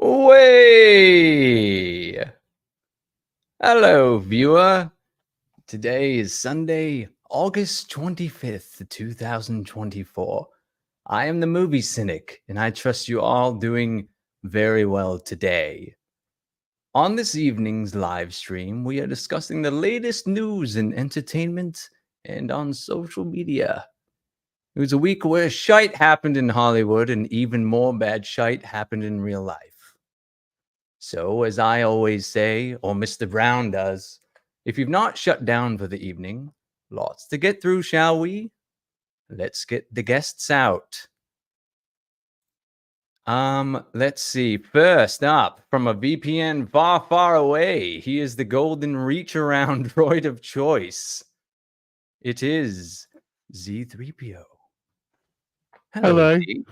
Way! Hello, viewer. Today is Sunday, August 25th, 2024. I am the Movie Cynic, and I trust you all doing very well today. On this evening's live stream, we are discussing the latest news in entertainment and on social media. It was a week where shite happened in Hollywood and even more bad shite happened in real life. So, as I always say, or Mr. Brown does, if you've not shut down for the evening, lots to get through, shall we? Let's get the guests out. Let's see. First up, from a VPN far, far away, he is the golden reach around droid of choice. It is Z3PO. Hello. Z.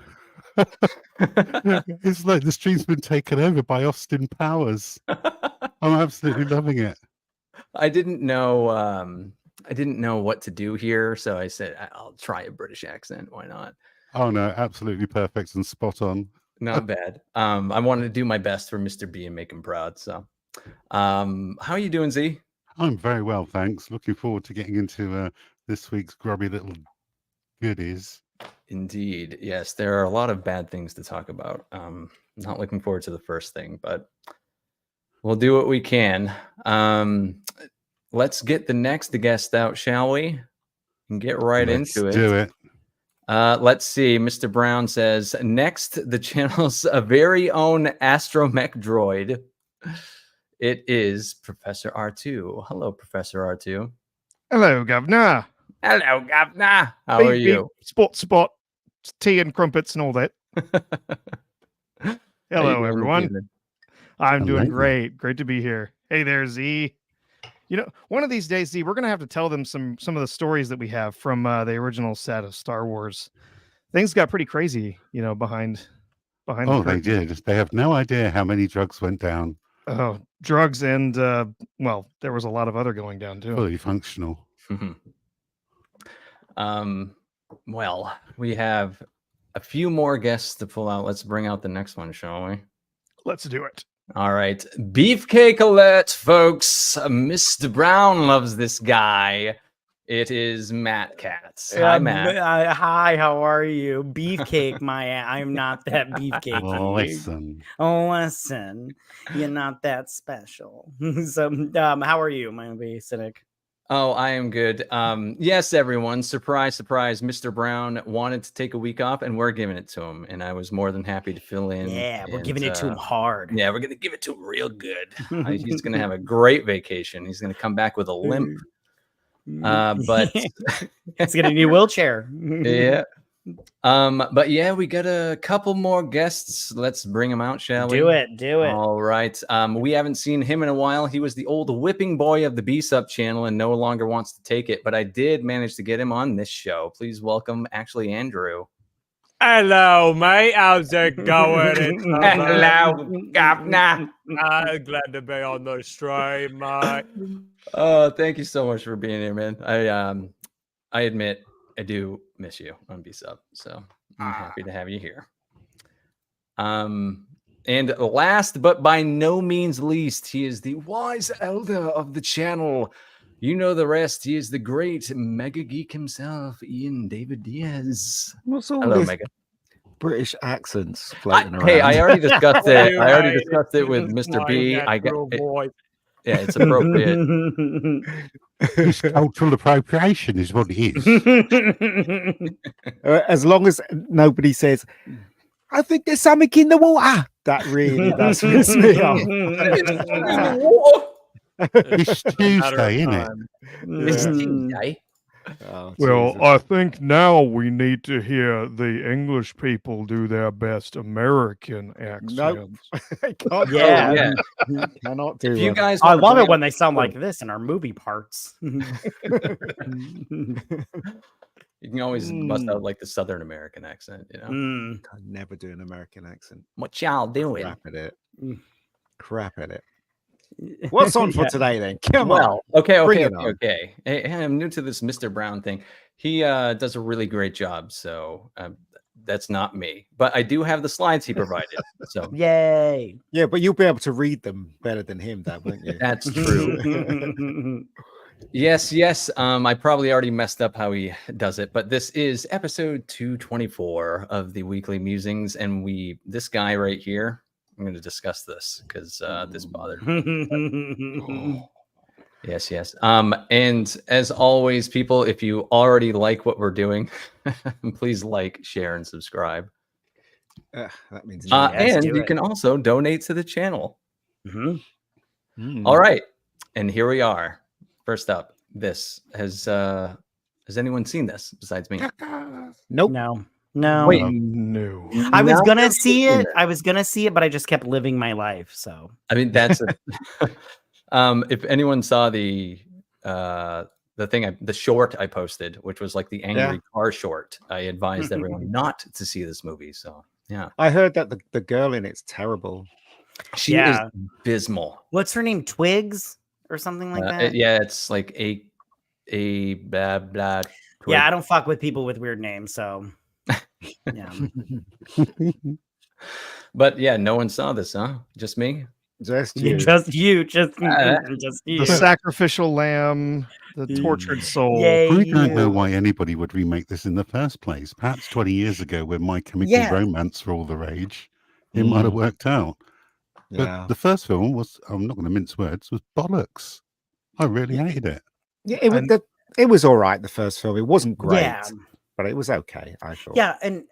It's like the stream's been taken over by Austin Powers. I'm absolutely loving it. I didn't know what to do here, so I said I'll try a British accent. Why not? Oh no, absolutely perfect and spot on. Not bad. I wanted to do my best for Mr. B and make him proud. So, how are you doing, Z? I'm very well, thanks. Looking forward to getting into this week's grubby little goodies. Indeed, yes. There are a lot of bad things to talk about. Not looking forward to the first thing, but we'll do what we can. Let's get the next guest out, shall we? And get right into it. Let's do it. Let's see. Mr. Brown says, next, the channel's very own astromech droid. It is Professor R2. Hello, Professor R2. Hello, Governor. Hello, Governor. How are you? Spot, tea and crumpets and all that. Hello, everyone. I'm doing great. Great to be here. Hey there, Z. You know, one of these days, Z, we're going to have to tell them some of the stories that we have from the original set of Star Wars. Things got pretty crazy, you know, behind. Oh, they did. They have no idea how many drugs went down. Oh, drugs and, well, there was a lot of other going down, too. Fully functional. Well, we have a few more guests to pull out. Let's bring out the next one, shall we? Let's do it. All right. Beefcake alert, folks. Mr. Brown loves this guy. It is Matt Katz. Hi, Matt. Hi, how are you? Beefcake, I'm not that beefcake. Listen, you're not that special. So, how are you, my movie cynic? Oh, I am good. Yes, everyone. Surprise, surprise. Mr. Brown wanted to take a week off, and we're giving it to him. And I was more than happy to fill in. Yeah, we're giving it to him hard. Yeah, we're going to give it to him real good. He's going to have a great vacation. He's going to come back with a limp. But he's going to need a wheelchair. Yeah. But yeah, we got a couple more guests. Let's bring them out, shall we? Do it. All right. We haven't seen him in a while. He was the old whipping boy of the B-Sub channel and no longer wants to take it, but I did manage to get him on this show. Please welcome, actually, Andrew. Hello, mate. How's it going? Hello, Governor. I'm glad to be on the stream, mate. Oh, thank you so much for being here, man. I admit I do miss you on B-Sub, so I'm happy to have you here. And last but by no means least, he is the wise elder of the channel. You know the rest. He is the great mega geek himself, Ian David Diaz. What's all Hello, this Mega. British accents floating around? Hey, I already discussed it. I already discussed it with Mr. B. I got it. Yeah, it's appropriate. It's cultural appropriation is what it is. As long as nobody says, I think there's something in the water. That really does piss me off. It's Tuesday, isn't it? It's Tuesday. Oh, Well, Jesus. I think now we need to hear the English people do their best American accents. Nope. I can't do Yeah. it. Yeah. Cannot do If you it. guys I wanna love bring it when up- they sound like this in our movie parts. You can always bust out like the Southern American accent, you know. I never do an American accent. What y'all doing? Crap at it. What's on for today then? Come on. Well, okay. Bring it on. Hey, I'm new to this Mr. Brown thing. He does a really great job. So that's not me. But I do have the slides he provided. So Yay. Yeah, but you'll be able to read them better than him, though, won't you? that's true. Yes. I probably already messed up how he does it, but this is episode 224 of the Weekly Musings, and this guy right here, I'm going to discuss this because this bothered me. Yes. And as always, people, if you already like what we're doing, please like, share, and subscribe. That means And you can also donate to the channel. All right, and here we are. First up, this has anyone seen this besides me? Nope. No. Wait, No. I was Now gonna I've see seen it. I was gonna see it, but I just kept living my life. So I mean, that's if anyone saw the thing, the short I posted, which was like the angry car short, I advised everyone not to see this movie. So yeah, I heard that the girl in it's terrible. she is abysmal. what's her name? Twigs or something like that? Yeah, it's like a blah blah. Yeah, I don't fuck with people with weird names. So yeah. But yeah, no one saw this, huh? Just me? Just you. Just you. The sacrificial lamb, the tortured soul. Yay, I don't know you. why anybody would remake this in the first place. Perhaps 20 years ago, when My Chemical Romance were all the rage, it might have worked out. But the first film was, I'm not going to mince words, was bollocks. I really hated it. Yeah, it was all right, the first film. It wasn't great, but it was okay, I thought. Yeah, and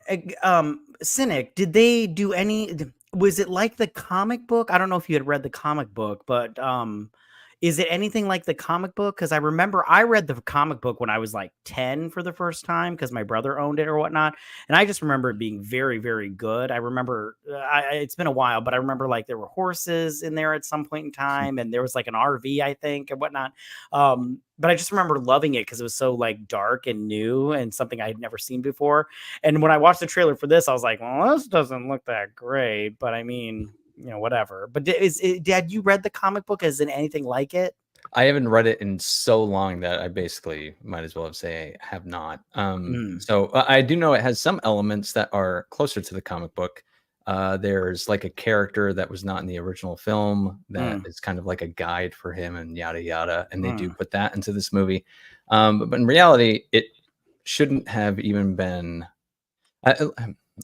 Cynic, did they do any? Was it like the comic book? I don't know if you had read the comic book, but is it anything like the comic book? Because I remember I read the comic book when I was like 10 for the first time because my brother owned it or whatnot. And I just remember it being very, very good. I remember it's been a while, but I remember like there were horses in there at some point in time. And there was like an RV, I think, and whatnot. But I just remember loving it because it was so like dark and new and something I had never seen before. And when I watched the trailer for this, I was like, well, this doesn't look that great. But I mean, you know, whatever. But Dad, you read the comic book? Is it anything like it? I haven't read it in so long that I basically might as well say I have not. So I do know it has some elements that are closer to the comic book. There's like a character that was not in the original film that is kind of like a guide for him and yada yada, and they do put that into this movie. But in reality, it shouldn't have even been.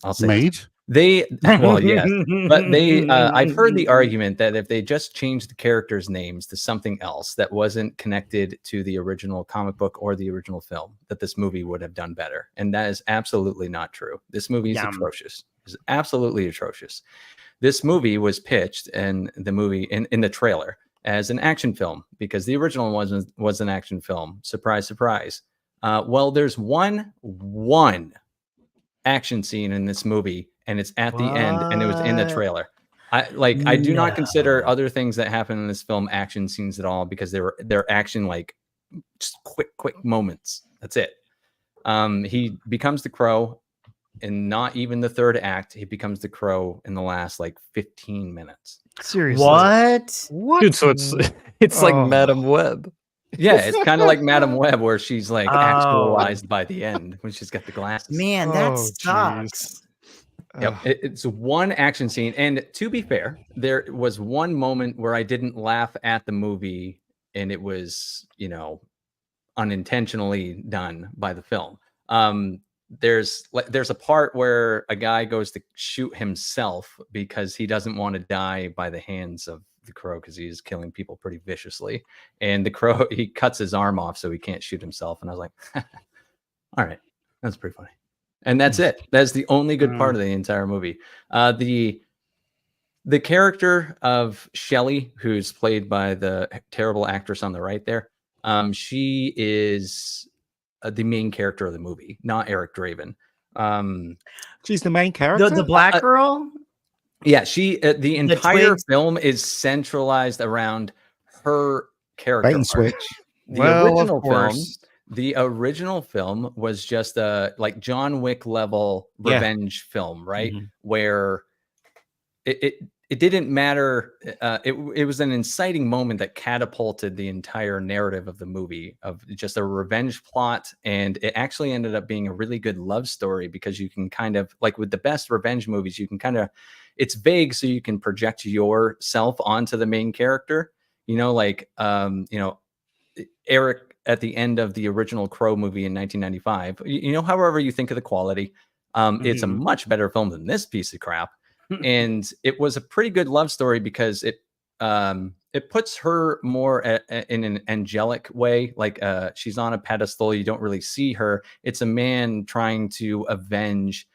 I'll say made. Well, yes, but I've heard the argument that if they just changed the characters' names to something else that wasn't connected to the original comic book or the original film, that this movie would have done better. And that is absolutely not true. This movie is atrocious. It's absolutely atrocious. This movie was pitched in the trailer as an action film because the original was an action film. Surprise, surprise. Well, there's one action scene in this movie, and it's at the end, and it was in the trailer. I do not consider other things that happen in this film action scenes at all because they're action like just quick moments. That's it. He becomes the Crow, and not even the third act. He becomes the Crow in the last like 15 minutes. Seriously, What? Dude, so it's like Madam Web. Yeah, it's kind of like Madam Web, where she's like actualized by the end when she's got the glasses. Man, that sucks. Yep, it's one action scene, and to be fair, there was one moment where I didn't laugh at the movie, and it was, unintentionally done by the film. There's a part where a guy goes to shoot himself because he doesn't want to die by the hands of the Crow because he's killing people pretty viciously, and the Crow, he cuts his arm off so he can't shoot himself, and I was like, all right, that's pretty funny. And that's it. That's the only good part of the entire movie. The character of Shelley, who's played by the terrible actress on the right there, she is the main character of the movie, not Eric Draven. She's the main character? The black girl? Yeah, she. The entire film is centralized around her character. Bait and switch. The original film was just a like John Wick level revenge film, right? Where it didn't matter. It was an inciting moment that catapulted the entire narrative of the movie, of just a revenge plot. And it actually ended up being a really good love story, because you can kind of, like with the best revenge movies, you can kind of, it's vague, so you can project yourself onto the main character. Like, Eric at the end of the original Crow movie in 1995, however you think of the quality, it's a much better film than this piece of crap. And it was a pretty good love story, because it puts her more in an angelic way. Like, she's on a pedestal. You don't really see her. It's a man trying to avenge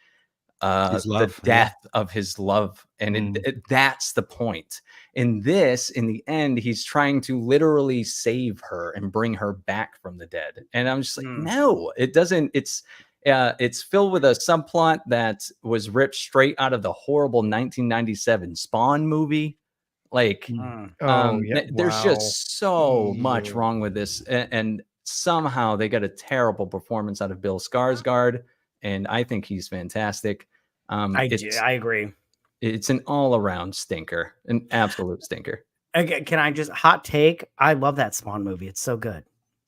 the death of his love. And that's the point. In this, in the end, he's trying to literally save her and bring her back from the dead. And I'm just like, no, it doesn't. It's filled with a subplot that was ripped straight out of the horrible 1997 Spawn movie. Like, there's just so much wrong with this. And somehow they got a terrible performance out of Bill Skarsgård. And I think he's fantastic. I agree. It's an all-around stinker, an absolute stinker. Okay, can I just hot take? I love that Spawn movie. It's so good.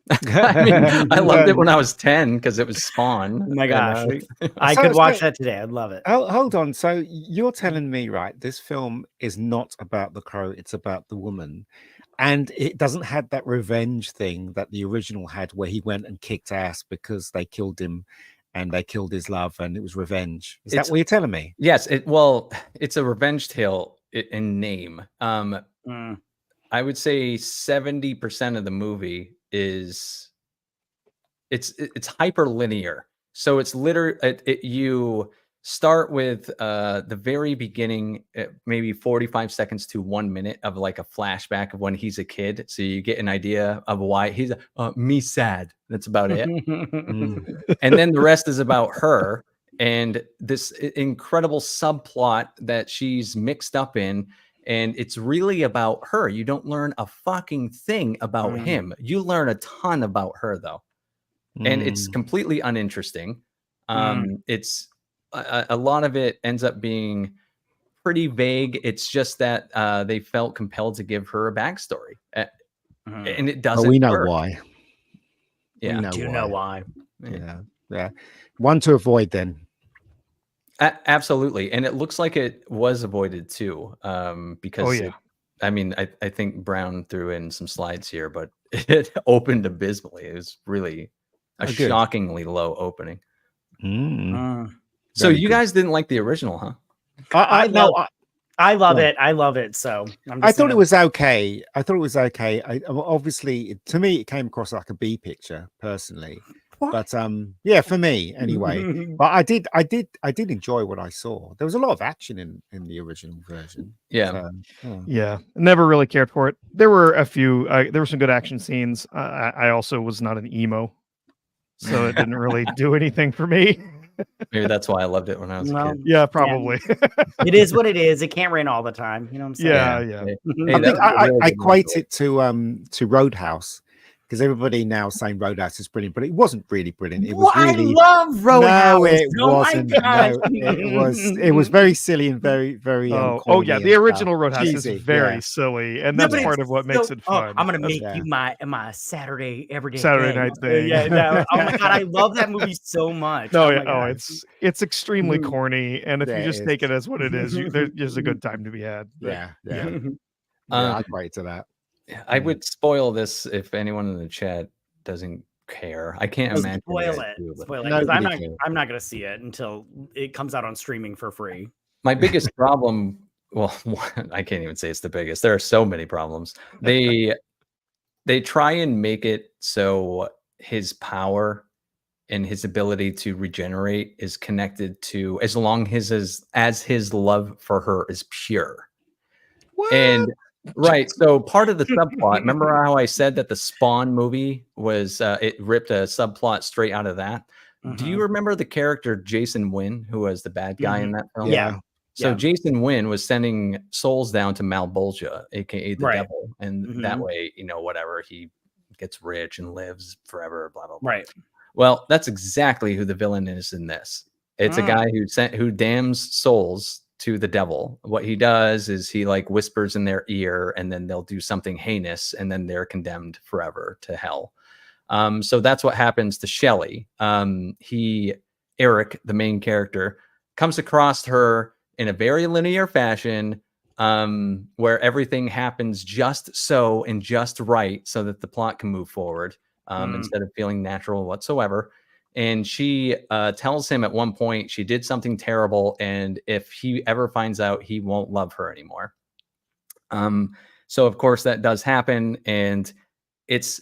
I mean, I loved it when I was 10 because it was Spawn. Oh my gosh. I could watch that today. I'd love it. Hold on. So you're telling me, right, this film is not about the crow, it's about the woman. And it doesn't have that revenge thing that the original had, where he went and kicked ass because they killed him and they killed his love, and it was revenge. Is that what you're telling me? Yes. It's a revenge tale in name. I would say 70% of the movie is it's hyperlinear. So it's you start with the very beginning, maybe 45 seconds to 1 minute of like a flashback of when he's a kid. So you get an idea of why he's me sad. That's about it. And then the rest is about her and this incredible subplot that she's mixed up in. And it's really about her. You don't learn a fucking thing about him. You learn a ton about her, though. And it's completely uninteresting. It's a lot of it ends up being pretty vague. It's just that they felt compelled to give her a backstory. And it doesn't we know work. why. Yeah. I do know why. Yeah. One to avoid then. Absolutely. And it looks like it was avoided too. Because I think Brown threw in some slides here, but it opened abysmally. It was really a shockingly low opening. So you guys didn't like the original, huh? I love it. I love it. So I thought it was okay. Obviously, to me, it came across like a B picture personally. What? But for me anyway. But I did enjoy what I saw. There was a lot of action in the original version. Yeah. Never really cared for it. There were a few. There were some good action scenes. I also was not an emo, so it didn't really do anything for me. Maybe that's why I loved it when I was a kid. Yeah, probably. It is what it is. It can't rain all the time. You know what I'm saying? Yeah. I think I equate it to Roadhouse, because everybody now saying Roadhouse is brilliant, but it wasn't really brilliant. It was really. I love Roadhouse. No, it wasn't. No, it was very silly and very, very. The original Roadhouse is very silly, and that's part of what makes it fun. I'm gonna make you my Saturday everyday night thing. Oh my god, I love that movie so much. It's extremely corny, and if you just take it as what it is, there's a good time to be had. I'd wait to that. I would spoil this if anyone in the chat doesn't care. I can't imagine. Spoil it. Because I'm not going to see it until it comes out on streaming for free. My biggest problem, I can't even say it's the biggest. There are so many problems. They try and make it so his power and his ability to regenerate is connected to as long as his love for her is pure. What? And right. So part of the subplot, remember how I said that the Spawn movie was, it ripped a subplot straight out of that? Do you remember the character Jason Wynn, who was the bad guy in that film? Yeah. So Jason Wynn was sending souls down to Malbolgia, aka the devil. And that way, whatever, he gets rich and lives forever, blah, blah, blah. Right. Well, that's exactly who the villain is in this. It's a guy who damns souls to the devil. What he does is he like whispers in their ear, and then they'll do something heinous, and then they're condemned forever to hell. So that's what happens to Shelley. Eric, the main character, comes across her in a very linear fashion, where everything happens just so and just right so that the plot can move forward, instead of feeling natural whatsoever. And she tells him at one point she did something terrible, and if he ever finds out, he won't love her anymore. So of course that does happen, and he's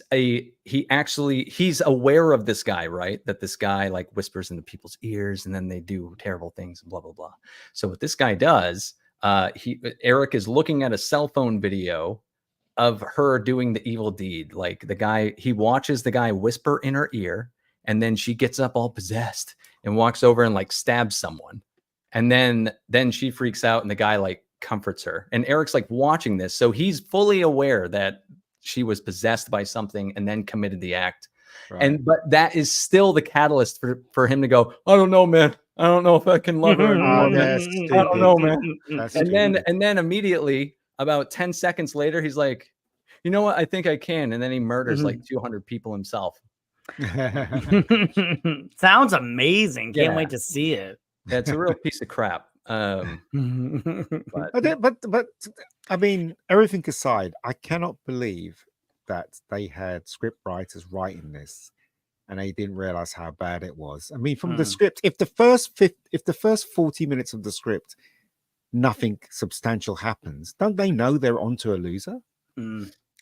aware of this guy, right? That this guy like whispers into people's ears, and then they do terrible things and blah blah blah. So what this guy does, Eric is looking at a cell phone video of her doing the evil deed. Like he watches the guy whisper in her ear, and then she gets up all possessed and walks over and like stabs someone. And then she freaks out, and the guy like comforts her. And Eric's like watching this, so he's fully aware that she was possessed by something and then committed the act. Right. But that is still the catalyst for him to go, I don't know, man. I don't know if I can love her anymore. I don't know, man. And then immediately, about 10 seconds later, he's like, you know what? I think I can. And then he murders like 200 people himself. Sounds amazing. Can't wait to see it. Yeah, it's a real piece of crap. But I mean, everything aside, I cannot believe that they had script writers writing this and they didn't realize how bad it was. I mean, from the script, if the first 40 minutes of the script nothing substantial happens, don't they know they're onto a loser?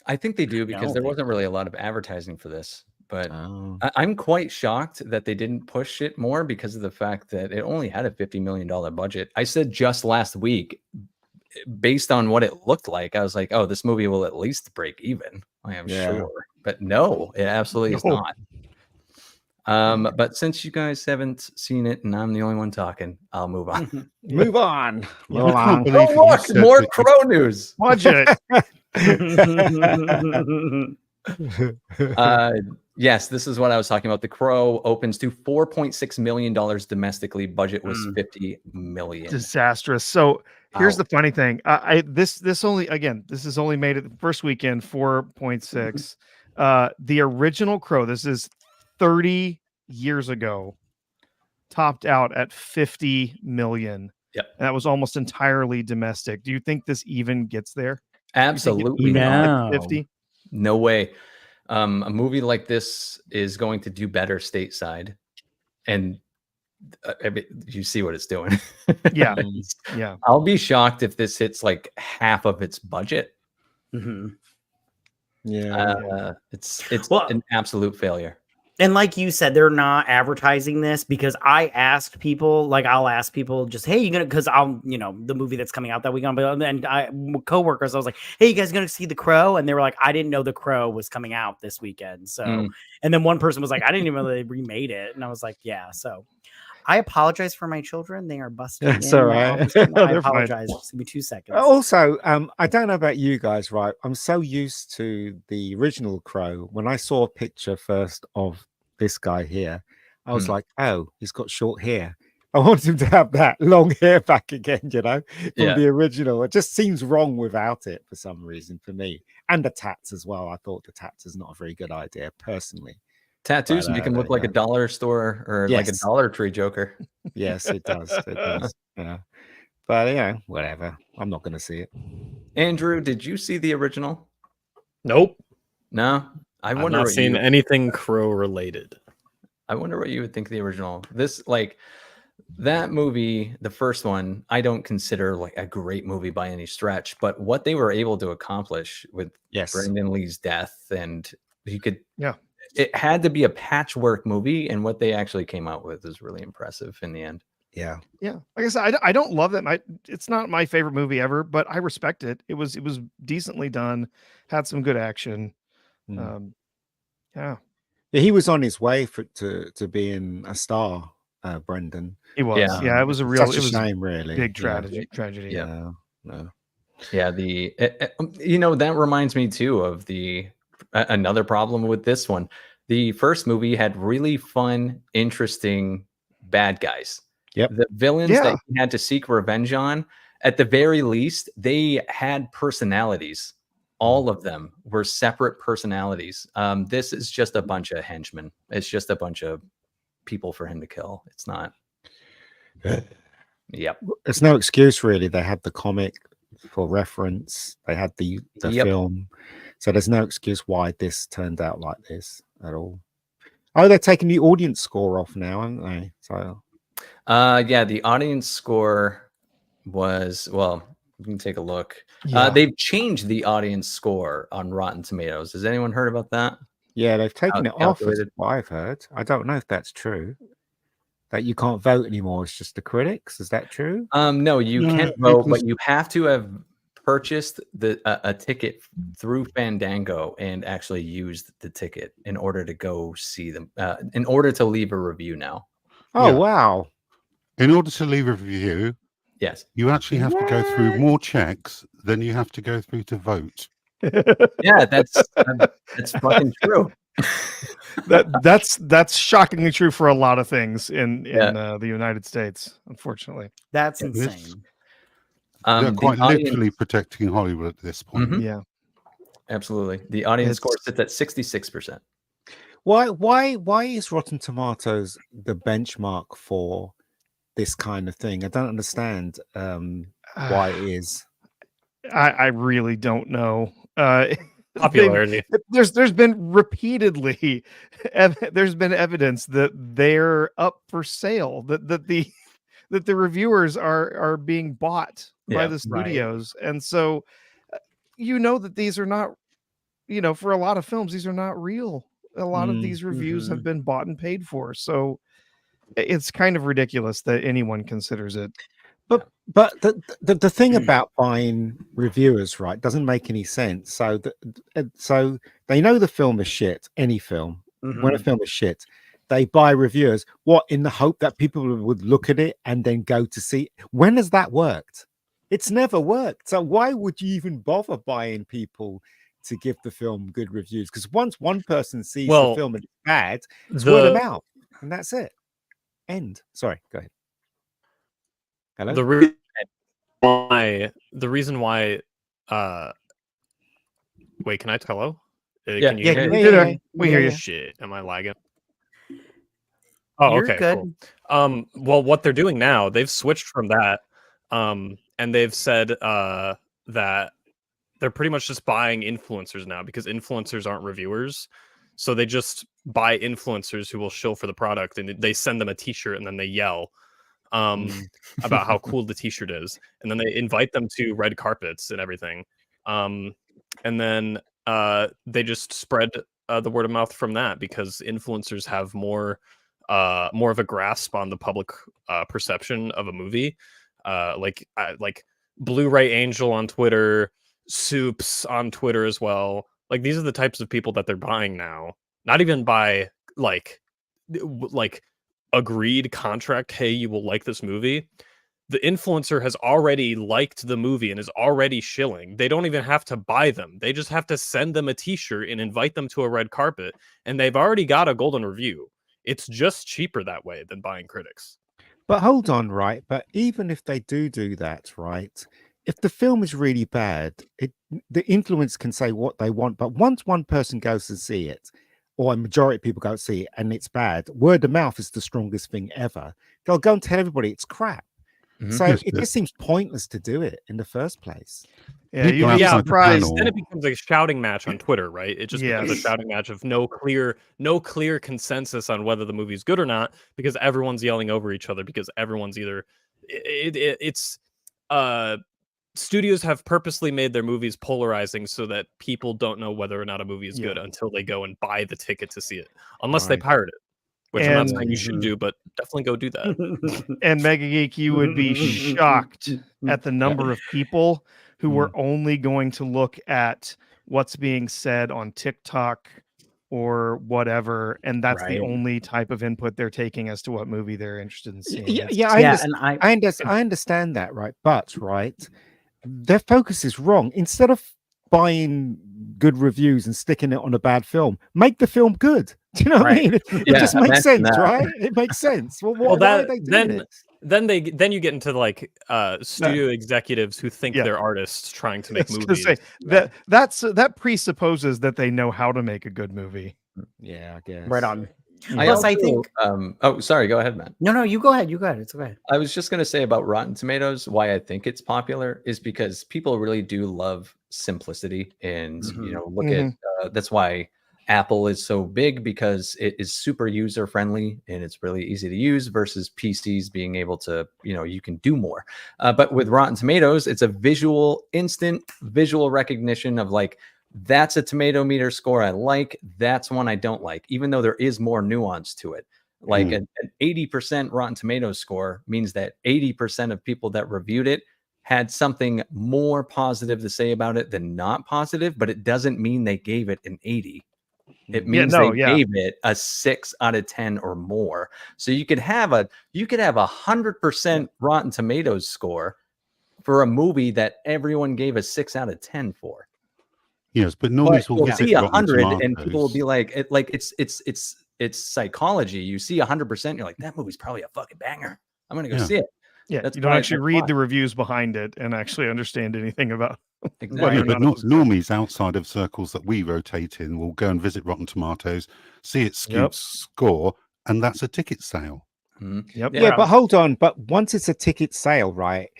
I think they do, because there wasn't really a lot of advertising for this. But I'm quite shocked that they didn't push it more, because of the fact that it only had a $50 million budget. I said just last week, based on what it looked like, I was like, oh, this movie will at least break even. I am sure. But no, it absolutely is not. But since you guys haven't seen it and I'm the only one talking, I'll move on. Move on. Oh, look, more Crow news. Budget. Yes, this is what I was talking about. The Crow opens to $4.6 million domestically. Budget was $50 million. Disastrous. So here's the funny thing. This is only made it the first weekend, 4.6. The original Crow, this is 30 years ago, topped out at 50 million. Yep. And that was almost entirely domestic. Do you think this even gets there? Absolutely not. 50? No way. A movie like this is going to do better stateside, and you see what it's doing. Yeah. Yeah. I'll be shocked if this hits like half of its budget. Yeah. It's an absolute failure. And like you said, they're not advertising this, because I asked people, like I'll ask people just, hey, you gonna, because I'll, the movie that's coming out that weekend, and coworkers, I was like, hey, you guys gonna see The Crow? And they were like, I didn't know The Crow was coming out this weekend. So, and then one person was like, I didn't even know they remade it. And I was like, yeah. So I apologize for my children. They are busting. That's all right. I apologize. Just give me 2 seconds. Also, I don't know about you guys, right? I'm so used to the original Crow. When I saw a picture first of this guy here, I was like, oh, he's got short hair. I want him to have that long hair back again, from the original. It just seems wrong without it for some reason for me. And the tats as well. I thought the tats is not a very good idea, personally. Tattoos make him look like a dollar store or like a Dollar Tree Joker. Yes, it does. It does. Yeah. But whatever. I'm not going to see it. Andrew, did you see the original? Nope. No? I've not seen anything Crow related. I wonder what you would think of the original. That movie, the first one, I don't consider like a great movie by any stretch, but what they were able to accomplish with Brandon Lee's death, and it had to be a patchwork movie, and what they actually came out with is really impressive in the end. Yeah. Like I said, I don't love that. It's not my favorite movie ever, but I respect it. It was decently done, had some good action. He was on his way to being a star, Brendan. He was. It was a shame, really. Big tragedy. Yeah. That reminds me too of another problem with this one. The first movie had really fun, interesting bad guys. Yep. The villains that he had to seek revenge on, at the very least, they had personalities. All of them were separate personalities. This is just a bunch of henchmen. It's just a bunch of people for him to kill. It's not. Yep. It's no excuse, really. They had the comic for reference. They had the film. So there's no excuse why this turned out like this at all. Oh, they're taking the audience score off now, aren't they? So, yeah, the audience score was, well, you can take a look. They've changed the audience score on Rotten Tomatoes. Has anyone heard about that? Yeah, they've taken it off, is what I've heard. I don't know if that's true. That you can't vote anymore. It's just the critics. Is that true? No, you can vote, but you have to have purchased a ticket through Fandango and actually used the ticket in order to go see them. In order to leave a review now. Oh wow! In order to leave a review, yes, you actually have to go through more checks than you have to go through to vote. Yeah, that's fucking true. That's shockingly true for a lot of things in the United States. Unfortunately, that's insane. They're quite literally protecting Hollywood at this point. Mm-hmm. Yeah, absolutely. The audience score sits at 66%. Why is Rotten Tomatoes the benchmark for this kind of thing? I don't understand why it is. I really don't know. Popularity. There's been repeatedly there's been evidence that they're up for sale, that the reviewers are being bought by the studios. Right. And so that these are not, for a lot of films, these are not real. A lot of these reviews have been bought and paid for. So it's kind of ridiculous that anyone considers it. But the thing about buying reviewers, right, doesn't make any sense. So so they know the film is shit. Any film, when a film is shit, they buy reviewers. What, in the hope that people would look at it and then go to see? When has that worked? It's never worked. So why would you even bother buying people to give the film good reviews? Because once one person sees the film and it's bad, it's word of mouth, and that's it. End. Sorry, go ahead. Hello? The reason why wait, can I tell? Hello? Can you hear me? We hear you. Shit, am I lagging? Oh, You're okay, good. Cool. Well, what they're doing now, they've switched from that, and they've said that they're pretty much just buying influencers now, because influencers aren't reviewers. So they just buy influencers who will shill for the product, and they send them a t-shirt, and then they yell about how cool the t-shirt is, and then they invite them to red carpets and everything, and then they just spread the word of mouth from that, because influencers have more of a grasp on the public perception of a movie, like Blu-ray Angel on Twitter, Soups on Twitter as well. Like, these are the types of people that they're buying now, not even by like agreed contract, hey, you will like this movie. The influencer has already liked the movie and is already shilling. They don't even have to buy them. They just have to send them a t-shirt and invite them to a red carpet, and they've already got a golden review. It's just cheaper that way than buying critics. But hold on, right? But even if they do that, right? If the film is really bad, the influence can say what they want. But once one person goes to see it, or a majority of people go to see it, and it's bad, word of mouth is the strongest thing ever. They'll go and tell everybody it's crap. So it just seems pointless to do it in the first place. Yeah, you'd be surprised. Then it becomes a shouting match on Twitter, right? It just becomes a shouting match of no clear consensus on whether the movie's good or not, because everyone's yelling over each other, because everyone's either studios have purposely made their movies polarizing so that people don't know whether or not a movie is good until they go and buy the ticket to see it, unless they pirate it, which I'm not saying you should do, but definitely go do that. And Mega Geek, you would be shocked at the number of people who were only going to look at what's being said on TikTok or whatever, and that's the only type of input they're taking as to what movie they're interested in seeing. I understand that, right? But their focus is wrong. Instead of buying good reviews and sticking it on a bad film, make the film good. Do you know what I mean? It just makes sense, right? It makes sense. Well, why are they doing it? then you get into like studio executives who think they're artists trying to make movies. Say, that presupposes that they know how to make a good movie. Yeah, I guess. Right on. Plus, I think. Oh, sorry. Go ahead, man. No, you go ahead. You go ahead. It's okay. I was just going to say about Rotten Tomatoes, why I think it's popular is because people really do love simplicity, and look at that's why Apple is so big, because it is super user friendly and it's really easy to use versus PCs being able to, you can do more. But with Rotten Tomatoes, it's a instant visual recognition of like, that's a tomato meter score I like. That's one I don't like, even though there is more nuance to it. Like an 80% Rotten Tomatoes score means that 80% of people that reviewed it had something more positive to say about it than not positive, but it doesn't mean they gave it an 80. It means they gave it a 6 out of 10 or more. So you could have a 100% Rotten Tomatoes score for a movie that everyone gave a 6 out of 10 for. Yes, but normally you'll see 100 and people will be like, it's psychology. You see 100%, you're like, that movie's probably a fucking banger. I'm gonna go see it. Yeah, you don't actually read the reviews behind it and actually understand anything about. Exactly. But normies outside of circles that we rotate in will go and visit Rotten Tomatoes, see its skewed score, and that's a ticket sale. Yeah, but hold on. But once it's a ticket sale, right,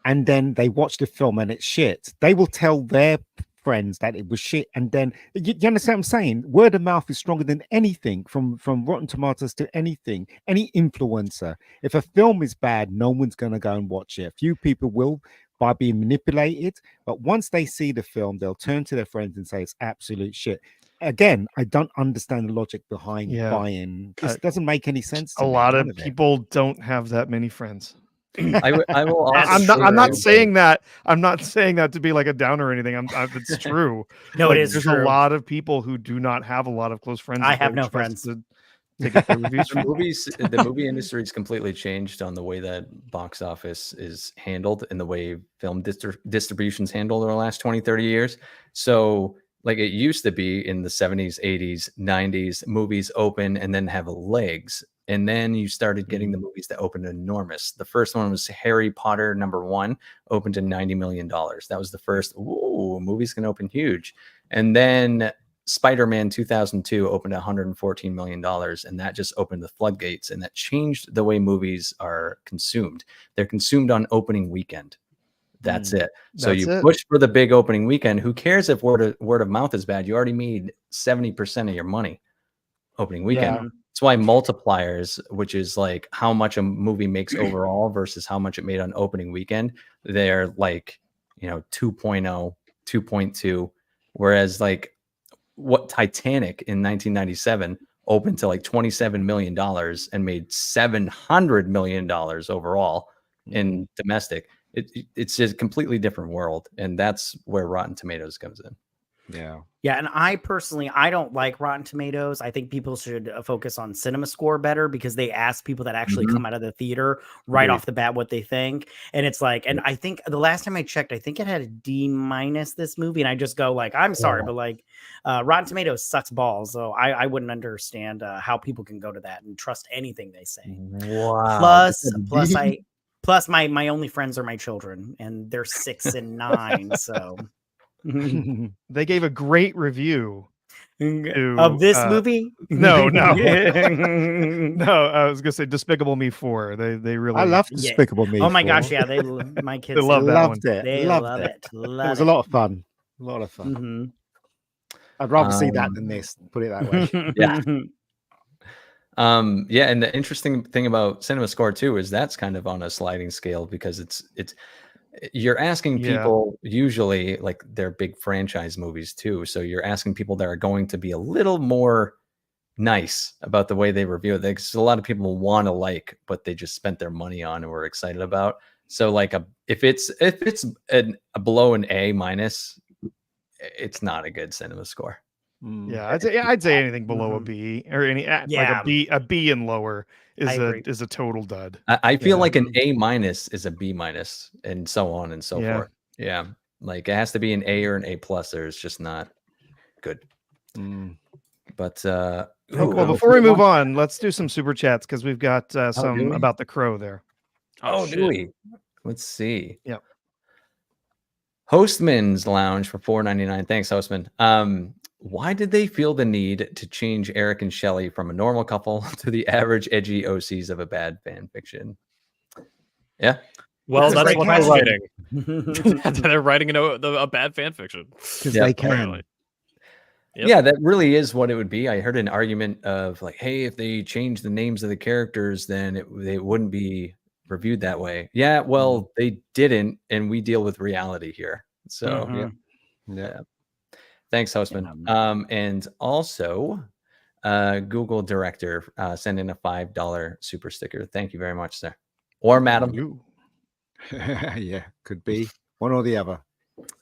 and then they watch the film and it's shit, they will tell their friends that it was shit, and then you understand what I'm saying? Word of mouth is stronger than anything, from Rotten Tomatoes to anything, any influencer. If a film is bad, no one's gonna go and watch it. A few people will, by being manipulated, but once they see the film, they'll turn to their friends and say it's absolute shit. Again, I don't understand the logic behind buying. This doesn't make any sense to a me, lot of people don't have that many friends. I will. I'm not saying that. I'm not saying that to be like a downer or anything. It's true. No, it is. There's true. a lot of people who do not have a lot of close friends. I have no friends. To get their reviews from. The movie industry has completely changed on the way that box office is handled and the way film distribution's handled over the last 20, 30 years. So like it used to be in the 70s, 80s, 90s, movies open and then have legs. And then you started getting the movies that opened enormous. The first one was Harry Potter #1, opened to $90 million. That was the first, movies can open huge. And then Spider-Man 2002 opened at $114 million. And that just opened the floodgates. And that changed the way movies are consumed. They're consumed on opening weekend. That's it. So you push for the big opening weekend. Who cares if word of mouth is bad? You already made 70% of your money opening weekend. Yeah. That's why multipliers, which is like how much a movie makes overall versus how much it made on opening weekend, they're like, 2.0, 2.2. Whereas like what Titanic in 1997 opened to like $27 million and made $700 million overall in domestic. It's just a completely different world. And that's where Rotten Tomatoes comes in. Yeah, and I personally, I don't like Rotten Tomatoes. I think people should focus on Cinema Score better, because they ask people that actually come out of the theater right off the bat what they think. And it's like, and I think the last time I checked, I think it had a D- this movie, and I just go like, I'm sorry, but like Rotten Tomatoes sucks balls. So I wouldn't understand how people can go to that and trust anything they say. Wow. Plus my only friends are my children, and they're 6 and 9, so. They gave a great review of this movie. No. No, I was gonna say Despicable Me 4. They really. I love Despicable Me. Oh my gosh, yeah, my kids they loved it. They loved it. It was a lot of fun. I'd rather see that than this. Put it that way. Yeah. And the interesting thing about Cinema Score too is that's kind of on a sliding scale, because it's you're asking people usually, like they're big franchise movies too. So you're asking people that are going to be a little more nice about the way they review it. Because a lot of people want to like what they just spent their money on and were excited about. So like if it's a below an A-, it's not a good Cinema Score. Yeah, I'd say anything below a B or like a B and lower is a total dud. I feel like an A- is a B-, and so on and so forth. Yeah, like it has to be an A or an A+, or it's just not good. But well, before we move on, let's do some super chats, because we've got some about The Crow there. Oh, shit. do we? Let's see. Yep. Hostman's Lounge for $4.99. Thanks, Hostman. Why did they feel the need to change Eric and Shelley from a normal couple to the average edgy OCs of a bad fan fiction? Yeah. Well, That's a that's great what they're question. writing. They're writing a bad fan fiction. Because Yep. they can. Yep. Yeah, that really is what it would be. I heard an argument of like, hey, if they change the names of the characters, then they wouldn't be reviewed that way. Yeah, well, they didn't, and we deal with reality here. So, Mhm. yeah. Thanks, Hostman. Yeah. And also, Google Director send in a $5 super sticker. Thank you very much, sir. Or madam. Yeah, could be one or the other.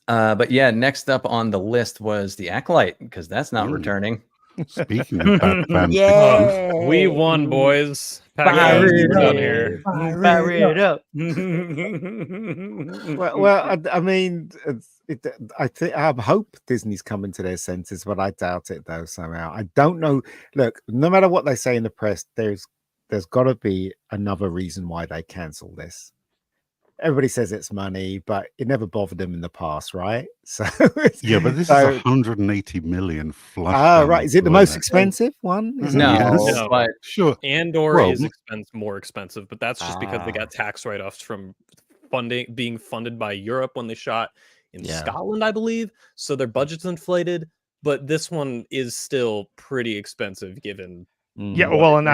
But yeah, next up on the list was the Acolyte, because that's not returning. Speaking of bad fan Yeah. We won, boys. Pack Fire it it we're up. done here. Fire it up. Well, I mean, I hope Disney's coming to their senses, but I doubt it though. Somehow, I don't know. Look, no matter what they say in the press, there's got to be another reason why they cancel this. Everybody says it's money, but it never bothered them in the past, right? So yeah, but this is 180 million flush. Ah, right. Is it the most expensive one? Is No, Yes. but Sure. Andor Well, is more expensive, but that's just because they got tax write-offs from being funded by Europe when they shot in Scotland, I believe. So their budget's inflated, but this one is still pretty expensive given. Yeah, well, and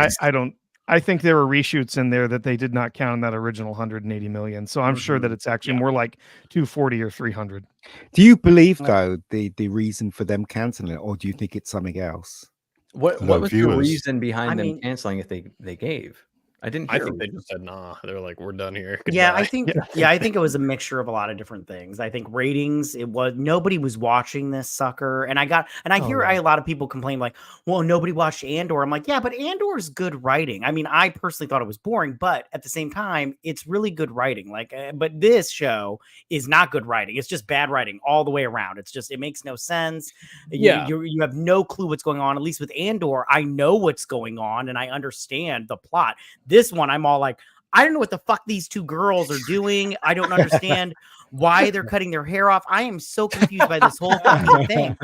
I think there were reshoots in there that they did not count in that original 180 million. So I'm sure that it's actually more like 240 or 300. Do you believe though the reason for them canceling it, or do you think it's something else? What No, was viewers. the reason behind I them mean- canceling if they gave? I didn't I hear. think they just said nah. They're like, we're done here. Yeah, I Goodbye." think I think it was a mixture of a lot of different things. I think ratings, it was nobody was watching this sucker. And I hear a lot of people complain like, well, nobody watched Andor. I'm like, yeah, but Andor is good writing. I mean, I personally thought it was boring, but at the same time, it's really good writing. Like, but this show is not good writing. It's just bad writing all the way around. It's just, it makes no sense. Yeah. You have no clue what's going on. At least with Andor, I know what's going on and I understand the plot. This one, I'm all like, I don't know what the fuck these two girls are doing. I don't understand why they're cutting their hair off. I am so confused by this whole fucking thing.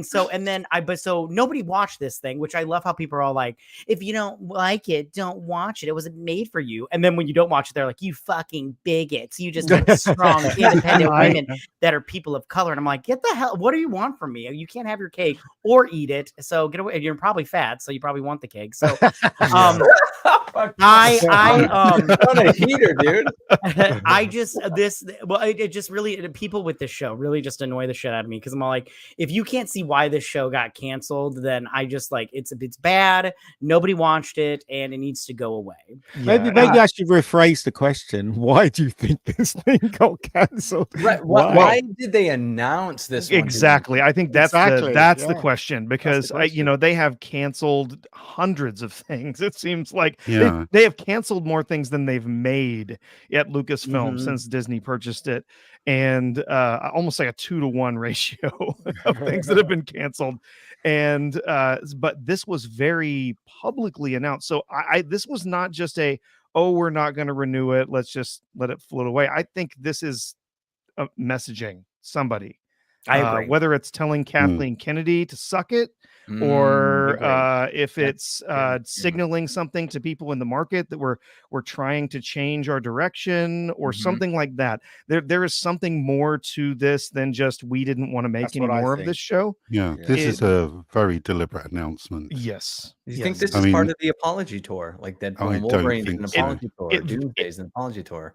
So nobody watched this thing, which I love how people are all like, if you don't like it, don't watch it. It wasn't made for you. And then when you don't watch it, they're like, you fucking bigots. You just want strong, independent women that are people of color. And I'm like, get the hell, what do you want from me? You can't have your cake or eat it. So get away. You're probably fat, so you probably want the cake. So on a heater, dude. It just really, people with this show really just annoy the shit out of me because I'm all like, if you can't see why this show got canceled, then I just like, it's bad. Nobody watched it and it needs to go away. Maybe I should rephrase the question. Why do you think this thing got canceled? Right. Why did they announce this one? Exactly. I think that's the question, because they have canceled hundreds of things. It seems like they have canceled more things than they've made at Lucasfilm since Disney purchased it, and almost like a 2-to-1 ratio of things that have been canceled. And but this was very publicly announced. So this was not just we're not going to renew it, let's just let it float away. I think this is messaging somebody. I agree. Whether it's telling Kathleen Kennedy to suck it, or if it's signaling something to people in the market that we're trying to change our direction, or something like that. There is something more to this than just we didn't want to make any more of this show. Yeah, this is a very deliberate announcement. Yes. Do you think this is part of the apology tour? Like Deadpool and Wolverine is an apology tour. Doomsday is an apology tour.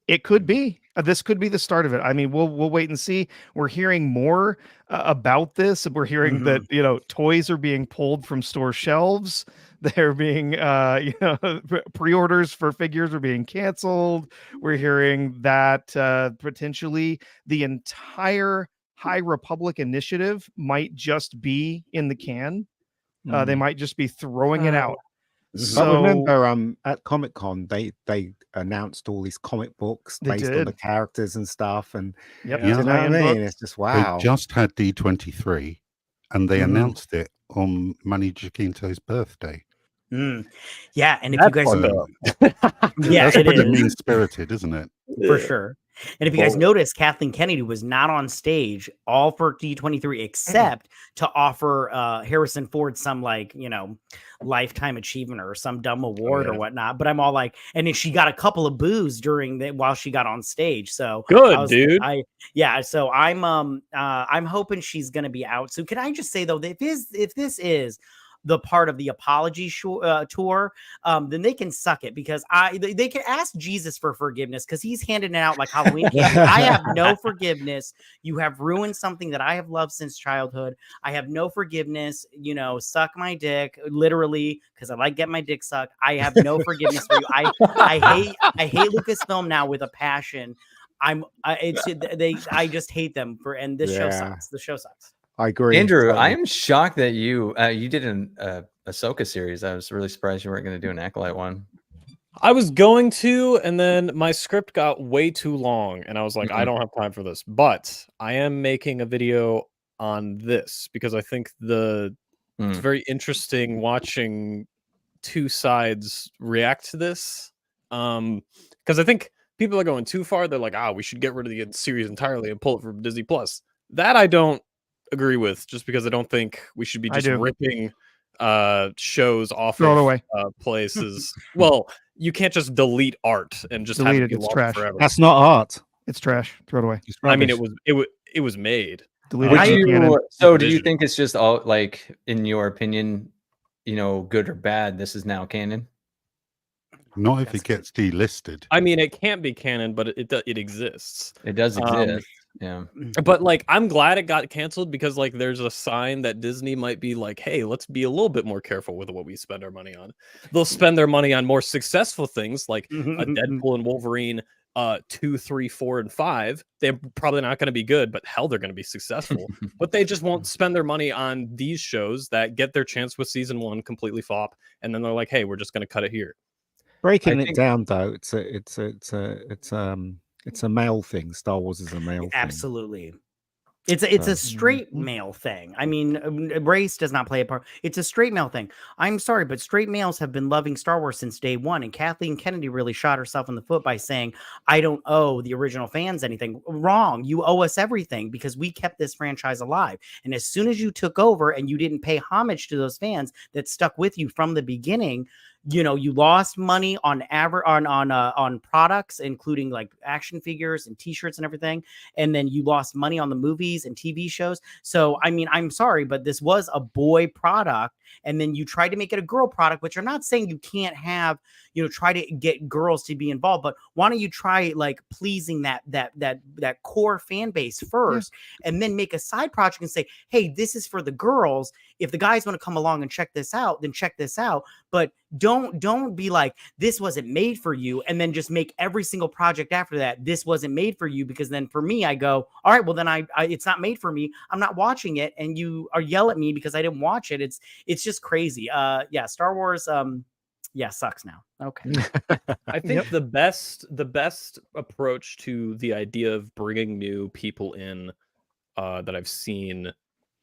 It could be. This could be the start of it. I mean, we'll wait and see. We're hearing more about this. We're hearing that toys are being pulled from store shelves. They're being pre-orders for figures are being canceled. We're hearing that potentially the entire High Republic initiative might just be in the can. They might just be throwing it out. But remember, at Comic-Con, they announced all these comic books based on the characters and stuff, and you know what I mean? It's just wow. They just had D23, and they announced it on Manny Jacinto's birthday. Yeah, and if That's you guys, fucked up. yeah, That's it pretty is. mean-spirited, isn't it? For sure. And if you guys notice, Kathleen Kennedy was not on stage all for D23 except to offer Harrison Ford some lifetime achievement or some dumb award or whatnot. But I'm all like, and then she got a couple of boos while she got on stage. So Good, dude. So I'm hoping she's gonna be out. So can I just say though, that if this is the part of the apology tour, then they can suck it, because they can ask Jesus for forgiveness, because he's handing it out like Halloween candy. I have no forgiveness. You have ruined something that I have loved since childhood. I have no forgiveness. Suck my dick, literally, because I like getting my dick sucked. I have no forgiveness for you. I hate Lucasfilm now with a passion. I just hate them and this show sucks. The show sucks. I agree. Andrew, I am shocked that you did an Ahsoka series. I was really surprised you weren't going to do an Acolyte one. I was going to, and then my script got way too long, and I was like, I don't have time for this. But I am making a video on this because I think it's very interesting watching two sides react to this. Because I think people are going too far. They're like, we should get rid of the series entirely and pull it from Disney Plus. That I don't agree with, just because I don't think we should be just ripping shows off of places. Well, you can't just delete art and just delete have it. it It's trash. forever. That's not art. It's trash. Throw it away. I mean, it was made. Delete it. So do you think it's just all, like, in your opinion, good or bad, this is now canon? Not if it gets delisted. I mean, it can't be canon, but it exists. It does exist. Yeah. But I'm glad it got canceled, because there's a sign that Disney might be like, hey, let's be a little bit more careful with what we spend our money on. They'll spend their money on more successful things like a Deadpool and Wolverine 2, 3, 4, and 5. They're probably not going to be good, but hell, they're going to be successful. But they just won't spend their money on these shows that get their chance with season 1 completely flop, and then they're like, hey, we're just going to cut it here. Breaking it down though, it's a male thing. Star Wars is a male thing. Absolutely. It's a straight male thing. I mean, race does not play a part. It's a straight male thing. I'm sorry, but straight males have been loving Star Wars since day one. And Kathleen Kennedy really shot herself in the foot by saying, I don't owe the original fans anything. Wrong. You owe us everything, because we kept this franchise alive. And as soon as you took over and you didn't pay homage to those fans that stuck with you from the beginning, you lost money on products, including like action figures and t-shirts and everything. And then you lost money on the movies and TV shows. So, I mean, I'm sorry, but this was a boy product. And then you tried to make it a girl product, which I'm not saying you can't have, try to get girls to be involved, but why don't you try like pleasing that core fan base first, and then make a side project and say, hey, this is for the girls. If the guys want to come along and check this out, then check this out. But don't be like, this wasn't made for you, and then just make every single project after that this wasn't made for you, because then for me, I go, all right, well then I it's not made for me. I'm not watching it, and you are yell at me because I didn't watch it. It's just crazy. Star Wars sucks now. Okay. I think the best approach to the idea of bringing new people in that I've seen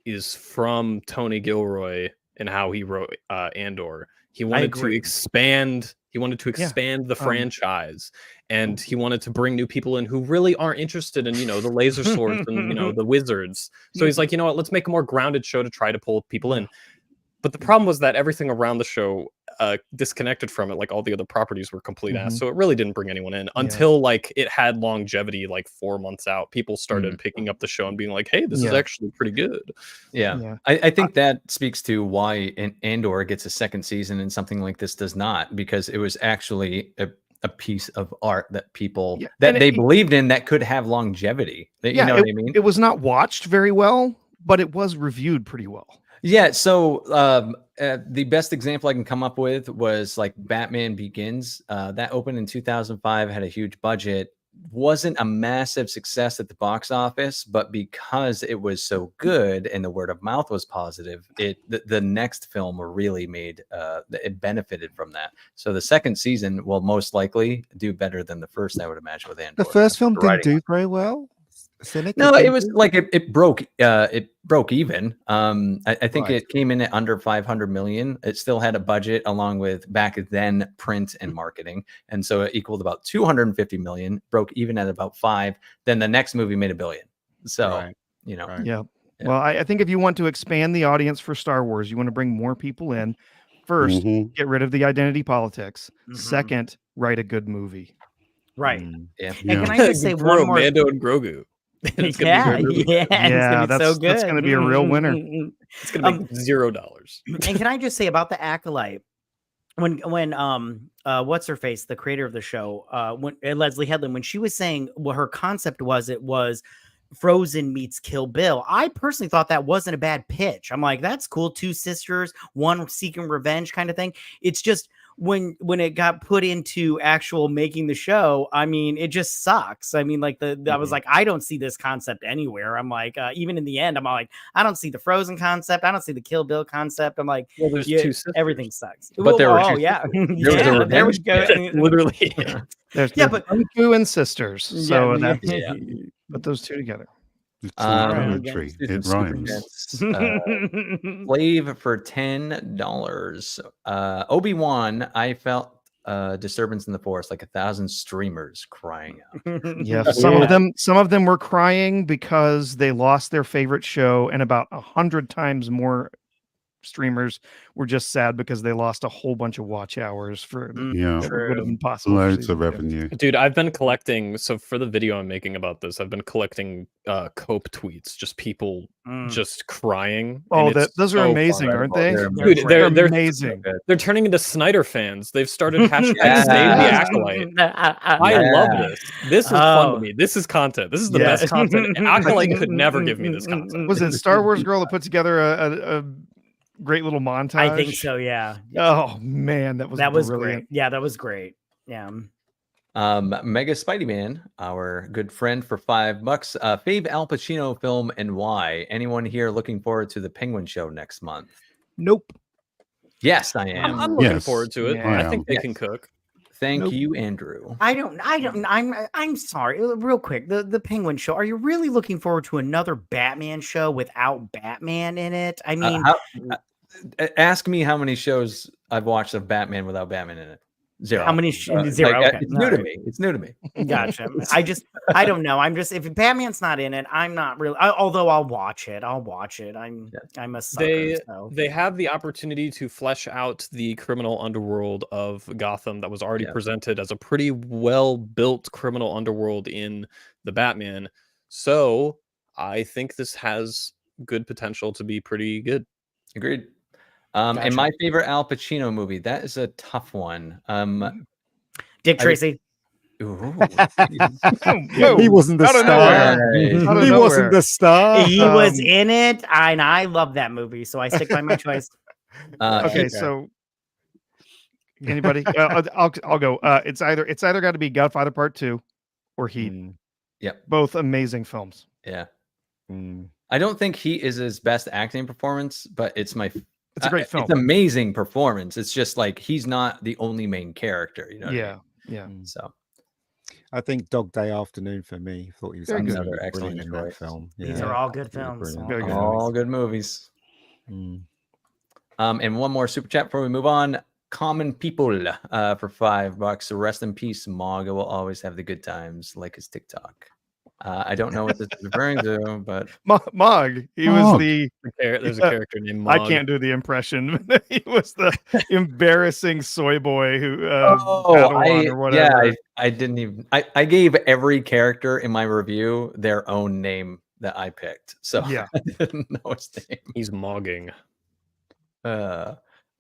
is from Tony Gilroy and how he wrote Andor. He wanted to expand. He wanted to expand the franchise, and he wanted to bring new people in who really aren't interested in, the laser swords and, the wizards. So he's like, you know what, let's make a more grounded show to try to pull people in. But the problem was that everything around the show disconnected from it. Like all the other properties were complete ass. So it really didn't bring anyone in until like it had longevity, like 4 months out. People started picking up the show and being like, hey, this is actually pretty good. Yeah. I think that speaks to why Andor gets a second season and something like this does not, because it was actually a piece of art that people they believed in that could have longevity. You know what I mean? It was not watched very well, but it was reviewed pretty well. Yeah, so the best example I can come up with was like Batman Begins. That opened in 2005, had a huge budget, wasn't a massive success at the box office, but because it was so good and the word of mouth was positive, the next film really it benefited from that. So the second season will most likely do better than the first, I would imagine, with Andor. The first film didn't do very well. Cynic? No, it was like it broke even. I think Right. it came in at under 500 million. It still had a budget along with back then print and marketing, and so it equaled about 250 million. Broke even at about 5. Then the next movie made $1 billion. So Right. you know, Right. Yeah. Yeah. Well, I think if you want to expand the audience for Star Wars, you want to bring more people in. First, Mhm. get rid of the identity politics. Mhm. Second, write a good movie. Right. Mm. yeah. And can I just say Throw one more? Mando and Grogu. It's gonna be Yeah, a great movie. yeah, it's gonna be so good. that's going to be a real winner. It's gonna make $0. And can I just say about the Acolyte, when what's her face, the creator of the show, when Leslie Headland, when she was saying what her concept was, it was Frozen meets Kill Bill. I personally thought that wasn't a bad pitch. I'm like, that's cool. 2 sisters, one seeking revenge kind of thing. It's just when it got put into actual making the show, I mean, it just sucks. I mean, like I was like, I don't see this concept anywhere. I'm like, even in the end, I'm like, I don't see the Frozen concept. I don't see the Kill Bill concept. I'm like, Well, there's 2 sisters. everything sucks. But there were 2 yeah, sisters. yeah, there we go. Literally. There's but Kunku and sisters. So Yeah, that's, yeah. put those 2 together. It's all Right. poetry. Let's do It some super rhymes. chats. Slave for $10. Obi-Wan, I felt disturbance in the forest, like 1,000 streamers crying out. Yeah, some of them were crying because they lost their favorite show, and about 100 times more streamers were just sad because they lost a whole bunch of watch hours for Yeah. that would have been possible. for Loads season of 2. revenue. Dude, I've been collecting. So for the video I'm making about this, I've been collecting Cope tweets, just people just crying. Oh, and it's those are so amazing, fun. aren't they? Dude, they're amazing. They're turning into Snyder fans. They've started hashtag Yeah. Save the Acolyte. I love this. This is fun to me. This is content. This is the best content. Acolyte could never give me this content. Was it Star Wars Girl that put together a great little montage? I think so. Yeah. Oh man, that was great. brilliant. Yeah, that was great. Yeah. Mega Spidey Man, our good friend, for $5. Fave Al Pacino film and why? Anyone here looking forward to the Penguin Show next month? Nope. Yes, I am. I'm looking Yes. forward to it. Yeah. I think they Yes. can cook. Thank you, Andrew. I'm sorry. Real quick. The Penguin Show. Are you really looking forward to another Batman show without Batman in it? I mean, Ask me how many shows I've watched of Batman without Batman in it. 0. How many? 0. Okay. It's new to me. It's new to me. Gotcha. I don't know. I'm just, if Batman's not in it, I'm not really. Although I'll watch it. I'm a sucker. They have the opportunity to flesh out the criminal underworld of Gotham that was already presented as a pretty well built criminal underworld in the Batman. So I think this has good potential to be pretty good. Agreed. And my favorite Al Pacino movie, that is a tough one. Dick Tracy. Ooh, He wasn't the star. He wasn't the star. He was in it, and I love that movie, so I stick by my choice. Okay, so anybody? I'll go. It's either got to be Godfather Part 2 or Heat. Yep. Both amazing films. Yeah. I don't think Heat is his best acting performance, but it's a great film. It's amazing performance. It's just like he's not the only main character, you know. Yeah. So I think Dog Day Afternoon for me. Thought he was another excellent in that film. These are all good films. All good movies. And one more super chat before we move on. Common People for $5. Rest in peace, Mog. Will always have the good times, like his TikTok. I don't know what this is referring to, but Mog. He was the. There's a character named Mog. I can't do the impression. He was the embarrassing soy boy who. Padawan or whatever. Yeah, I didn't even. I gave every character in my review their own name that I picked, so yeah, I didn't know his name. He's mogging.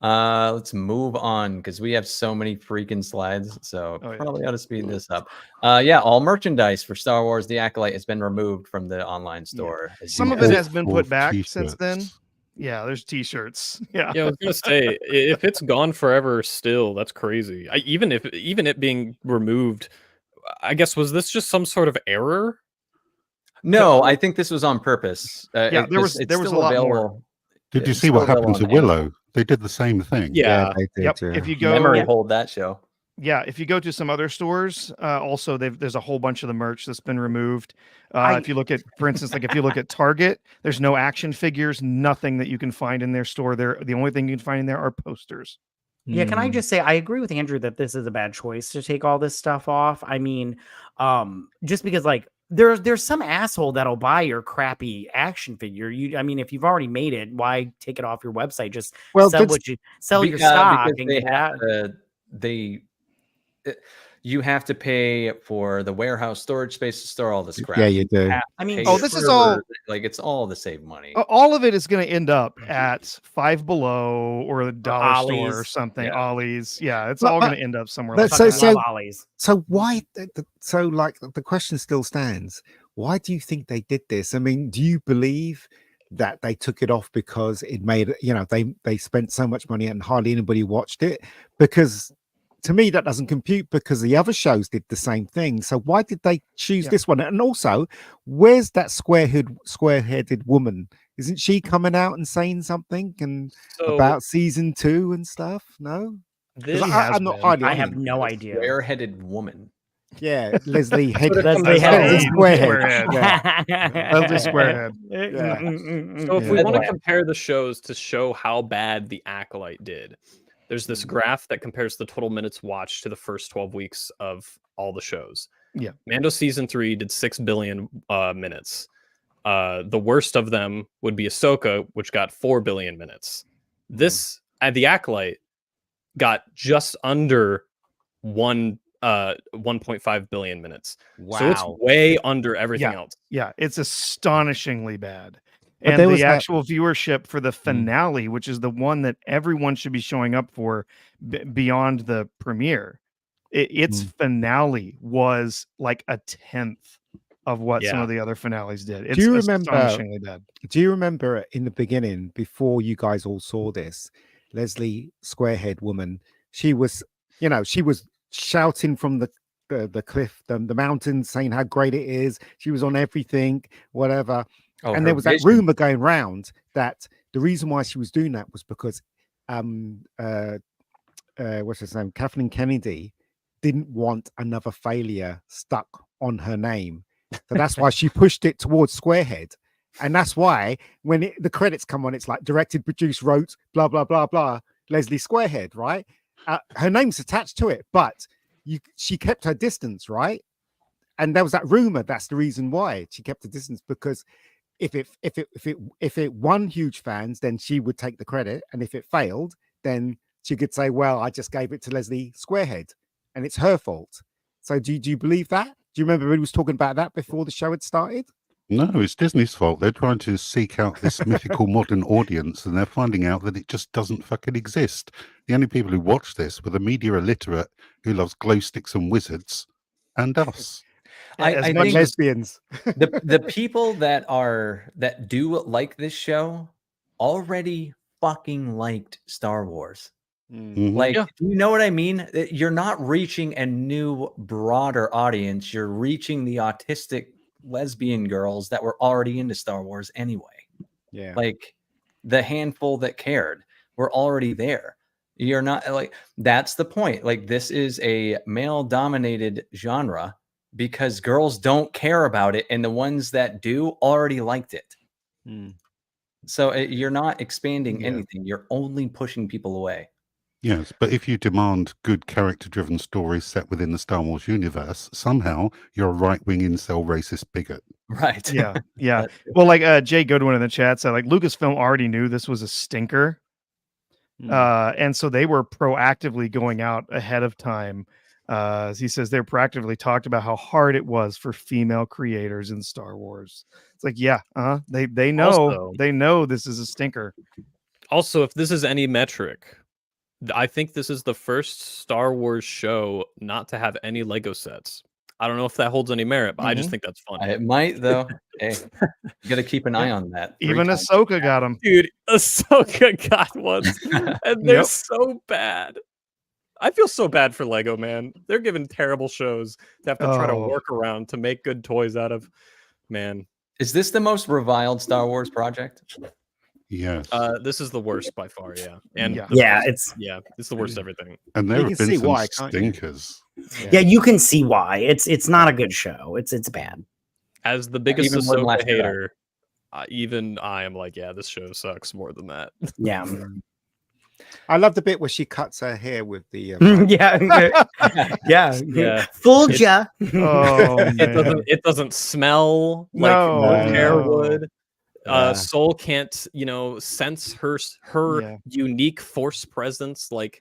Let's move on because we have so many freaking slides, so probably ought to speed this up. All merchandise for Star Wars The Acolyte has been removed from the online store. Some of it has been put back since then. Yeah, there's t-shirts. Yeah, I was gonna say, if it's gone forever still, that's crazy. Even it being removed, I guess, was this just some sort of error? No, I think this was on purpose. There was a lot more. Did you see what happened to Willow? They did the same thing. Yeah, they did. Yep. If you go memory hold that show. Yeah, if you go to some other stores, also there's a whole bunch of the merch that's been removed. If you look at, for instance, like if you look at Target, there's no action figures, nothing that you can find in their store. There, the only thing you can find in there are posters. Yeah, can I just say I agree with Andrew that this is a bad choice to take all this stuff off. I mean, just because like there's some asshole that'll buy your crappy action figure. I mean, if you've already made it, why take it off your website? Just sell your stock because and they get it have out. You have to pay for the warehouse storage space to store all this crap. Yeah, you do. I mean, this is all like it's all to save money. All of it is going to end up at Five Below or the dollar store or something. Yeah. Ollie's, yeah, it's all going to end up somewhere. But Like so Ollie's. So why? So like the question still stands. Why do you think they did this? I mean, do you believe that they took it off because it made, they spent so much money and hardly anybody watched it? Because to me, that doesn't compute, because the other shows did the same thing. So why did they choose this one? And also, where's that square-headed woman? Isn't she coming out and saying something about season 2 and stuff? No, I'm not hardly. I have no idea. Square-headed woman. Yeah, Leslie Headhead. Leslie Squarehead. Leslie Squarehead. So if we want to compare the shows to show how bad The Acolyte did, there's this graph that compares the total minutes watched to the first 12 weeks of all the shows. Yeah. Mando season 3 did 6 billion minutes. The worst of them would be Ahsoka, which got 4 billion minutes. This, The Acolyte, got just under 1.5 billion minutes. Wow. So it's way under everything else. Yeah, it's astonishingly bad. But And the actual viewership for the finale, which is the one that everyone should be showing up for beyond the premiere, its finale was like a 10th of what some of the other finales did. It's astonishingly bad. Do you remember in the beginning, before you guys all saw this, Leslie Squarehead woman, she was shouting from the cliff, the mountain, saying how great it is. She was on everything, whatever. And there was that rumor going around that the reason why she was doing that was because what's his name? Kathleen Kennedy didn't want another failure stuck on her name. So that's why she pushed it towards Squarehead. And that's why when the credits come on, it's like directed, produced, wrote, blah, blah, blah, blah, Leslie Squarehead, right? Her name's attached to it, but she kept her distance, right? And there was that rumor. That's the reason why she kept the distance, because if it won huge fans, then she would take the credit, and if it failed, then she could say, "Well, I just gave it to Leslie Squarehead, and it's her fault." So, do you believe that? Do you remember he was talking about that before the show had started? No, it's Disney's fault. They're trying to seek out this mythical modern audience, and they're finding out that it just doesn't fucking exist. The only people who watch this were the media illiterate who loves glow sticks and wizards, and us. I think lesbians. the people that do like this show already fucking liked Star Wars. Like, you know what I mean? You're not reaching a new, broader audience. You're reaching the autistic lesbian girls that were already into Star Wars anyway. Yeah. Like, the handful that cared were already there. You're not like, that's the point. Like, this is a male-dominated genre because girls don't care about it, and the ones that do already liked it. So you're not expanding anything. You're only pushing people away. Yes, but if you demand good character-driven stories set within the Star Wars universe, somehow you're a right-wing incel racist bigot. Right. Yeah. Well, like Jay Goodwin in the chat said, like Lucasfilm already knew this was a stinker. And so they were proactively going out ahead of time. He says they proactively talked about how hard it was for female creators in Star Wars. It's like, they know Also, they know this is a stinker. Also, if this is any metric, I think this is the first Star Wars show not to have any Lego sets. I don't know if that holds any merit, but I just think that's funny. It might, though. Hey, you got to keep an eye on that. Even Ahsoka got them. Dude, Ahsoka got one. And they're so bad. I feel so bad for Lego, man. They're given terrible shows to have to try to work around to make good toys out of. Man. Is this the most reviled Star Wars project? Yes. This is the worst by far, yeah. And Yeah. the Yeah, best. It's the worst everything. And there You have can been see some why, can't you? stinkers. yeah, you can see why. It's not a good show. It's bad. As the biggest Even more than Last Ahsoka Jedi. hater, even I am like, yeah, this show sucks more than that. Yeah. I love the bit where she cuts her hair with the. Yeah. Fooled ya. Oh, man. It doesn't smell like No, hair no. would. Yeah. Soul can't, sense her Yeah. unique force presence like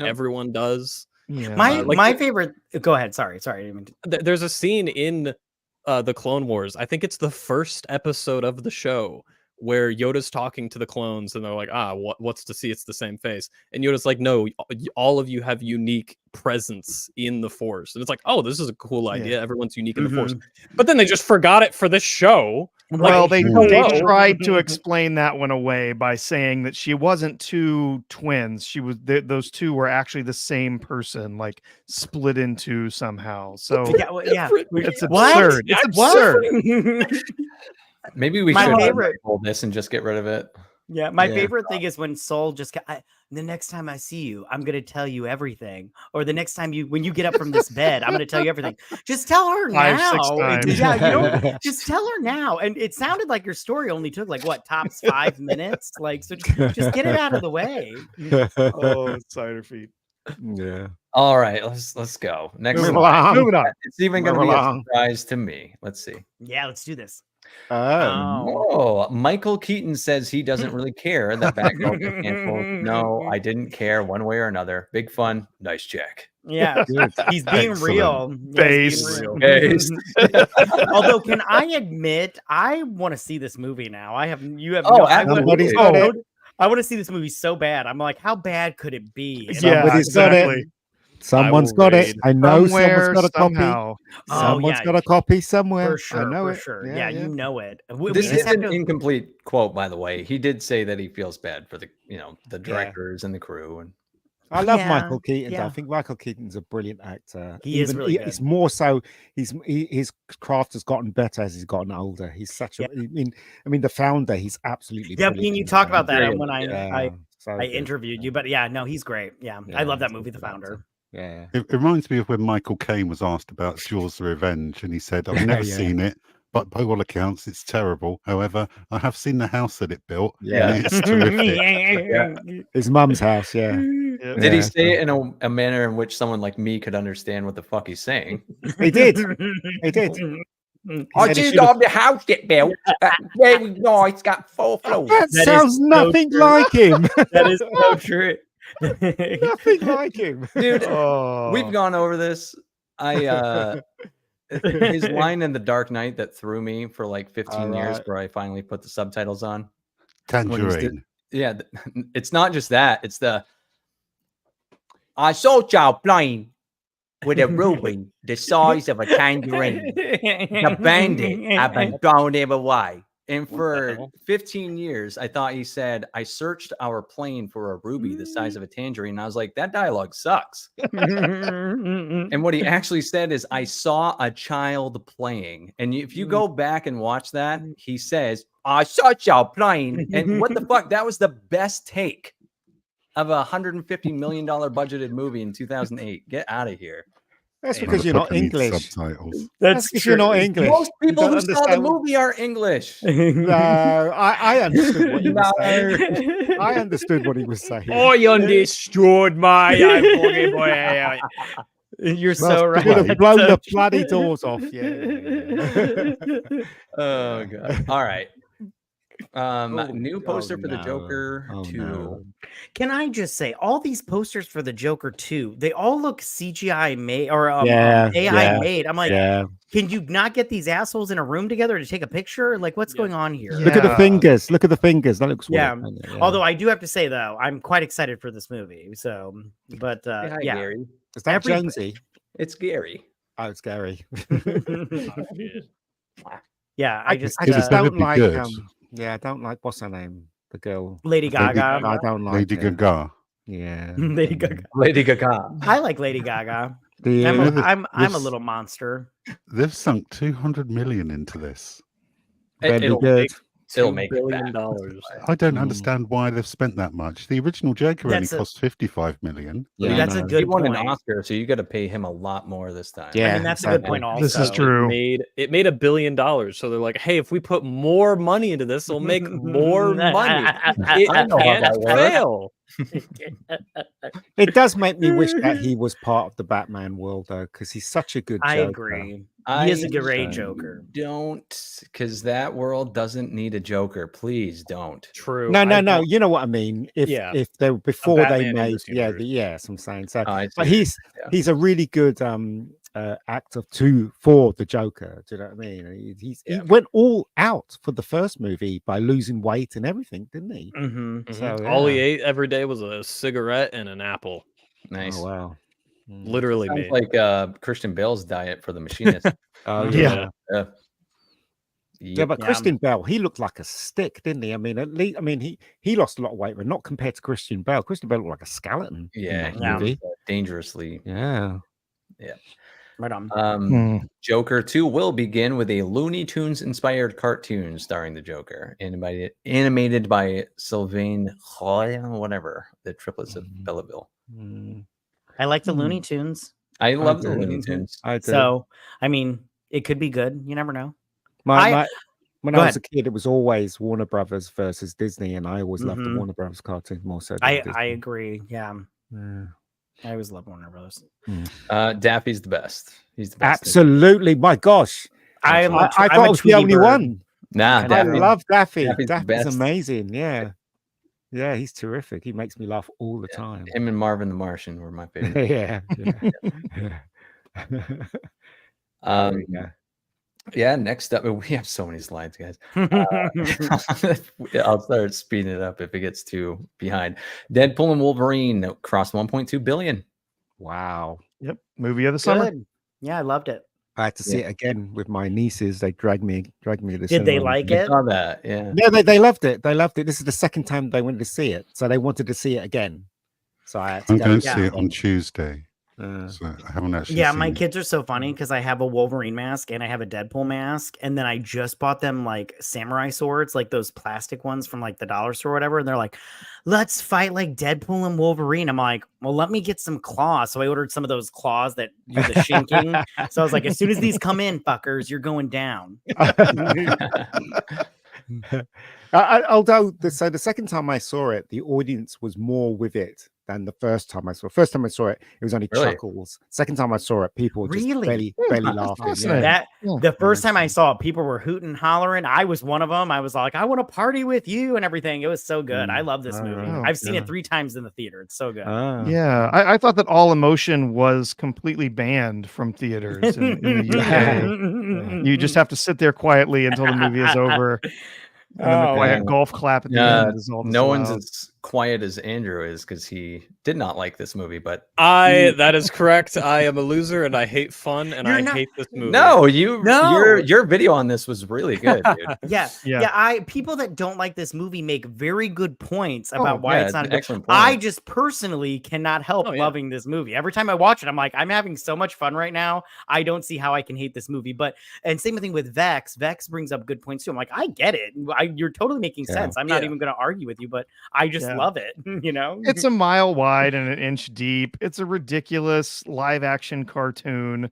everyone does. Yeah. My favorite. Go ahead. Sorry. I didn't mean to- There's a scene in the Clone Wars. I think it's the first episode of the show where Yoda's talking to the clones and they're like, what's to see? It's the same face. And Yoda's like, no, all of you have unique presence in the Force. And it's like, oh, this is a cool idea. Everyone's unique in the Force. But then they just forgot it for this show. Well, they hello. tried to explain that one away by saying that she wasn't two twins. She was those two were actually the same person, like split into somehow. So yeah. it's What? absurd. It's absurd. Maybe we My should favorite- hold this and just get rid of it. Yeah, my favorite thing is when Soul just the next time I see you, I'm gonna tell you everything. Or the next time when you get up from this bed, I'm gonna tell you everything. Just tell her 5, 6 now. times. Yeah, just tell her now. And it sounded like your story only took like what, tops 5 minutes? Like, so just get it out of the way. Oh, cider feet. Yeah. All right, let's go. Next Moving one. along. Moving on. It's even going to Moving be a along. surprise to me. Let's see. Yeah, let's do this. Oh, Michael Keaton says he doesn't really care that Batgirl gets canceled. No, I didn't care one way or another. Big fun. Nice check. Yeah, he's being Excellent. real. Face. Face. Although, can I admit, I want to see this movie now. You have Oh, no. absolutely. I want to see this movie so bad. I'm like, how bad could it be? And Yeah, Somebody's got it. exactly. Someone's will got it. raid. I know Somewhere, someone's got a copy. somehow. Oh, Someone's yeah. got a copy somewhere. For sure, I know for it. sure. Yeah, you know it. We This just is have an to- incomplete quote, by the way. He did say that he feels bad for the directors and the crew. And I love Yeah, Michael Keaton. yeah. I think Michael Keaton's a brilliant actor. He is really good. He's more so. His craft has gotten better as he's gotten older. He's such a. Yeah. I mean, the founder. He's absolutely. Yeah, brilliant and you in talked The about that Founder. when I so good. interviewed you, but yeah, no, he's great. Yeah, I Yeah, love that he's a movie, The good actor. Founder. Yeah. It reminds me of when Michael Caine was asked about Jaws the Revenge, and he said, I've never Yeah. seen it, but by all accounts, it's terrible. However, I have seen the house that it built. Yeah. And it's terrific. His mum's house. Yeah. Yeah. did he Yeah, say it in a manner in which someone like me could understand what the fuck he's saying? He did. He did. I said he do should've- love the house it built. Very nice, got 4 floors. That That is sounds so nothing true. like him. That is so true. Nothing like him. Dude, Oh. we've gone over this. His line in The Dark Knight that threw me for like 15 years, Alright. where I finally put the subtitles on. When he's Tangerine. Yeah, it's not just that. It's I saw y'all playing with a ruby the size of a tangerine. The bandit have been thrown him away. And for 15 years, I thought he said, I searched our plane for a ruby the size of a tangerine. And I was like, that dialogue sucks. And what he actually said is, I saw a child playing. And if you go back and watch that, he says, I saw y'all playing. And what the fuck? That was the best take of a $150 million budgeted movie in 2008. Get out of here. That's because you're not Motherfucker needs English. Subtitles. That's because you're not English. Most people don't who saw the understand- movie are English. No, I understood what he was No. saying. I understood what he was saying. I understood, mate. I fucking boy. You're Well, so right. Could have Right. blown So the true. bloody doors off. Yeah. Oh god. All right. New poster for the no. Joker Oh, 2. no. Can I just say, all these posters for the Joker 2, they all look CGI made or Yeah, AI yeah, made. I'm like, Yeah. can you not get these assholes in a room together to take a picture? Like, what's going on here? Look at the Yeah. fingers. Look at the fingers. That looks Yeah. weird. Although I do have to say, though, I'm quite excited for this movie. So, but Hi, yeah. Gary. Is that every- Jonesy? It's Gary. Oh, it's Gary. Yeah, I just I just better don't be like. good. Yeah, I don't like. What's her name? The girl. Lady Gaga. I don't like Lady her. Gaga. Yeah. Lady Gaga. Lady Gaga. I like Lady Gaga. The, I'm a this- little monster. They've sunk 200 million into this. Very It'll good. make It'll $2 make it billion. back. I don't understand why they've spent that much. The original Joker only cost 55 million. Yeah, That's a good He won an point. Oscar, so you got to pay him a lot more this time. Yeah, I mean, that's a good point. Also, This is true. It made $1 billion. So they're like, hey, if we put more money into this, it'll make more money. It I know how can't that works. fail. It does make me wish that he was part of the Batman world, though, because he's such a good I Joker. agree. He is a great Joker. Don't, because that world doesn't need a Joker. Please don't. True. No. don't- You know what I mean? If they were before they Batman in made, this yeah, universe. yes, I'm saying so. I But see. he's a really good actor too for the Joker. Do you know what I mean? He went all out for the first movie by losing weight and everything, didn't he? Mm-hmm. So All he ate every day was a cigarette and an apple. Nice. Oh wow. Literally Sounds made. like Christian Bale's diet for the machinist. Oh Yeah. Yeah, but Christian Bale, he looked like a stick, didn't he? I mean, at least, he lost a lot of weight, but not compared to Christian Bale. Christian Bale looked like a skeleton. Yeah, in that movie. dangerously. Yeah. Right on. Joker 2 will begin with a Looney Tunes inspired cartoon starring the Joker, animated by Sylvain Roy, whatever, the triplets of Belleville. I like the Looney Tunes. I love the Looney Tunes. I do. So, I mean, it could be good. You never know. When I Go was a kid, it was always Warner Brothers versus Disney, and I always loved the Mhm. Warner Brothers cartoon more so. Than I Disney. agree. Yeah. Yeah. I always love Warner Brothers. Daffy's the best. He's the best. Absolutely. My gosh. I thought I was the only one. Nah, I Daffy. love Daffy. Daffy's the Daffy's best. amazing. Yeah. Yeah, he's terrific. He makes me laugh all the time. Him and Marvin the Martian were my favorite. yeah. Yeah, next up, we have so many slides, guys. I'll start speeding it up if it gets too behind. Deadpool and Wolverine crossed 1.2 billion. Wow. Yep. Movie of the summer. Good. Yeah, I loved it. I had to see it again with my nieces. They dragged me to the Did cinema. they like I it? saw that. Yeah. No, they loved it. They loved it. This is the second time they wanted to see it, so they wanted to see it again. So I had to I'm go going to down. see it on Tuesday. So I haven't actually Yeah, seen my it. kids are so funny because I have a Wolverine mask and I have a Deadpool mask, and then I just bought them like samurai swords, like those plastic ones from like the dollar store or whatever. And they're like, "Let's fight like Deadpool and Wolverine." I'm like, "Well, let me get some claws." So I ordered some of those claws that do the shinking. So I was like, "As soon as these come in, fuckers, you're going down." Although the second time I saw it, the audience was more with it than the first time I saw it. First time I saw it, it was only Really? chuckles. Second time I saw it, people were just Really? barely laughing. fascinating. Yeah. The first time I saw it, people were hooting and hollering. I was one of them. I was like, "I want to party with you" and everything. It was so good. I love this movie. right. I've seen Yeah. it 3 times in the theater. It's so good. Ah. Yeah, I thought that all emotion was completely banned from theaters in the UK. You just have to sit there quietly until the movie is over. And then the Oh, quiet man. golf clap at the Yeah, end is all no one's disallowed. as quiet as Andrew is because he did not like this movie. But That is correct. I am a loser and I hate fun and You're I not- hate this movie. no, No. your video on this was really good, dude. Yeah, Yeah. people that don't like this movie make very good points about why yeah, it's not an good. excellent point. I just personally cannot help Oh, yeah. loving this movie. Every time I watch it, I'm like, I'm having so much fun right now. I don't see how I can hate this movie. But and same thing with Vex. Vex brings up good points too. I'm like, I get it. You're totally making sense. I'm not Yeah. even going to argue with you, but I just Yeah. love it. You know, It's a mile wide and an inch deep. It's a ridiculous live action cartoon.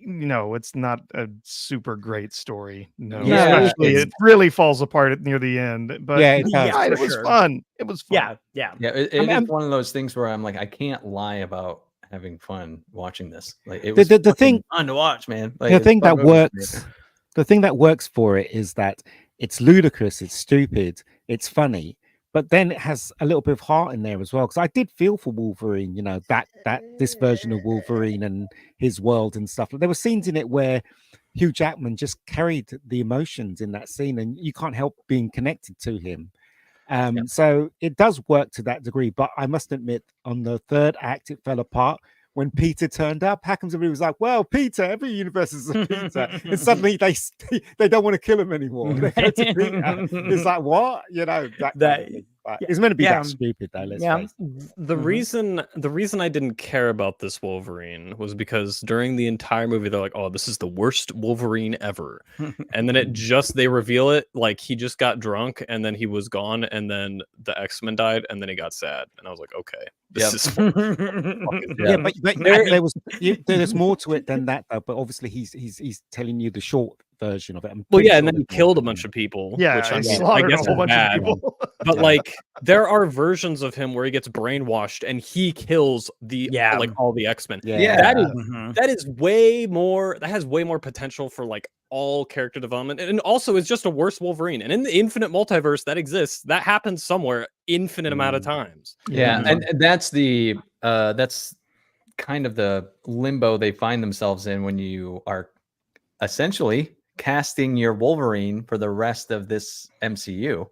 No, it's not a super great story. No, Yeah, especially it really falls apart near the end. But Yeah, it does. Yeah, it for was sure. fun. It was fun. yeah. Yeah, it I mean, is one of those things where I'm like, I can't lie about having fun watching this. Like it The- was the fucking thing- fun to watch, man. Like, The it's thing fun that movie, works, man. the thing that works for it is that it's ludicrous, it's stupid, it's funny, but then it has a little bit of heart in there as well. Because I did feel for Wolverine, you know, that this version of Wolverine and his world and stuff. There were scenes in it where Hugh Jackman just carried the emotions in that scene, and you can't help being connected to him. So it does work to that degree, but I must admit, on the third act, it fell apart. When Peter turned up, how comes everybody was like, "Well, Peter, every universe is a Peter," and suddenly they don't want to kill him anymore. They go to Peter. It's like, what? You know, that kind of thing. But it's meant to be Yeah. that stupid, though. Let's Yeah. face it. The reason I didn't care about this Wolverine was because during the entire movie they're like, "Oh, this is the worst Wolverine ever," and then they reveal it like he just got drunk and then he was gone and then the X-Men died and then he got sad and I was like, "Okay, this is Yeah, but there's more to it than that, though. But obviously, he's telling you the short version of it. Well, yeah, and then he killed a bunch of people. Yeah, which I he mean, slaughtered I a guess whole is bunch bad. of people. But like, there are versions of him where he gets brainwashed and he kills like all the X-Men. That is way more. That has way more potential for like all character development, and also it's just a worse Wolverine. And in the infinite multiverse that exists, that happens somewhere infinite amount of times. Yeah, and that's kind of the limbo they find themselves in when you are essentially casting your Wolverine for the rest of this MCU,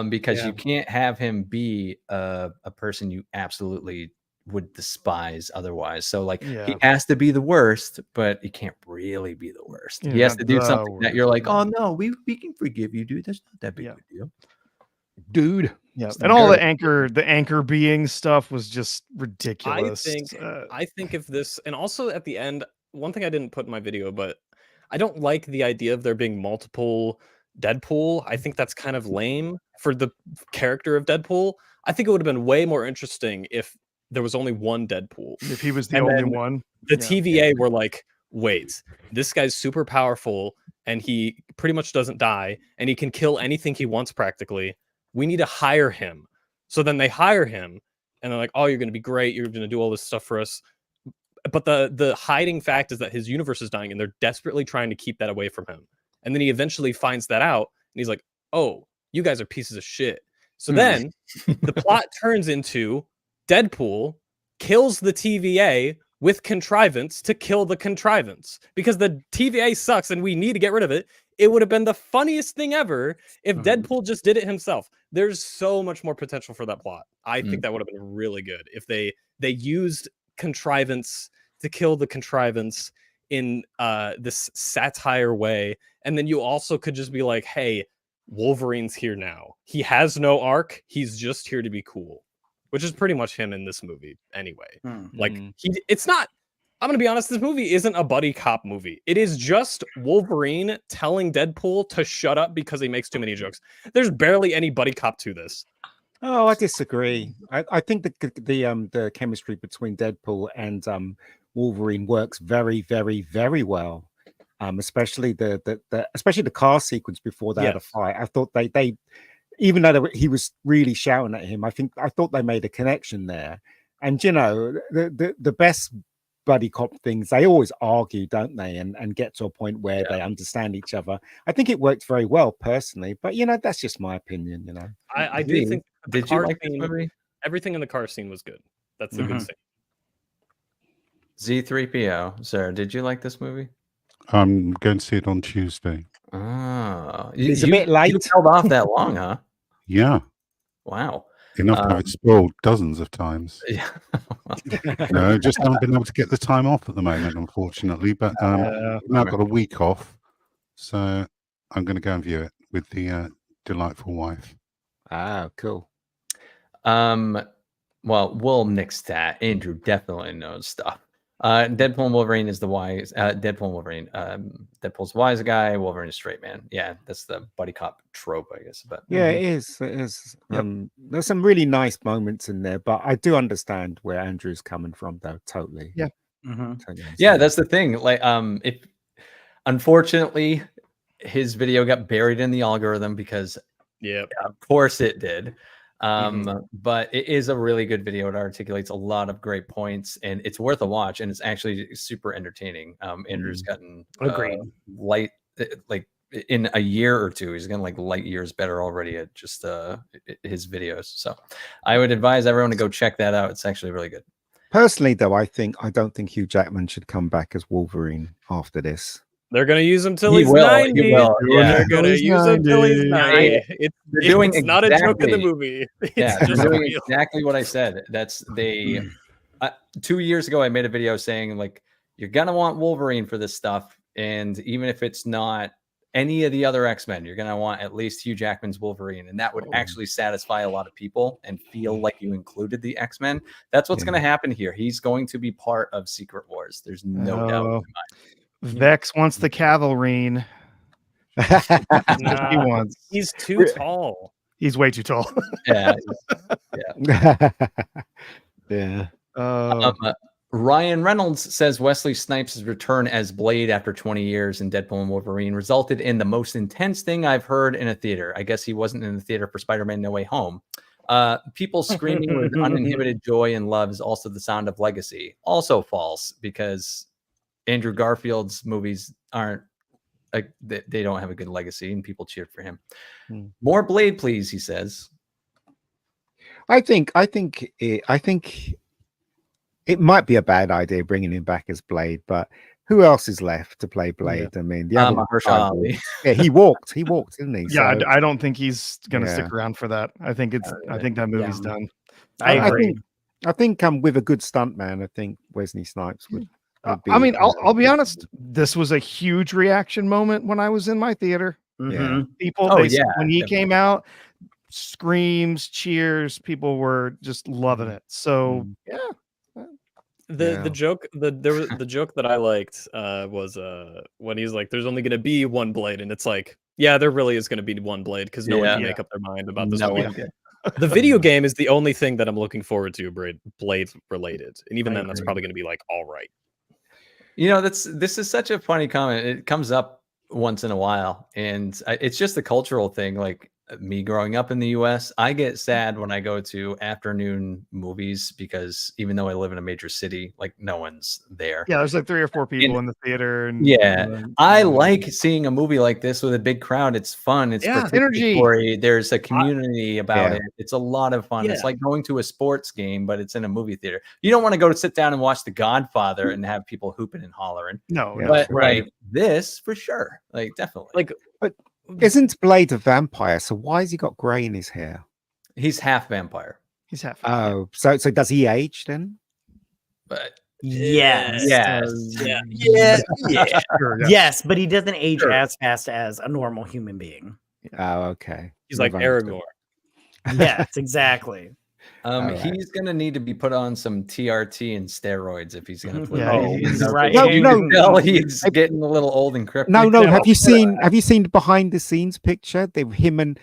because you can't have him be a person you absolutely would despise otherwise. So like he has to be the worst, but he can't really be the worst. He has to do something that you're like, oh no, we can forgive you, dude. That's not that big of a deal, dude. Yeah, and all the anchor being stuff was just ridiculous. I think if this, and also at the end, one thing I didn't put in my video, but I don't like the idea of there being multiple Deadpool. I think that's kind of lame for the character of Deadpool. I think it would have been way more interesting if there was only one Deadpool. If he was the only one. The TVA were like, wait, this guy's super powerful and he pretty much doesn't die and he can kill anything he wants practically. We need to hire him. So then they hire him and they're like, oh, you're going to be great. You're going to do all this stuff for us. But the hiding fact is that his universe is dying and they're desperately trying to keep that away from him. And then he eventually finds that out and he's like, oh, you guys are pieces of shit. So then the plot turns into Deadpool kills the TVA with contrivance to kill the contrivance because the TVA sucks and we need to get rid of it. It would have been the funniest thing ever if Deadpool just did it himself. There's so much more potential for that plot. I think that would have been really good if they used contrivance to kill the contrivance in this satire way, and then you also could just be like, hey, Wolverine's here now. He has no arc. He's just here to be cool, which is pretty much him in this movie anyway. Like it's not, I'm gonna be honest, this movie isn't a buddy cop movie. It is just Wolverine telling Deadpool to shut up because he makes too many jokes. There's barely any buddy cop to this. Oh, I disagree. I think the chemistry between Deadpool and Wolverine works very, very, very well. Especially especially the car sequence before they had a fight. I thought they even though he was really shouting at him, I thought they made a connection there. And you know, the best buddy cop things, they always argue, don't they, and get to a point where they understand each other. I think it worked very well personally, but you know, that's just my opinion. You know, I do think. Did you like this movie? Everything in the car scene was good. That's a good scene. Z3PO, sir, did you like this movie? I'm going to see it on Tuesday. Oh, it's a bit late. You held off that long, huh? Yeah. Wow. Enough to have it spoiled dozens of times. Yeah. No, just haven't been able to get the time off at the moment, unfortunately. But now I've got a week off, so I'm going to go and view it with the delightful wife. Ah, cool. Well, we'll nix that. Andrew definitely knows stuff. Deadpool and Wolverine is the wise. Deadpool and Wolverine. Deadpool's wise guy. Wolverine is straight man. Yeah, that's the buddy cop trope, I guess. But yeah, it is. It is. Yep. There's some really nice moments in there, but I do understand where Andrew's coming from, though. Totally. Yeah. Totally yeah, that's the thing. Like, if unfortunately his video got buried in the algorithm because, of course it did. But it is a really good video. It articulates a lot of great points and it's worth a watch and it's actually super entertaining. Andrew's gotten light, like in a year or two, he's gotten like light years better already at just his videos. So I would advise everyone to go check that out. It's actually really good. Personally, though, I don't think Hugh Jackman should come back as Wolverine after this. They're going to use him till he's 90. He will. Yeah. They're going to use him till he's 90. It's not a joke in the movie. They're doing exactly what I said. That's 2 years ago, I made a video saying like, you're going to want Wolverine for this stuff. And even if it's not any of the other X-Men. You're gonna want at least Hugh Jackman's Wolverine, and that would actually satisfy a lot of people and feel like you included the X-Men. That's what's gonna happen here. He's going to be part of Secret Wars. There's no doubt in my mind. Vex wants the Cavalrine. He wants. He's too tall. He's way too tall. Yeah. Yeah. Ryan Reynolds says Wesley Snipes' return as Blade after 20 years in Deadpool and Wolverine resulted in the most intense thing I've heard in a theater. I guess he wasn't in the theater for Spider-Man No Way Home. People screaming with uninhibited joy and love is also the sound of legacy. Also false, because Andrew Garfield's movies aren't like they don't have a good legacy, and people cheered for him. More Blade, please, he says. I think it might be a bad idea bringing him back as Blade, but who else is left to play Blade? I mean, the other Mahershala Ali. Yeah, he walked, didn't he? Yeah, So, I don't think he's going to stick around for that. I think I think that movie's done. I agree. I think with a good stuntman, I think Wesley Snipes would be. I mean, I'll be honest. This was a huge reaction moment when I was in my theater. People, when he came out, screams, cheers. People were just loving it. So The joke the joke that I liked was when he's like, "There's only going to be one Blade," and it's like, yeah, there really is going to be one Blade because no one can make up their mind about this. The video game is the only thing that I'm looking forward to Blade related, and even then, that's probably going to be like all right. You know, this is such a funny comment. It comes up once in a while, and it's just a cultural thing. Like me growing up in the US, I get sad when I go to afternoon movies because even though I live in a major city, like no one's there. Yeah, there's like 3 or 4 people in the theater. And I like seeing a movie like this with a big crowd. It's fun. It's participatory. There's a community about it. It's a lot of fun. It's like going to a sports game, but it's in a movie theater. You don't want to go to sit down and watch The Godfather and have people hooping and hollering. But like this for sure. Like definitely. But isn't Blade a vampire? So why has he got grey in his hair? He's half vampire. He's half. Oh, so does he age then? But yes, yes, but he doesn't age as fast as a normal human being. Oh, okay. He's like Aragorn. Yes, exactly. He's gonna need to be put on some TRT and steroids if he's gonna play. He's getting a little old and cryptic. No. Have you seen the behind the scenes picture? Him and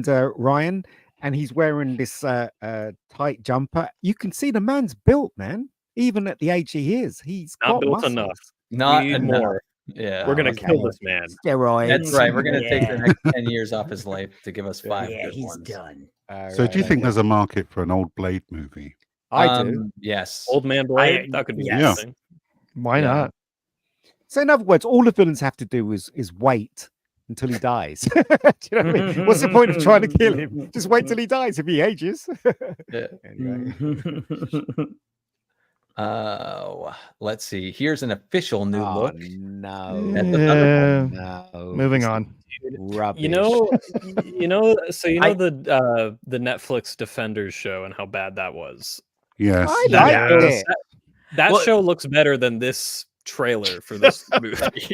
Ryan, and he's wearing this tight jumper. You can see the man's built, man. Even at the age he is, he's not got built muscles. enough. Not more. Yeah, we're gonna kill this man. Steroids. That's right. We're gonna take the next 10 years off his life to give us 5. Yeah, he's ones. done. So do you think there's a market for an old Blade movie? I do. Yes. Old man Blade. That could be interesting. Why not? So in other words, all the villains have to do is wait until he dies. Do you know what I mean? What's the point of trying to kill him? Just wait till he dies if he ages. Let's see. Here's an official new look. No. Moving on. Rubbish. You know, the Netflix Defenders show and how bad that was. Yes. That show looks better than this trailer for this movie.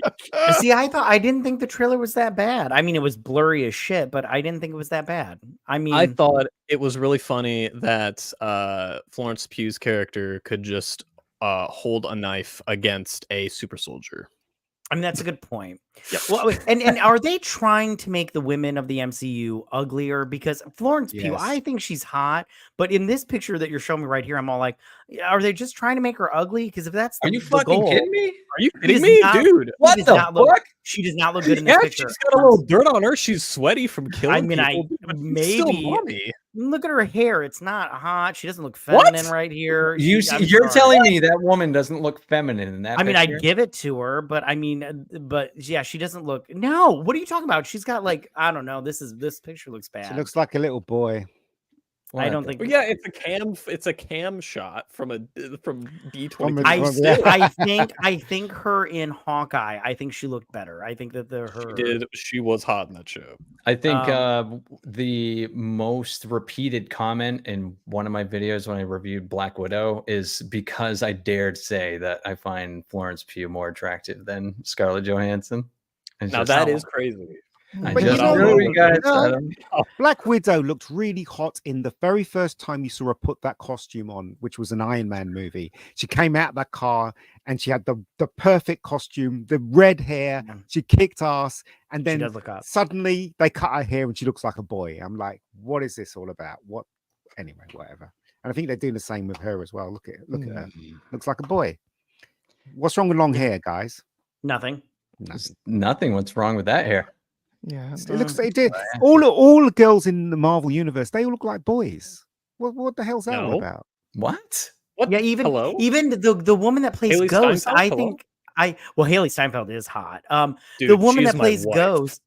See, I didn't think the trailer was that bad. I mean, it was blurry as shit, but I didn't think it was that bad. I mean, I thought it was really funny that Florence Pugh's character could just hold a knife against a super soldier. I mean, that's a good point. Yeah. Well, and are they trying to make the women of the MCU uglier? Because Florence Pugh, I think she's hot, but in this picture that you're showing me right here, I'm all like, are they just trying to make her ugly? Because if that's are you fucking kidding me? Are you kidding me, dude? What the fuck? She does not look good in this picture. She's got a little dirt on her. She's sweaty from killing people. Maybe look at her hair. It's not hot. She doesn't look feminine right here. You're telling me that woman doesn't look feminine in that I mean, picture? I give it to her, but I mean, but yeah, she doesn't look. No, what are you talking about? She's got like, I don't know. This picture looks bad. She looks like a little boy. I don't think. Well, yeah, it's a cam shot from D23. I think her in Hawkeye. I think she looked better. I think that she was hot in that show. I think the most repeated comment in one of my videos when I reviewed Black Widow is because I dared say that I find Florence Pugh more attractive than Scarlett Johansson. Now that is crazy. I But just you know knew what? you guys No. said 'em. Black Widow looked really hot in the very first time you saw her put that costume on, which was an Iron Man movie. She came out of that car and she had the perfect costume, the red hair. Yeah. She kicked ass, and She then does look hot. suddenly they cut her hair and she looks like a boy. I'm like, what is this all about? What? Anyway, whatever. And I think they're doing the same with her as well. Look at her. Looks like a boy. What's wrong with long hair, guys? Nothing. There's nothing. What's wrong with that hair? Yeah, It looks like it did. All the girls in the Marvel universe, they all look like boys. What the hell's that all No. about? What? What? Yeah, even Hello? the woman that plays Haley Ghost, Steinfeld? I Hello? think Haley Steinfeld is hot. Dude, The woman she's that my plays wife. Ghost.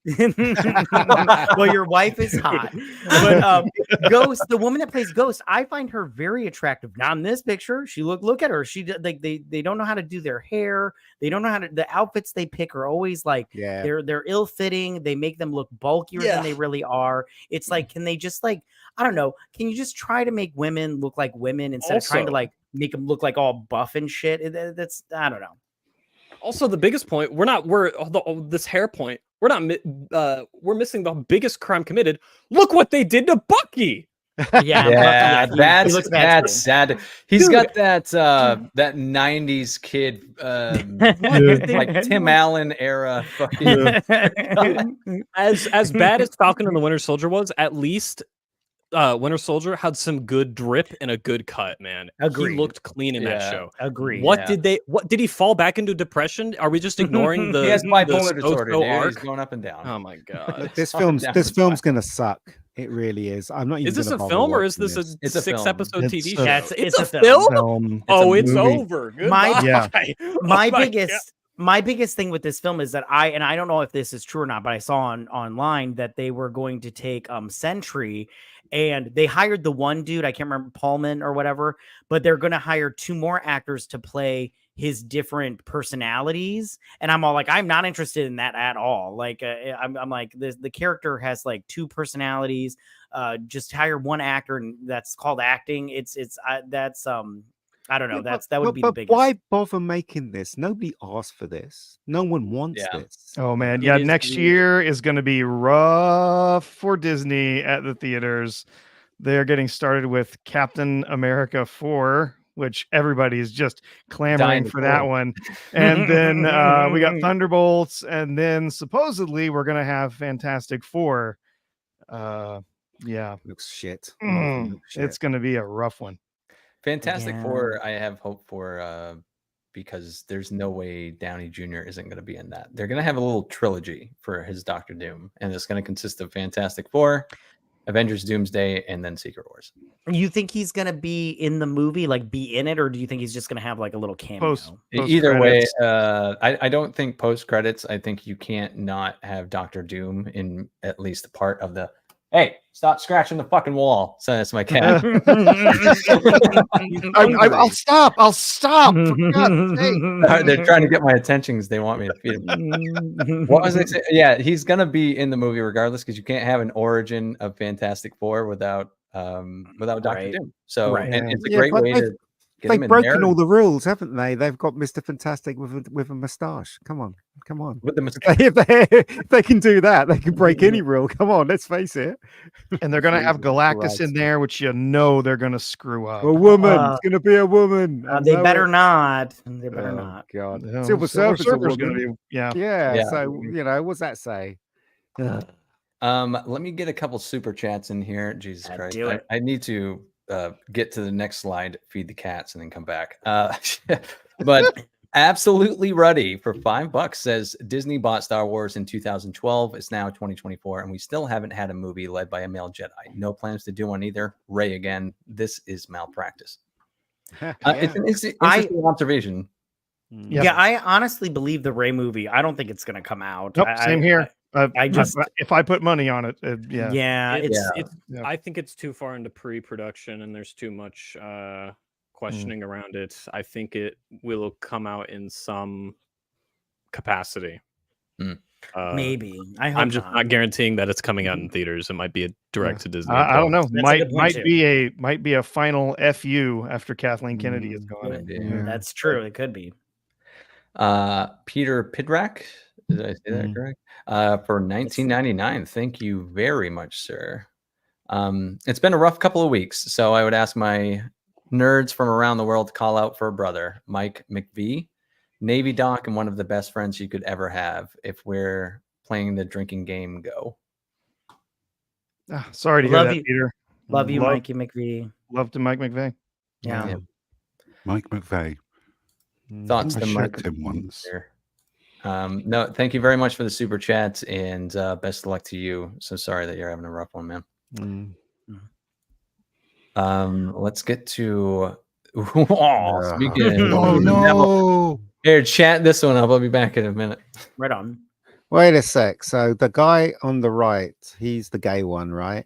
Well, your wife is hot, but Ghost, the woman that plays Ghost, I find her very attractive. Not in this picture. She look at her. She like they don't know how to do their hair. They don't know how to. The outfits they pick are always like they're ill fitting. They make them look bulkier than they really are. It's like, can they just like, I don't know? Can you just try to make women look like women instead of trying to like make them look like all buff and shit? That's, I don't know. Also, the biggest point, this hair point, we're missing the biggest crime committed. Look what they did to Bucky. Yeah, he looks bad that's sad. He's got that that 90s kid like Tim Allen era fucking as bad as Falcon and the Winter Soldier was, at least Winter Soldier had some good drip and a good cut, man. Agreed. He looked clean in that show. Agreed. What did he fall back into depression? Are we just ignoring the he has bipolar the disorder, so-so dude. arc? He's going up and down. Oh my god. Look, this film's gonna suck. It really is. I'm not even. Is this gonna a bother film or is watching this a It's a 6-episode It's TV a- show? Yeah, it's a film. Oh, It's it's a movie. over. My- Goodbye. my Oh biggest my biggest thing with this film is that I don't know if this is true or not, but I saw online that they were going to take Sentry, and they hired the one dude, I can't remember, Pullman or whatever, but they're going to hire 2 more actors to play his different personalities, and I'm all like, I'm not interested in that at all. Like I'm like, the character has like 2 personalities. Just hire one actor, and that's called acting. That's I don't know. That would be the biggest. Why bother making this? Nobody asked for this. No one wants this. Oh man, It yeah. is Next weird. year is going to be rough for Disney at the theaters. They're getting started with Captain America 4, which everybody is just clamoring Dying for that for. one. And then we got Thunderbolts, and then supposedly we're going to have Fantastic Four. Yeah, Looks shit. it's going to be a rough one. Fantastic Yeah. Four, I have hope for because there's no way Downey Jr. isn't going to be in that. They're going to have a little trilogy for his Doctor Doom, and it's going to consist of Fantastic Four, Avengers Doomsday, and then Secret Wars. You think he's gonna be in the movie, like be in it, or do you think he's just gonna have like a little cameo? Either way, Post-credits. I don't think post credits. I think you can't not have Doctor Doom in at least a part of the. Hey, stop scratching the fucking wall. So that's my cat. I'll stop. I'll stop. For God's sake. They're trying to get my attention because they want me to feed them. What was I saying? Yeah, he's gonna be in the movie regardless because you can't have an origin of Fantastic Four without Doctor Right. Doom. So Right. and it's a Yeah, great but way to get They've him in broken there all the rules, haven't they? They've got Mr. Fantastic with a moustache. Come on. with the If they can do that, they can break any rule. Come on, let's face it. And they're going to have Jesus Galactus Christ. in there, which they're going to screw up. A woman. It's going to be a woman. I They know better it. not. They better Oh, not. God. Yeah, Silver Surfer's a Surfer's gonna woman. be, yeah. Yeah. So, what's that say? Let me get a couple super chats in here. Jesus Christ. do it. I need to get to the next slide, feed the cats, and then come back. But absolutely ruddy for $5 says Disney bought Star Wars in 2012. It's now 2024, and we still haven't had a movie led by a male Jedi. No plans to do one either. Rey again. This is malpractice. It's an interesting observation. Yeah, I honestly believe the Rey movie. I don't think it's gonna come out. Nope, same here. I just- if I put money on it, yeah. Yeah, it's Yeah. I think it's too far into pre-production and there's too much questioning around it. I think it will come out in some capacity. maybe. I hope I'm just not guaranteeing that it's coming out in theaters. It might be a direct to Disney. I don't know. That's a good point, too. Might be a final FU after Kathleen Kennedy is gone. Yeah. That's true. It could be. Peter Pidrak Did I say that correct? For 1999. Thank you very much, sir. It's been a rough couple of weeks, so I would ask my nerds from around the world to call out for a brother, Mike McVie, Navy Doc, and one of the best friends you could ever have if we're playing the drinking game Go. Sorry to hear that, Peter. Love you, Mikey McVie. Love to Mike McVeigh. Yeah. Mike McVeigh. Thoughts to Mike him once. No, thank you very much for the super chats, and best of luck to you. So sorry that you're having a rough one, man. Let's get to speaking oh no. Here, chat this one up. I'll be back in a minute. Right on. Wait a sec. So the guy on the right, he's the gay one, right?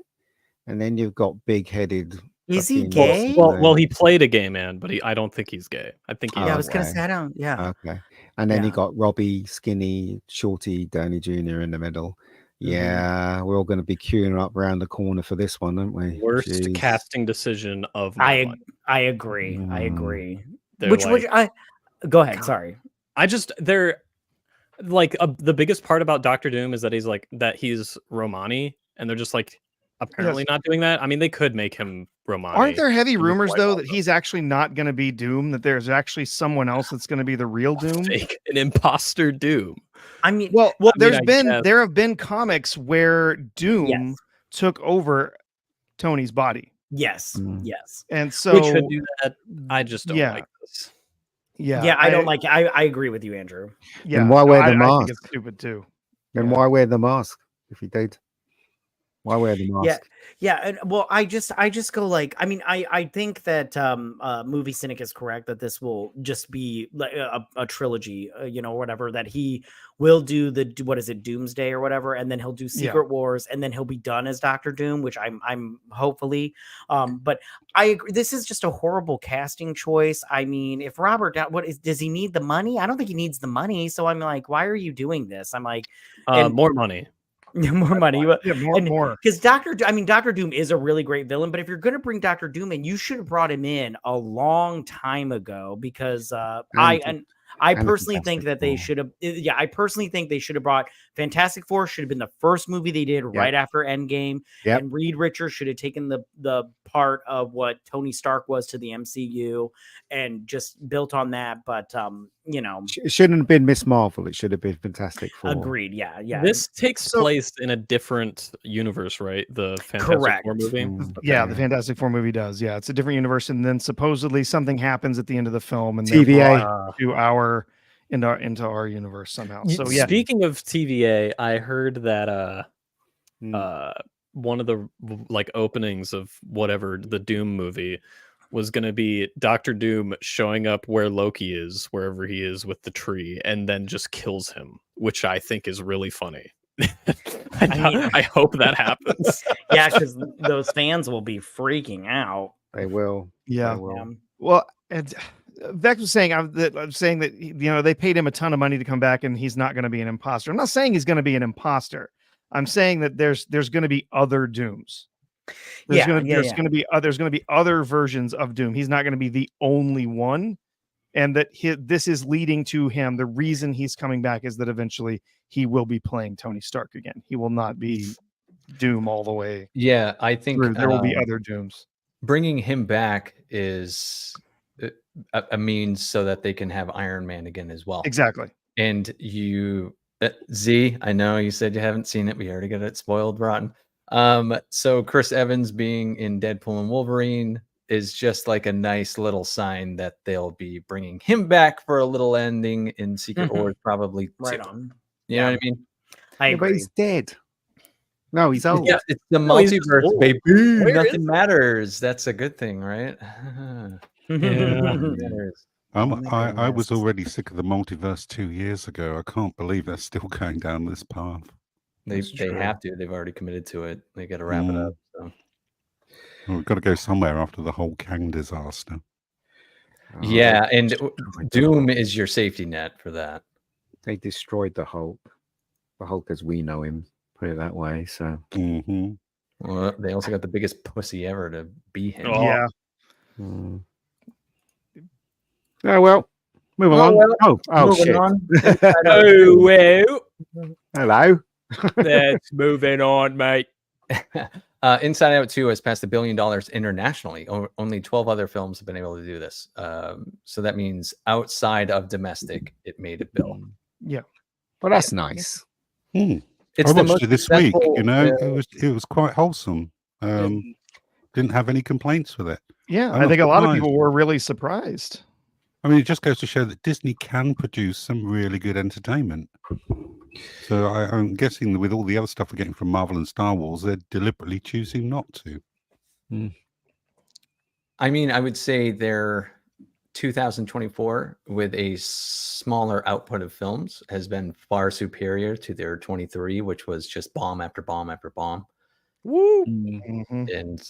And then you've got big-headed. Is he gay? Well, he played a gay man, but I don't think he's gay. I think he's I was gonna say I don't. Yeah. Okay. And then you got Robbie, skinny, shorty, Downey Jr. in the middle. Yeah, we're all going to be queuing up around the corner for this one, aren't we? Worst casting decision of my life. I agree. I agree. They're Which I go ahead. Sorry. They're like the biggest part about Doctor Doom is that he's Romani, and they're just like apparently not doing that. I mean, they could make him Romani. Aren't there heavy rumors though that he's actually not going to be Doom? That there's actually someone else that's going to be the real Doom, an imposter Doom. I mean, there have been comics where Doom took over Tony's body. Yes, yes, and so we should do that. I just don't like this. Yeah, I don't like it. I agree with you, Andrew. Yeah, and why wear the mask? I think it's stupid too. And why wear the mask if he did? Why wear the mask? Yeah. And, well, I just go like, I mean, I think that Movie Cynic is correct that this will just be like a trilogy, whatever, that he will do what is it, Doomsday or whatever, and then he'll do Secret Wars, and then he'll be done as Doctor Doom, which I'm hopefully. But I agree, this is just a horrible casting choice. I mean, if Robert, does he need the money? I don't think he needs the money. So I'm like, why are you doing this? I'm like, more money. More money, more. Because Doctor Doom is a really great villain, but if you're going to bring Doctor Doom in, you should have brought him in a long time ago. Because I personally think that they should have. Yeah, I personally think they should have brought Fantastic Four. Should have been the first movie they did right after Endgame. And Reed Richards should have taken the part of what Tony Stark was to the MCU and just built on that. But it shouldn't have been Miss Marvel. It should have been Fantastic Four. Agreed. Yeah. This takes place in a different universe, right? The Fantastic Four movie. Yeah, the Fantastic Four movie does. Yeah, it's a different universe, and then supposedly something happens at the end of the film, and TVA into our universe somehow. So speaking of TVA, I heard that one of the openings of whatever the Doom movie was going to be Doctor Doom showing up where Loki is, wherever he is with the tree, and then just kills him, which I think is really funny. I hope that happens. Yeah, because those fans will be freaking out. They will. Yeah. They will. Well, and Vex was saying, I'm saying that they paid him a ton of money to come back, and he's not going to be an imposter. I'm not saying he's going to be an imposter. I'm saying that there's going to be other Dooms. There's going to be other versions of Doom. He's not going to be the only one, and that this is leading to him. The reason he's coming back is that eventually he will be playing Tony Stark again. He will not be Doom all the way. Yeah, I think there will be other Dooms. Bringing him back is a means so that they can have Iron Man again as well. Exactly. And Z, I know you said you haven't seen it. We already got it spoiled rotten. So Chris Evans being in Deadpool and Wolverine is just like a nice little sign that they'll be bringing him back for a little ending in Secret Wars, probably. Right on. You know what I mean? I agree. But he's dead. No, he's old. Yeah, it's the multiverse, baby. Nothing matters. That's a good thing, right? I was already sick of the multiverse 2 years ago. I can't believe they're still going down this path. They have to. They've already committed to it. They got to wrap it up. So. Well, we've got to go somewhere after the whole Kang disaster. Yeah, and Doom is your safety net for that. They destroyed the Hulk as we know him. Put it that way. So. Well, they also got the biggest pussy ever to be him. Yeah. Oh well, move on. Moving shit. on. Oh well. Hello. Let's moving on, mate. Inside Out 2 has passed $1 billion internationally. Only 12 other films have been able to do this. So that means outside of domestic, it made a bill. Yeah. Well, that's nice. I It's the watched most it this week. successful, You know, it was quite wholesome. Didn't have any complaints with it. Yeah, I'm I not think a lot of surprised. people were really surprised. I mean, it just goes to show that Disney can produce some really good entertainment. So I'm guessing that with all the other stuff we're getting from Marvel and Star Wars, they're deliberately choosing not to. I mean, I would say they're 2024 with a smaller output of films has been far superior to their 23, which was just bomb after bomb after bomb. Woo! And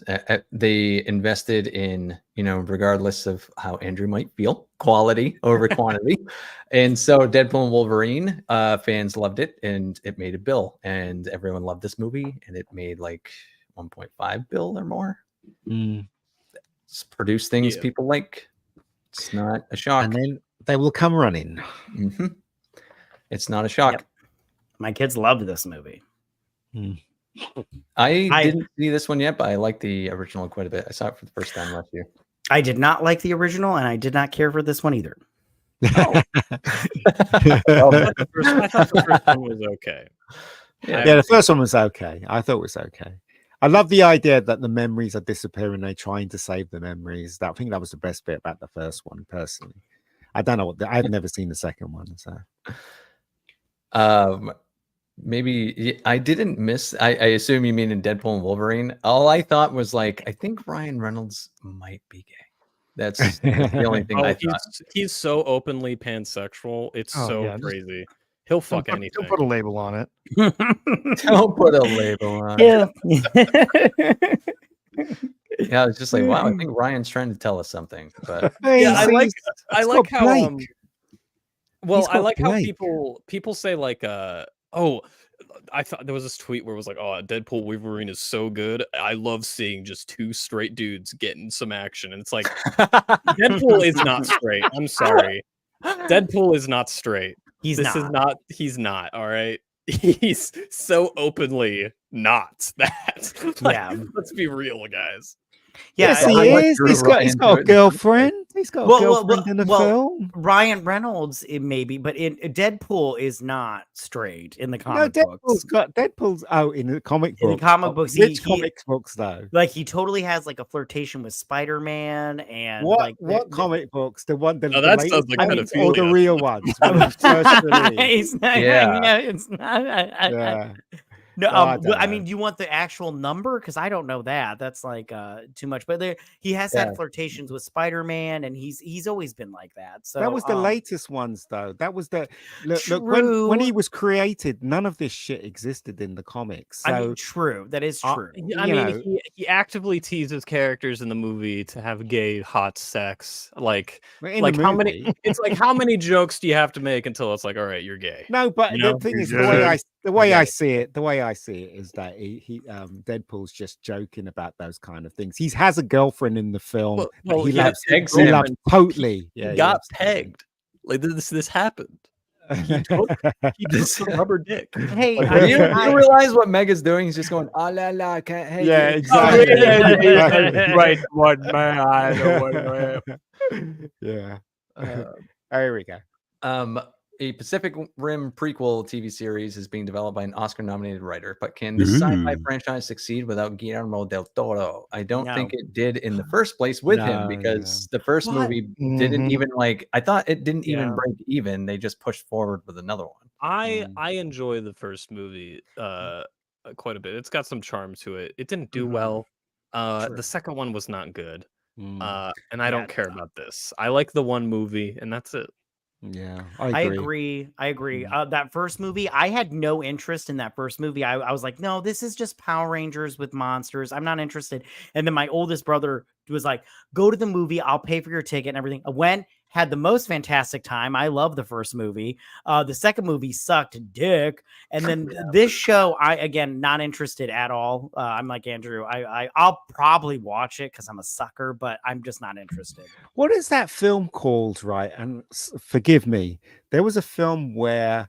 they invested in, you know, regardless of how Andrew might feel, quality over quantity. And so Deadpool and Wolverine, fans loved it, and it made a bill, and everyone loved this movie, and it made like 1.5 bill or more. It's produced things people like. It's not a shock. And then they will come running. It's not a shock. Yep. My kids loved this movie. I didn't see this one yet, but I like the original quite a bit. I saw it for the first time last year. I did not like the original, and I did not care for this one either. I thought the first one was okay. Yeah, the first one was okay. I thought it was okay. I love the idea that the memories are disappearing. They're trying to save the memories. I think that was the best bit about the first one, personally. I don't know I've never seen the second one. So, maybe I didn't miss. I assume you mean in Deadpool and Wolverine. All I thought was like, I think Ryan Reynolds might be gay. That's the only thing I thought. He's so openly pansexual. It's crazy. He'll fuck anything. Don't put a label on it. Don't put a label on it. Yeah, I was just like, wow, I think Ryan's trying to tell us something. But yeah, I like how I like how Blake. people say like oh, I thought there was this tweet where it was like, oh, Deadpool Wolverine is so good. I love seeing just two straight dudes getting some action. And it's like Deadpool is not straight. I'm sorry. Deadpool is not straight. He's not, all right. He's so openly not that. Let's be real, guys. Yeah, yes, he is. He's got a girlfriend. He's got a girlfriend in the film. Ryan Reynolds, it maybe, but Deadpool is not straight in the comic books. Deadpool's out in the comic books. In the comic books, which comic books though? Like he totally has like a flirtation with Spider-Man and what comic books? The one that that sounds like pedophilia. Or the real ones. It's not. Yeah, it's not. Yeah. No, I mean, do you want the actual number? Because I don't know that. That's like too much. But he has had flirtations with Spider-Man, and he's always been like that. So that was the latest ones, though. That was the look when he was created. None of this shit existed in the comics. So, I mean, true. That is true. I mean, he actively teases characters in the movie to have gay hot sex. Like how many? It's like how many jokes do you have to make until it's like, all right, you're gay? No, but the thing is, the way I see it is that he Deadpool's just joking about those kind of things. He has a girlfriend in the film. He loves totally. Yeah, he got pegged. Like this happened. He took some rubber dick. Hey, you realize what Mega's doing? He's just going, ah la la. Hey, yeah, exactly. Right one man. Yeah. There we go. A Pacific Rim prequel TV series is being developed by an Oscar-nominated writer, but can this sci-fi franchise succeed without Guillermo del Toro? I don't think it did in the first place with him, because the first movie didn't even I thought it didn't even break even. They just pushed forward with another one. I enjoy the first movie quite a bit. It's got some charm to it. It didn't do well. The second one was not good. And I don't care about this. I like the one movie, and that's it. Yeah, I agree. That first movie, I had no interest in that first movie. I was like, no, this is just Power Rangers with monsters. I'm not interested. And then my oldest brother was like, go to the movie. I'll pay for your ticket and everything. I went, had the most fantastic time. I love the first movie. The second movie sucked dick. And then this show, again, not interested at all. I'm like Andrew. I'll probably watch it because I'm a sucker, but I'm just not interested. What is that film called, right? And forgive me. There was a film where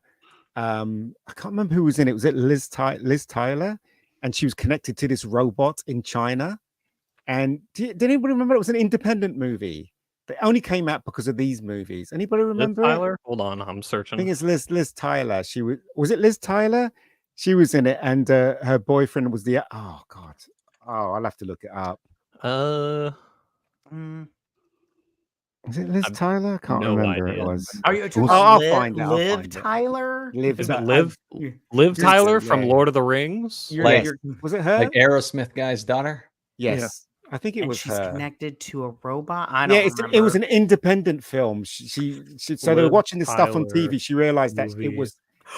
I can't remember who was in it. Was it Liz Tyler? And she was connected to this robot in China. And did anybody remember it was an independent movie? That only came out because of these movies. Anybody remember Liz it? Tyler? Hold on, I'm I searching. think it's Liz Tyler. She was it Liz Tyler? She was in it, and her boyfriend was the oh god. Oh, I'll have to look it up. Is it Liz Tyler? I can't remember idea. it was. Are you talking I'll about find it. I'll Liv find it. Tyler? Liv, Is it Liv Tyler from Lord of the Rings? Like, was it her? like Aerosmith guy's daughter? Yes. I think it and was she's her. connected to a robot. I don't remember. It was an independent film. She so they were Liv watching this stuff on Tyler TV. She realized that it movie. was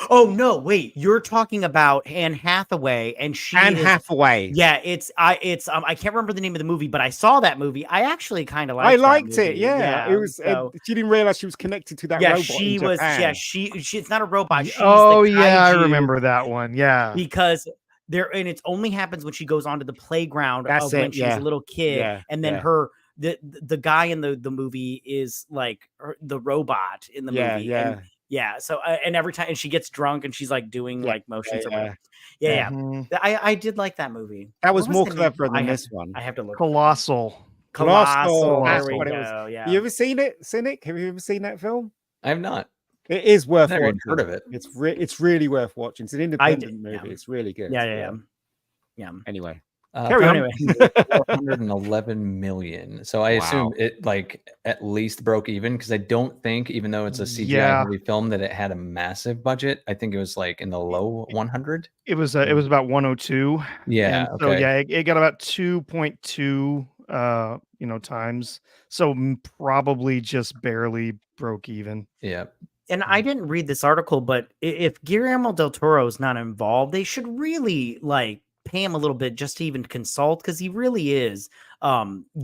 Oh no! Wait, you're talking about Anne Hathaway, and she Anne is, Hathaway. Yeah, I can't remember the name of the movie, but I saw that movie. I actually kind of liked. I that liked movie. it. Yeah, it was. So, She didn't realize she was connected to that yeah, robot. she in was. Japan. Yeah, she. It's not a robot. She's Oh the yeah, I kaiju, remember that one. Yeah, because there, and it only happens when she goes onto the playground That's when it, she's a little kid, yeah, and then yeah. the guy in the movie is like the robot in the movie. Yeah. And, yeah. So and every time and she gets drunk and she's like doing like motions or whatever. Yeah. Mhm. I did like that movie. That was What more the name? clever than this one. I have to look. Colossal. Colossal. That's There we what it go. was. Yeah. You ever seen it, Cynic? Have you ever seen that film? I have not. It is worth Never even watching. heard of it. It's really worth watching. It's an independent movie. yeah. It's really good. Yeah. Anyway, Carry on. Anyway. 411 million. So I assume it like at least broke even because I don't think, even though it's a CGI heavy film, that it had a massive budget. I think it was like in the low 100. It was about 102. Yeah. And so it got about 2.2 times. So probably just barely broke even. Yeah. And I didn't read this article, but if Guillermo del Toro is not involved, they should really like pay him a little bit just to even consult, because he really is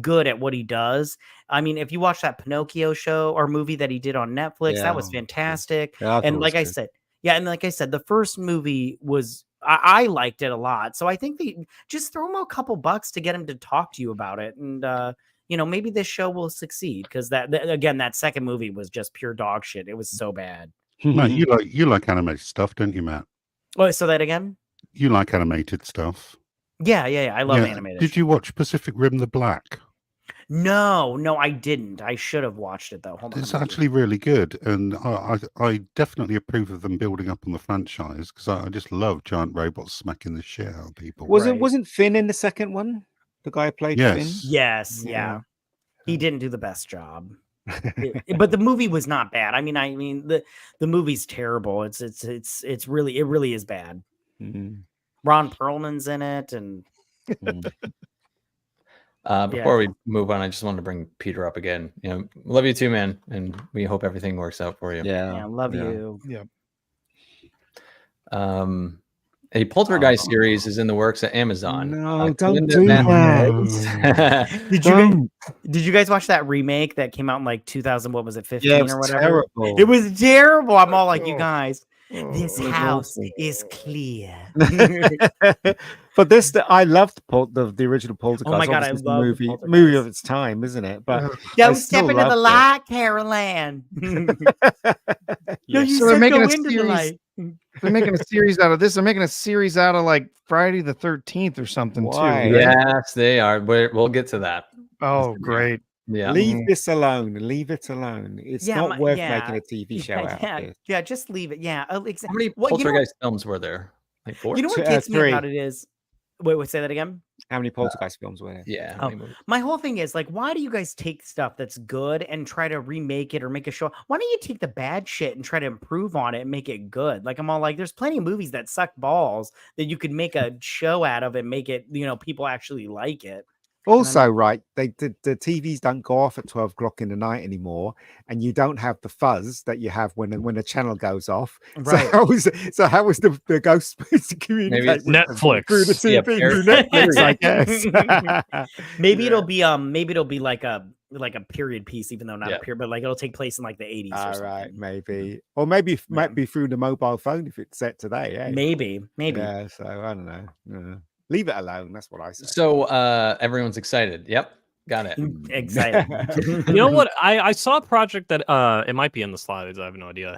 good at what he does. I mean, if you watch that Pinocchio show or movie that he did on Netflix, that was fantastic. And like I said, the first movie was I liked it a lot. So I think they just throw him a couple bucks to get him to talk to you about it, and maybe this show will succeed, because that second movie was just pure dog shit. It was so bad. Matt, you like animated stuff, don't you, Matt? Oh, so that again? You like animated stuff. Yeah. I love animated. Did you watch Pacific Rim the Black? No, I didn't. I should have watched it though. Hold on. It's actually really good, and I definitely approve of them building up on the franchise, because I just love giant robots smacking the shit out of people. Wasn't Finn in the second one? The guy who played Finn? Yes, yeah. He didn't do the best job. But the movie was not bad. I mean the movie's terrible. It really is bad. Mm-hmm. Ron Perlman's in it, and before we move on, I just wanted to bring Peter up again. Love you too, man, and we hope everything works out for you. Yeah, love you. Yeah. A Poltergeist series is in the works at Amazon. No, don't do that. Did you guys watch that remake that came out in like 2000? What was it, 15 or whatever? Terrible. It was terrible. I'm all like, you guys, this house is clear. But I loved the original Poltergeist. Oh my god, I Obviously, love the movie of its time, isn't it? But don't step into the light, Carol Ann. No, you So they're said making go a into the series. light. They're making a series out of this. They're making a series out of like Friday the 13th or something Why? too. Right? Yes, they are. We'll get to that. Oh, great. Yeah. Leave this alone. Leave it alone. It's not worth making a TV show out of it. Yeah, just leave it. Yeah, exactly. How many Poltergeist films were there? Like 4? You know what gets me about it is, wait, say that again. How many Poltergeist films were there? Yeah. My whole thing is like, why do you guys take stuff that's good and try to remake it or make a show? Why don't you take the bad shit and try to improve on it and make it good? Like, I'm all like, there's plenty of movies that suck balls that you could make a show out of and make it, people actually like it. Also, right, the TVs don't go off at 12 o'clock in the night anymore, and you don't have the fuzz that you have when a channel goes off. Right. So how was the ghost supposed to communicate? Maybe it's Netflix. Through the TV, through Netflix, I guess. Maybe it'll be like a period piece, even though not a period, but like it'll take place in like the 80s. All or something. right, maybe, or maybe might be through the mobile phone if it's set today. Eh? Maybe. Yeah, so I don't know. Yeah. Leave it alone. That's what I say. So everyone's excited. Yep. Got it. Excited. You know what? I saw a project that it might be in the slides. I have no idea.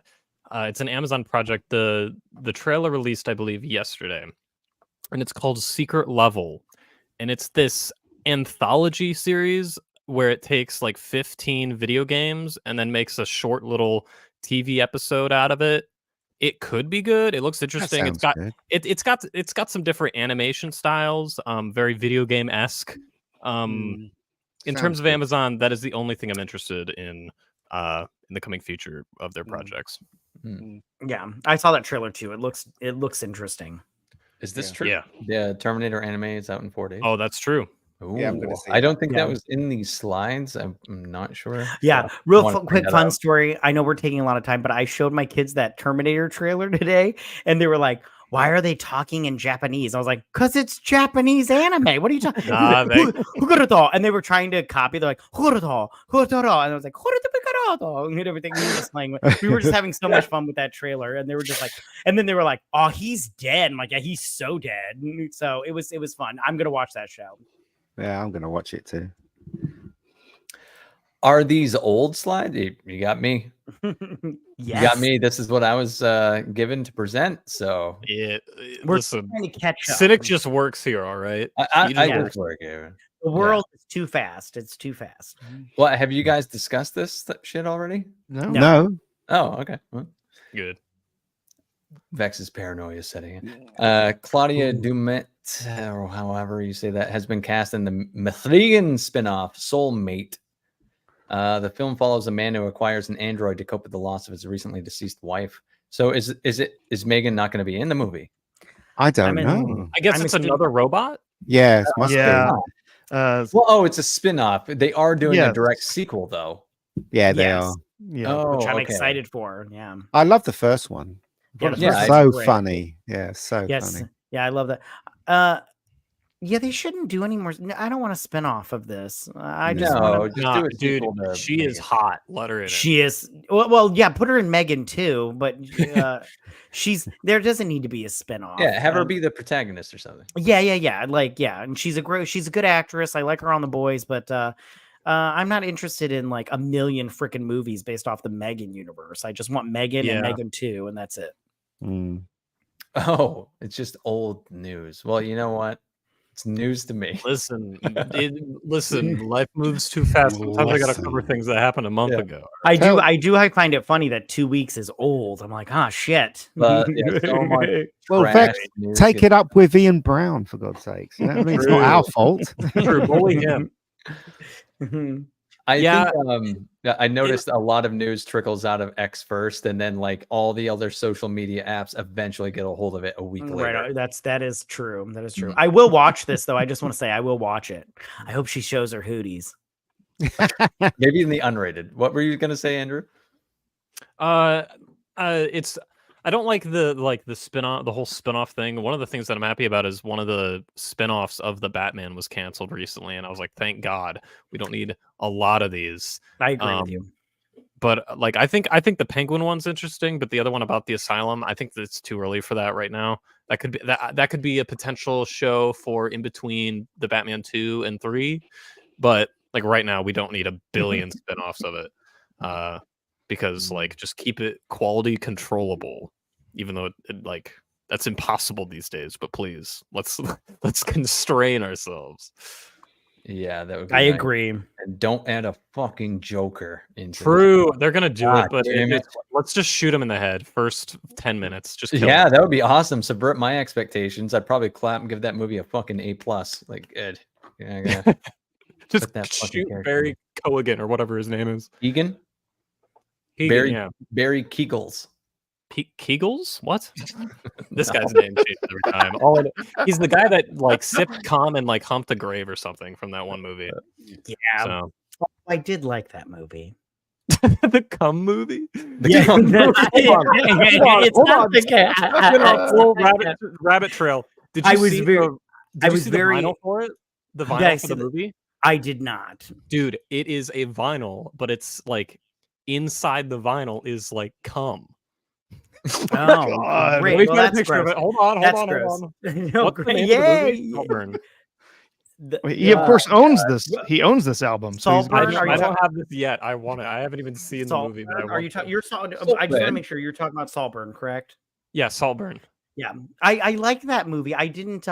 It's an Amazon project. The trailer released, I believe, yesterday, and it's called Secret Level, and it's this anthology series where it takes like 15 video games and then makes a short little TV episode out of it. It could be good. It looks interesting. It's got some different animation styles, very video game-esque. In terms of Amazon, that is the only thing I'm interested in the coming future of their projects. Yeah, I saw that trailer too. It looks interesting. Is this true? Yeah. The Terminator anime is out in 4 days. Oh, that's true. Ooh, Yeah, I'm gonna see I don't that. think that was in these slides. I'm not sure. Yeah, So I real wanna quick find that fun out. story. I know we're taking a lot of time, but I showed my kids that Terminator trailer today, and they were like, "Why are they talking in Japanese?" I was like, "Cause it's Japanese anime. What are you talking?" Nah, And they were trying to copy. They're like, "Huruto, huruto," and I was like, "Huruto, and everything. We were just playing with. We were just having so much fun with that trailer, and they were just like, and then they were like, "Oh, he's dead." I'm like, "Yeah, he's so dead." So it was fun. I'm gonna watch that show. Yeah, I'm gonna watch it too. Are these old slides? You got me. Yes. You got me. This is what I was given to present. So We're Listen, trying to catch up. Cynic just works here, all right? I just go works. for it, Gavin. The world is too fast. It's too fast. Well, have you guys discussed this shit already? No. Oh, okay. Well, Good. Vex's paranoia is setting in. Claudia Dumet, or however you say that, has been cast in the Mithrigan spinoff Soulmate. The film follows a man who acquires an android to cope with the loss of his recently deceased wife. So is Megan not going to be in the movie? I don't know. I guess I'm it's assuming- another robot. Yeah, it must Yeah. Well, it's a spin-off. They are doing a Yes. direct sequel, though. be. Yeah, they Yes. are. Yeah. Oh, Which I'm okay. excited for. Yeah. I love the first one. Yeah, It's the first so one's great. funny. Yeah, so Yes. funny. Yeah, I love that. Yeah, they shouldn't do any more. I don't want a spin-off of this. I just No, want just Nah, do a dude, sequel to she is Megan. hot. Let her in it. She is well, yeah. Put her in Megan too, but there doesn't need to be a spin-off. Yeah, have her be the protagonist or something. Yeah. Like, yeah, and she's a good actress. I like her on The Boys, but I'm not interested in like a million freaking movies based off the Megan universe. I just want Megan and Yeah. Megan 2, and that's it. Mm. Oh, it's just old news. Well, you know what? It's news to me. Listen, life moves too fast. Sometimes I gotta cover things that happened a month ago. I find it funny that 2 weeks is old. I'm like, ah, shit. But yeah, so much Well, trash Vex, news take gets- it up with Ian Brown, for God's sakes. You know what I mean? It's not our fault. True, bully him. I Yeah. think I noticed a lot of news trickles out of X first, and then like all the other social media apps eventually get a hold of it a week later. Right, that is true. That is true. Mhm. I will watch this though. I just want to say I will watch it. I hope she shows her hooties. Maybe in the unrated. What were you gonna say, Andrew? It's I don't like the spin-off, the whole spin-off thing. One of the things that I'm happy about is one of the spin-offs of the Batman was canceled recently, and I was like, thank God. We don't need a lot of these. I agree with you. But like I think the Penguin one's interesting, but the other one about the asylum, I think it's too early for that right now. That could be a potential show for in between the Batman 2 and 3, but like right now we don't need a billion spin-offs of it. Because like just keep it quality controllable, even though it like that's impossible these days. But please, let's constrain ourselves. Yeah, that would be I nice. agree. And don't add a fucking Joker into True, they're gonna do God it, but damn it. let's just shoot him in the head first 10 minutes. Just kill Yeah, him. that would be awesome. Subvert my expectations. I'd probably clap and give that movie a fucking A+. Like, Ed. Yeah, I gotta just put that fucking shoot character Barry Cogan or whatever his name is. Egan? Keegan, Barry Kegels. Kegels? What? This guy's name changes every time. He's the guy that like sipped cum and like humped a grave or something from that one movie. Yeah, So I did like that movie. the cum movie. Yeah, Hold on. it's Hold not on. the guy. I've been on a full rabbit trail. Did you I was see very- the, I did you was see very- the vinyl for it? The Did I vinyl for see the the- movie? I did not. Dude, it is a vinyl, but it's like inside the vinyl is like cum. Oh, God. great. We've Well, got a that's picture of gross. it. Hold on. That's Hold gross. on. No, What's the great. name of the movie? Yay! Saltburn. He of course owns this. He owns this album. So he's Saltburn, got- I don't have this yet. I want it. I haven't even seen the movie, but I Saltburn, want are you to. talking? I just want to Saltburn. make sure you're talking about Saltburn, correct? Yeah, Saltburn. Yeah, I like that movie. I didn't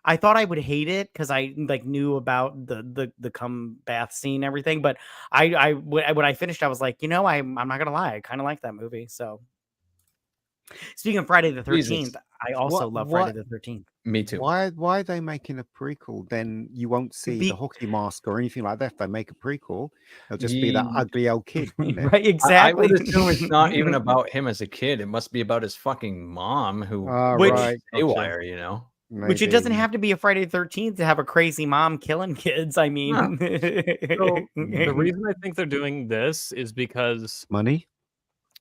I thought I would hate it because I like knew about the cum bath scene and everything, but when I finished, I was like, I'm not gonna lie, I kind of like that movie. So speaking of Friday the 13th, I also love Friday the 13th. Me too. Why are they making a prequel? Then you won't see the hockey mask or anything like that. If they make a prequel, it'll just be that ugly old kid, wouldn't it? Right, exactly. I would assume it's not even about him as a kid. It must be about his fucking mom who right, haywire, you know. Which it doesn't have to be a Friday the 13th to have a crazy mom killing kids. I mean, So the reason I think they're doing this is because money.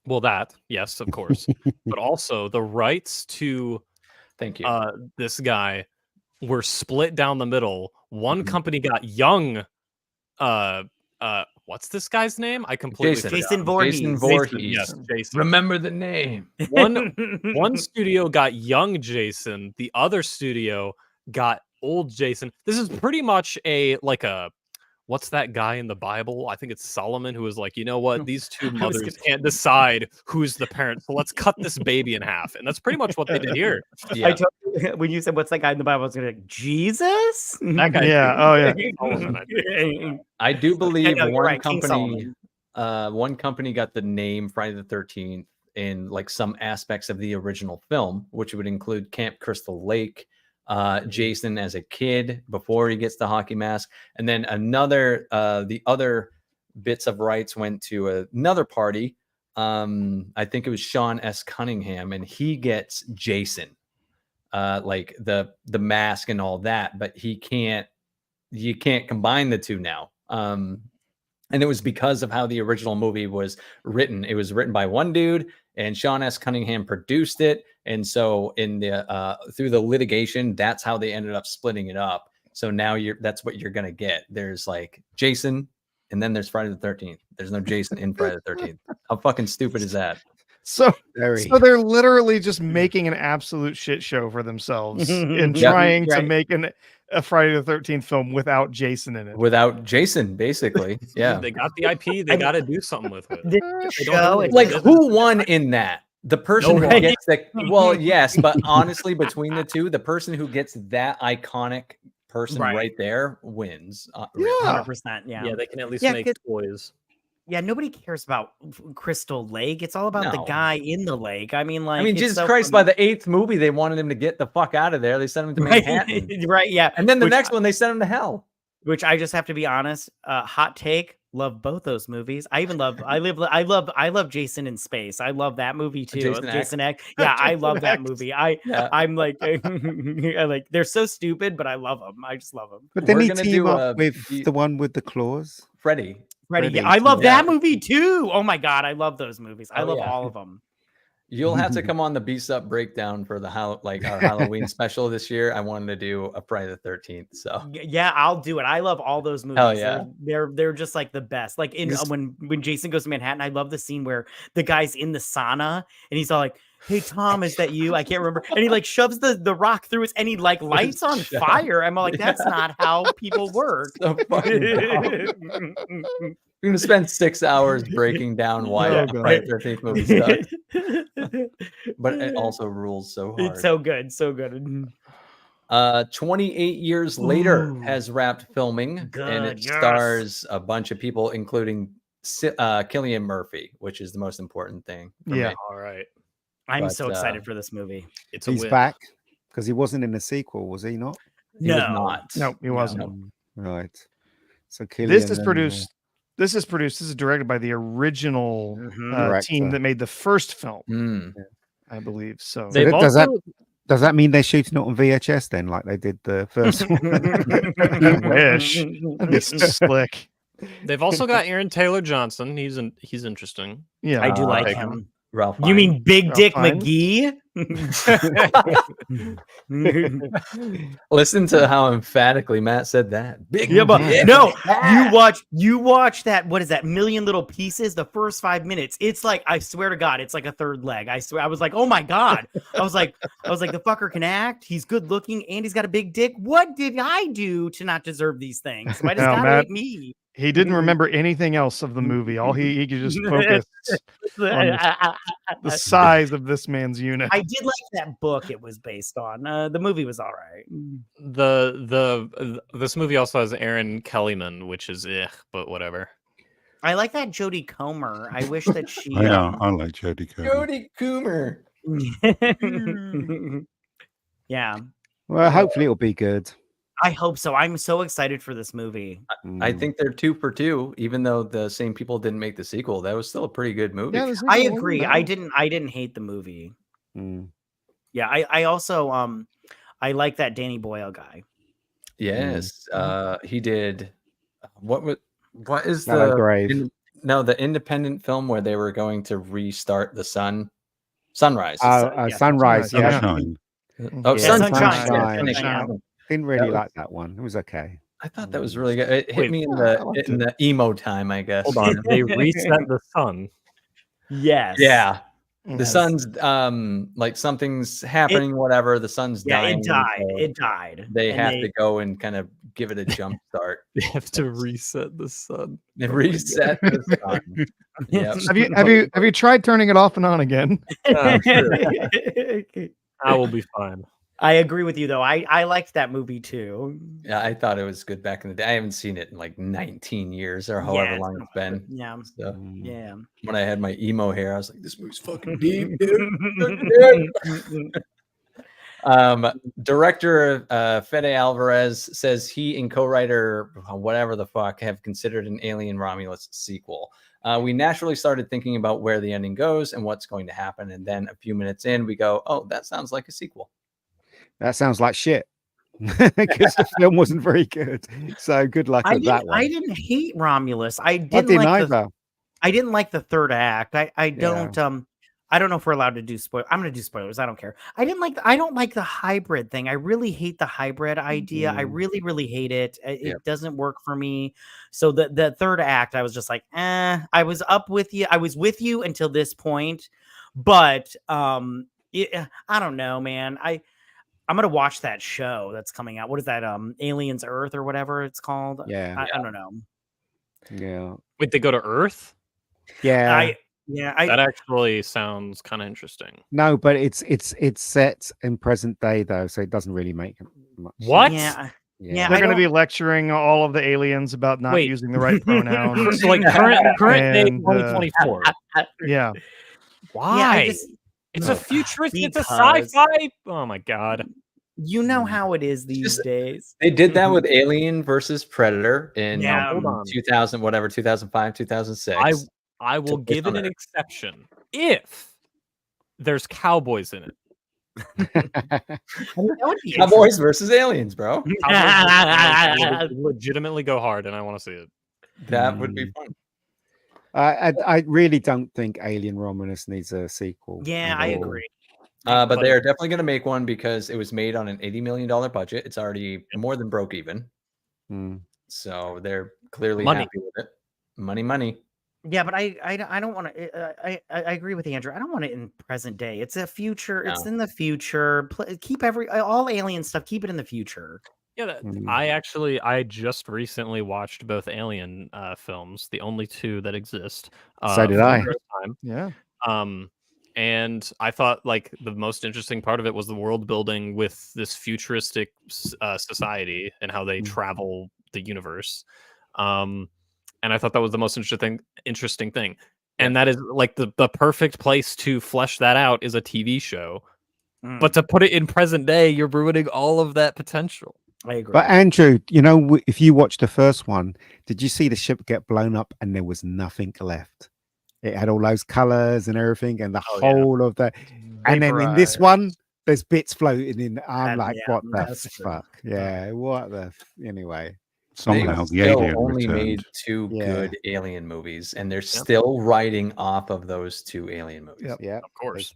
Well, that yes, of course, but also the rights to thank you this guy were split down the middle. One company got young. What's this guy's name? I completely Jason Voorhees. Jason Voorhees. Yes, Jason. Remember the name. One studio got young Jason. The other studio got old Jason. This is pretty much what's that guy in the Bible? I think it's Solomon, who was like, you know what? These two mothers can't decide who's the parent, so let's cut this baby in half. And that's pretty much what they did here. Yeah. I told you, when you said what's that guy in the Bible, I was gonna like, Jesus? That guy. Yeah. Oh yeah. I do believe one company got the name Friday the 13th in like some aspects of the original film, which would include Camp Crystal Lake, Jason as a kid before he gets the hockey mask, and then the other bits of rights went to another party. I think it was Sean S. Cunningham, and he gets Jason, like the mask and all that, but you can't combine the two now. And it was because of how the original movie was written. It was written by one dude, and Sean S. Cunningham produced it. And so in the through the litigation, that's how they ended up splitting it up. So now that's what you're gonna get. There's like Jason, and then there's Friday the 13th. There's no Jason in Friday the 13th. How fucking stupid is that? So they're literally just making an absolute shit show for themselves and trying to make a Friday the 13th film without Jason in it. Without Jason, basically. Yeah. They got the IP. They got to do something with it. Like, who won in that? The person who gets the well, yes, but honestly, between the two, the person who gets that iconic person right there wins. 100%. Yeah, they can at least make toys. Yeah, nobody cares about Crystal Lake. It's all about the guy in the lake. I mean, Jesus Christ, by the 8th movie, they wanted him to get the fuck out of there. They sent him to Manhattan. Right, yeah. And then the next one, they sent him to hell. Which I just have to be honest, hot take, love both those movies. I love Jason in Space. I love that movie too. Jason X. Yeah, I love that movie. I'm like, like they're so stupid, but I love them. I just love them. But then he team up with the one with the claws. Freddy. Yeah, I love that movie too. Oh my god, I love those movies. I love all of them. You'll have to come on the Beast Up breakdown for our Halloween special this year. I wanted to do a Friday the 13th. So yeah, I'll do it. I love all those movies. Hell yeah. They're just like the best. Like when Jason goes to Manhattan, I love the scene where the guy's in the sauna and he's all like, "Hey Tom, is that you?" I can't remember. And he like shoves the rock through his and he like lights on fire. I'm like, that's not how people work. So fucking We're gonna spend 6 hours breaking down why Friday the 13th movie sucks. But it also rules so hard. It's so good, so good. 28 years later has wrapped filming, and it stars a bunch of people, including Cillian Murphy, which is the most important thing. Yeah. Me. All right. I'm so excited for this movie. He's back because he wasn't in the sequel, was he not? He was not. No, he wasn't. No. Right. So Cillian, This is produced. This is directed by the original team that made the first film, I believe. So does that mean they're shooting it on VHS then, like they did the first one? I wish. It's slick. They've also got Aaron Taylor Johnson. He's interesting. Yeah, I do like him. Ralph. You mean Big Dick McGee? Listen to how emphatically Matt said that. Big Yeah, but dick. no, you watch that. What is that? Million Little Pieces. The first 5 minutes, it's like, I swear to God, it's like a third leg. I swear, I was like, oh my God. I was like, the fucker can act. He's good looking, and he's got a big dick. What did I do to not deserve these things? Why does God hate me? He didn't remember anything else of the movie. All he could just focus on the size of this man's unit. I did like that book it was based on. The movie was all right. This movie also has Aaron Kellyman, which is but whatever. I like that Jodie Comer. I wish that she. Yeah, I like Jodie Comer. Jodie Comer. Yeah. Well, hopefully it'll be good. I hope so. I'm so excited for this movie. I think they're 2 for 2, even though the same people didn't make the sequel. That was still a pretty good movie. Yeah, I agree. I didn't hate the movie. Yeah, I also I like that Danny Boyle guy. Yes. He did what is Grave. the independent film where they were going to restart the sunrise. Sunrise, yeah. Sunshine. Oh, Sunshine. Sunshine. Didn't really like that one. It was okay. I thought that was really good. It hit me in the emo time, I guess. Hold on, they reset the sun. Yes. Yeah. The sun's like something's happening, whatever. The sun's dying. It died. They have to go and kind of give it a jump start. They have to reset the sun. They reset the sun. Yep. Have you tried turning it off and on again? I will be fine. I agree with you though. I liked that movie too. Yeah, I thought it was good back in the day. I haven't seen it in like 19 years or however long it's been. Yeah. So, yeah. When I had my emo hair, I was like, this movie's fucking deep, dude. Director Fede Alvarez says he and co-writer whatever the fuck have considered an Alien Romulus sequel. We naturally started thinking about where the ending goes and what's going to happen, and then a few minutes in, we go, "Oh, that sounds like a sequel." That sounds like shit. Because the film wasn't very good. So good luck with that one. I didn't hate Romulus. I didn't either. I didn't like the third act. I don't I don't know if we're allowed to do spoilers. I'm going to do spoilers. I don't care. I don't like the hybrid thing. I really hate the hybrid idea. I really, really hate it. It doesn't work for me. So the third act, I was just like, I was up with you. I was with you until this point. But I don't know, man. I'm going to watch that show that's coming out. What is that? Aliens Earth or whatever it's called. Yeah. I don't know. Yeah. Wait, they go to Earth? Yeah. That actually sounds kind of interesting. No, but it's set in present day though, so it doesn't really make much What? sense. Yeah. They're going to be lecturing all of the aliens about not using the right pronouns. So like current day 2024. Yeah. Why? It's a futuristic, it's a sci-fi. Oh my god. You know how it is these days. They did that with Alien versus Predator in 2005, 2006. I will give it an exception if there's cowboys in it. Cowboys versus aliens, bro. Would legitimately go hard, and I want to see it. That would be fun. I really don't think Alien Romulus needs a sequel. Yeah, I agree. But they are definitely going to make one because it was made on an $80 million budget. It's already more than broke even. So they're clearly happy with it. Money. Yeah, but I don't want to. I agree with Andrew. I don't want it in present day. It's a future. No. It's in the future. Keep all alien stuff. Keep it in the future. Yeah, I just recently watched both Alien films, the only two that exist. So did I. Yeah. And I thought like the most interesting part of it was the world building with this futuristic society and how they travel the universe. And I thought that was the most interesting thing. And that is like the perfect place to flesh that out is a TV show. But to put it in present day, you're ruining all of that potential. I agree. But Andrew, if you watched the first one, did you see the ship get blown up and there was nothing left? It had all those colors and everything and the whole of that. And then in this one, there's bits floating in. I'm like, what the fuck? Yeah, what the anyway. Somehow the Alien only made 2 good Alien movies, and they're still writing off of those 2 Alien movies. Yeah, of course.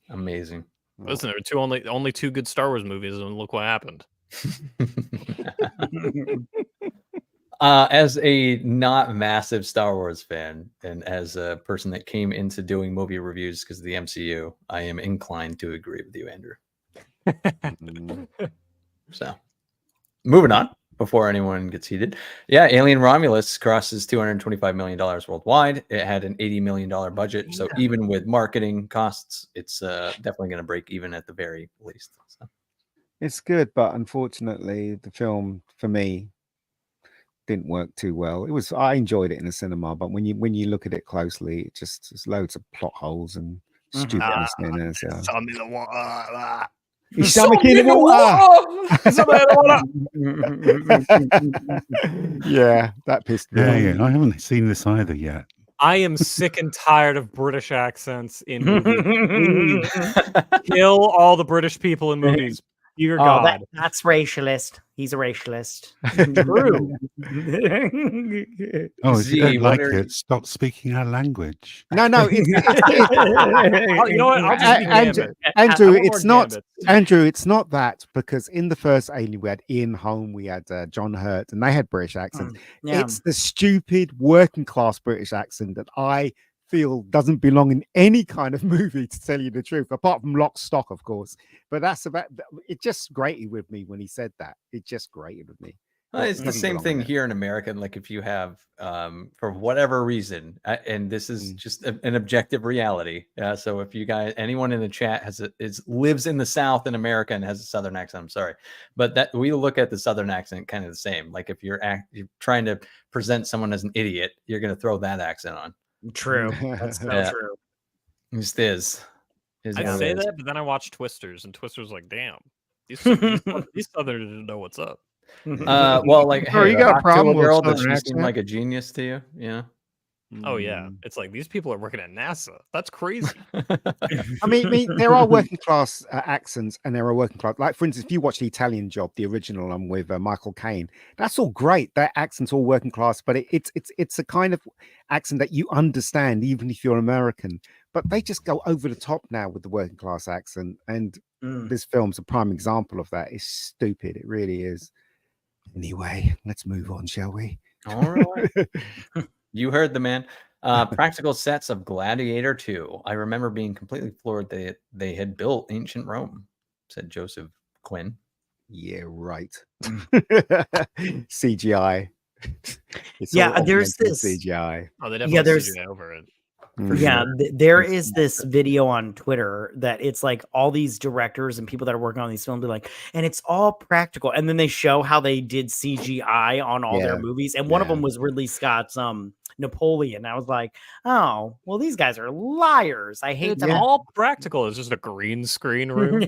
Amazing. Listen, there were only two good Star Wars movies, and look what happened. As a not massive Star Wars fan, and as a person that came into doing movie reviews because of the MCU, I am inclined to agree with you, Andrew. So, moving on before anyone gets heated. Yeah, Alien Romulus crosses $225 million worldwide. It had an $80 million budget. So even with marketing costs, it's definitely going to break even at the very least. So. It's good, but unfortunately, the film for me didn't work too well. I enjoyed it in the cinema, but when you look at it closely, it just there's loads of plot holes and stupidness in there. So. Show me the water. Yeah, that pissed me off. Yeah, I haven't seen this either yet. I am sick and tired of British accents in movies. Kill all the British people in movies. Dear God. That's racialist. He's a racialist. True. Oh, if you don't like it, stop speaking our language. No, it's you know what? I'll just be Andrew, it's not Andrew. It's not that, because in the first Alien we had Ian Holm, we had John Hurt, and they had British accents. It's the stupid working class British accent that I feel doesn't belong in any kind of movie, to tell you the truth, apart from Lock, Stock, of course. But that's about it. Just grated with me when he said that. It just grated with me. It's the same thing here in America. Like if you have, for whatever reason, and this is just an objective reality. So if you guys, anyone in the chat lives in the South in America and has a Southern accent, I'm sorry, but that we look at the Southern accent kind of the same. Like if you're trying to present someone as an idiot, you're going to throw that accent on. True. That's so true. It just is. I say that, but then I watch Twisters, and Twisters like, damn, these Southerners didn't know what's up. Well, like, hey, you got a problem with girl, does she accent? seem like a genius to you? Yeah. Oh yeah, it's like these people are working at NASA. That's crazy. I mean, there are working class accents, and there are working class. Like for instance, if you watch The Italian Job, the original, with Michael Caine, that's all great. That accent's all working class, but it's a kind of accent that you understand, even if you're American. But they just go over the top now with the working class accent, and this film's a prime example of that. It's stupid. It really is. Anyway, let's move on, shall we? All right. You heard the man. Practical sets of Gladiator 2. I remember being completely floored that they had built ancient Rome, said Joseph Quinn. Yeah, right. CGI. There's this CGI. Oh, they definitely there's CGI over it. There is this video on Twitter that it's like all these directors and people that are working on these films be like, and it's all practical, and then they show how they did CGI on all their movies, and one of them was Ridley Scott's Napoleon. I was like, oh well, these guys are liars. I hate them. All practical. It's just a green screen room.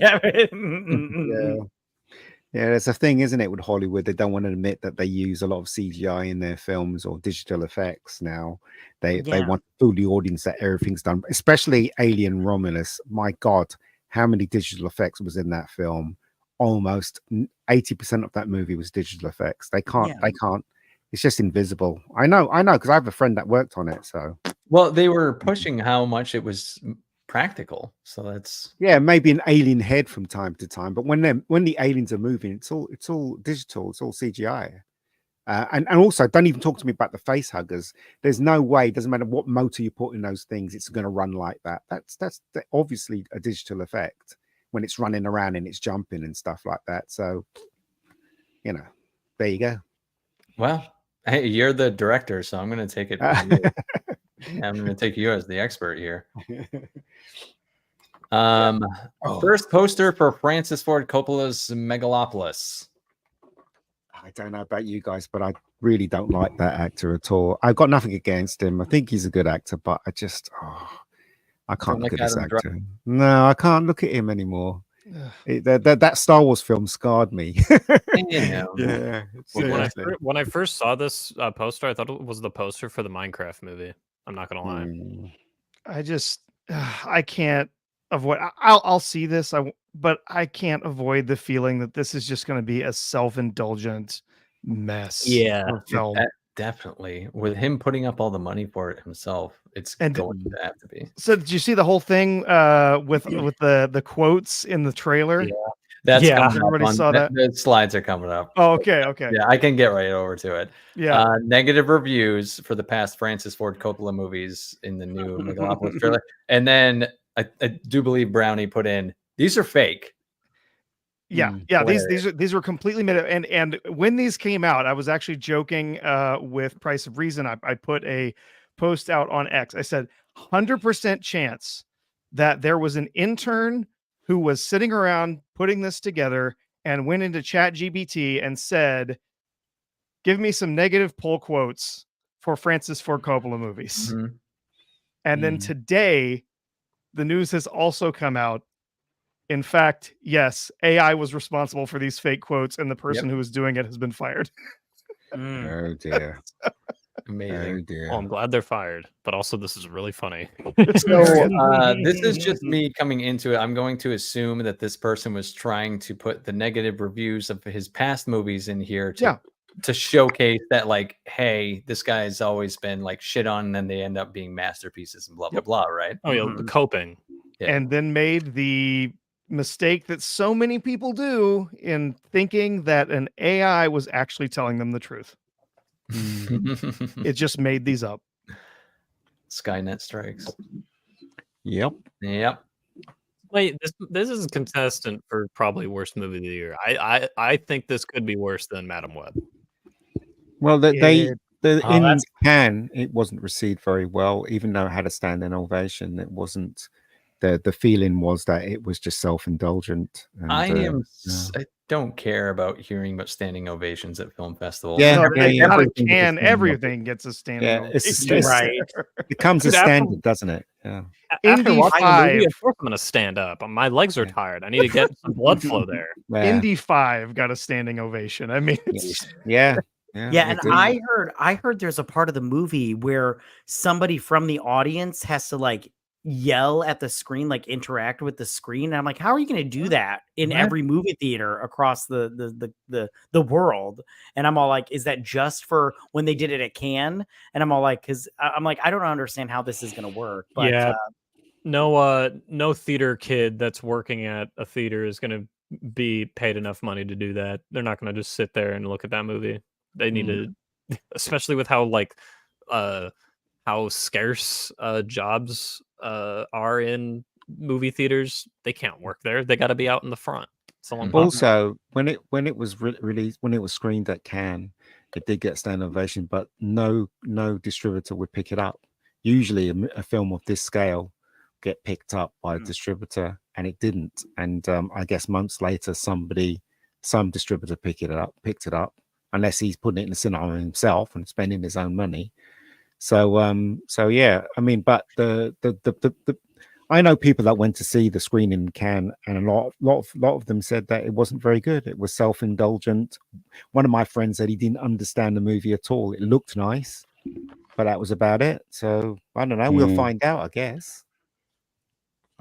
Yeah, there's a thing, isn't it, with Hollywood? They don't want to admit that they use a lot of CGI in their films or digital effects now. They want to fool the audience that everything's done, especially Alien Romulus. My God, how many digital effects was in that film? Almost 80% of that movie was digital effects. They can't. It's just invisible. I know, because I have a friend that worked on it. So, well, they were pushing how much it was practical, so that's maybe an alien head from time to time, but when the aliens are moving, it's all digital, it's all CGI. And also, don't even talk to me about the face huggers. There's no way, it doesn't matter what motor you put in those things, it's going to run like that. That's obviously a digital effect when it's running around and it's jumping and stuff like that. So there you go. Well, hey, you're the director, so I'm going to take it. I'm going to take you as the expert here. First poster for Francis Ford Coppola's Megalopolis. I don't know about you guys, but I really don't like that actor at all. I've got nothing against him. I think he's a good actor, but I just, I can't look at this actor. No, I can't look at him anymore. That Star Wars film scarred me. When I first saw this poster, I thought it was the poster for the Minecraft movie. I'm not gonna lie. I can't avoid. I'll see this. But I can't avoid the feeling that this is just going to be a self-indulgent mess. Yeah, definitely. With him putting up all the money for it himself, it's And going to have to be. So did you see the whole thing with the quotes in the trailer? Yeah. That's coming up. Everybody saw that. The slides are coming up. Oh, okay. Yeah, I can get right over to it. Yeah. Negative reviews for the past Francis Ford Coppola movies in the new Megalopolis trailer. And then I do believe Brownie put in, these are fake. Yeah. These were completely made up. And when these came out, I was actually joking with Price of Reason. I put a post out on X. I said 100% chance that there was an intern who was sitting around putting this together and went into ChatGPT and said, give me some negative pull quotes for Francis Ford Coppola movies. Mm-hmm. And then today, the news has also come out. In fact, yes, AI was responsible for these fake quotes, and the person who was doing it has been fired. Oh dear. Amazing. Oh dear. Well, I'm glad they're fired, but also this is really funny. So this is just me coming into it. I'm going to assume that this person was trying to put the negative reviews of his past movies in here to showcase that, like, hey, this guy's always been like shit on, and then they end up being masterpieces and blah blah blah, right? Oh yeah, the coping. Yeah. And then made the mistake that so many people do in thinking that an AI was actually telling them the truth. It just made these up. Skynet strikes. Yep. Wait, this is a contestant for probably worst movie of the year. I think this could be worse than Madam Web. Well, in Cannes, it wasn't received very well, even though it had a standing ovation. It wasn't. The feeling was that it was just self-indulgent. And, I don't care about hearing about standing ovations at film festivals. Yeah, everything gets a standing ovation. Right. It becomes a standard, doesn't it? Yeah. After watching the movie, of course I'm going to stand up. My legs are tired. I need to get some blood flow there. Yeah. Indy 5 got a standing ovation. I mean, yeah. And I heard there's a part of the movie where somebody from the audience has to like yell at the screen, like interact with the screen. And I'm like, how are you going to do that in every movie theater across the world? And I'm all like, is that just for when they did it at Cannes? And I'm all like, because I'm like, I don't understand how this is going to work. But no theater kid that's working at a theater is going to be paid enough money to do that. They're not going to just sit there and look at that movie. They need to, especially with how how scarce jobs are in movie theaters. They can't work there. They got to be out in the front. Also, when it was released, when it was screened at Cannes, it did get standing ovation, but no distributor would pick it up. Usually, a film of this scale get picked up by a distributor, and it didn't. And I guess months later, some distributor picked it up, unless he's putting it in the cinema himself and spending his own money. So yeah, I mean, but the I know people that went to see the screening in Cannes, and a lot of them said that it wasn't very good. It was self-indulgent. One of my friends said he didn't understand the movie at all. It looked nice, but that was about it. So I don't know. We'll find out, I guess.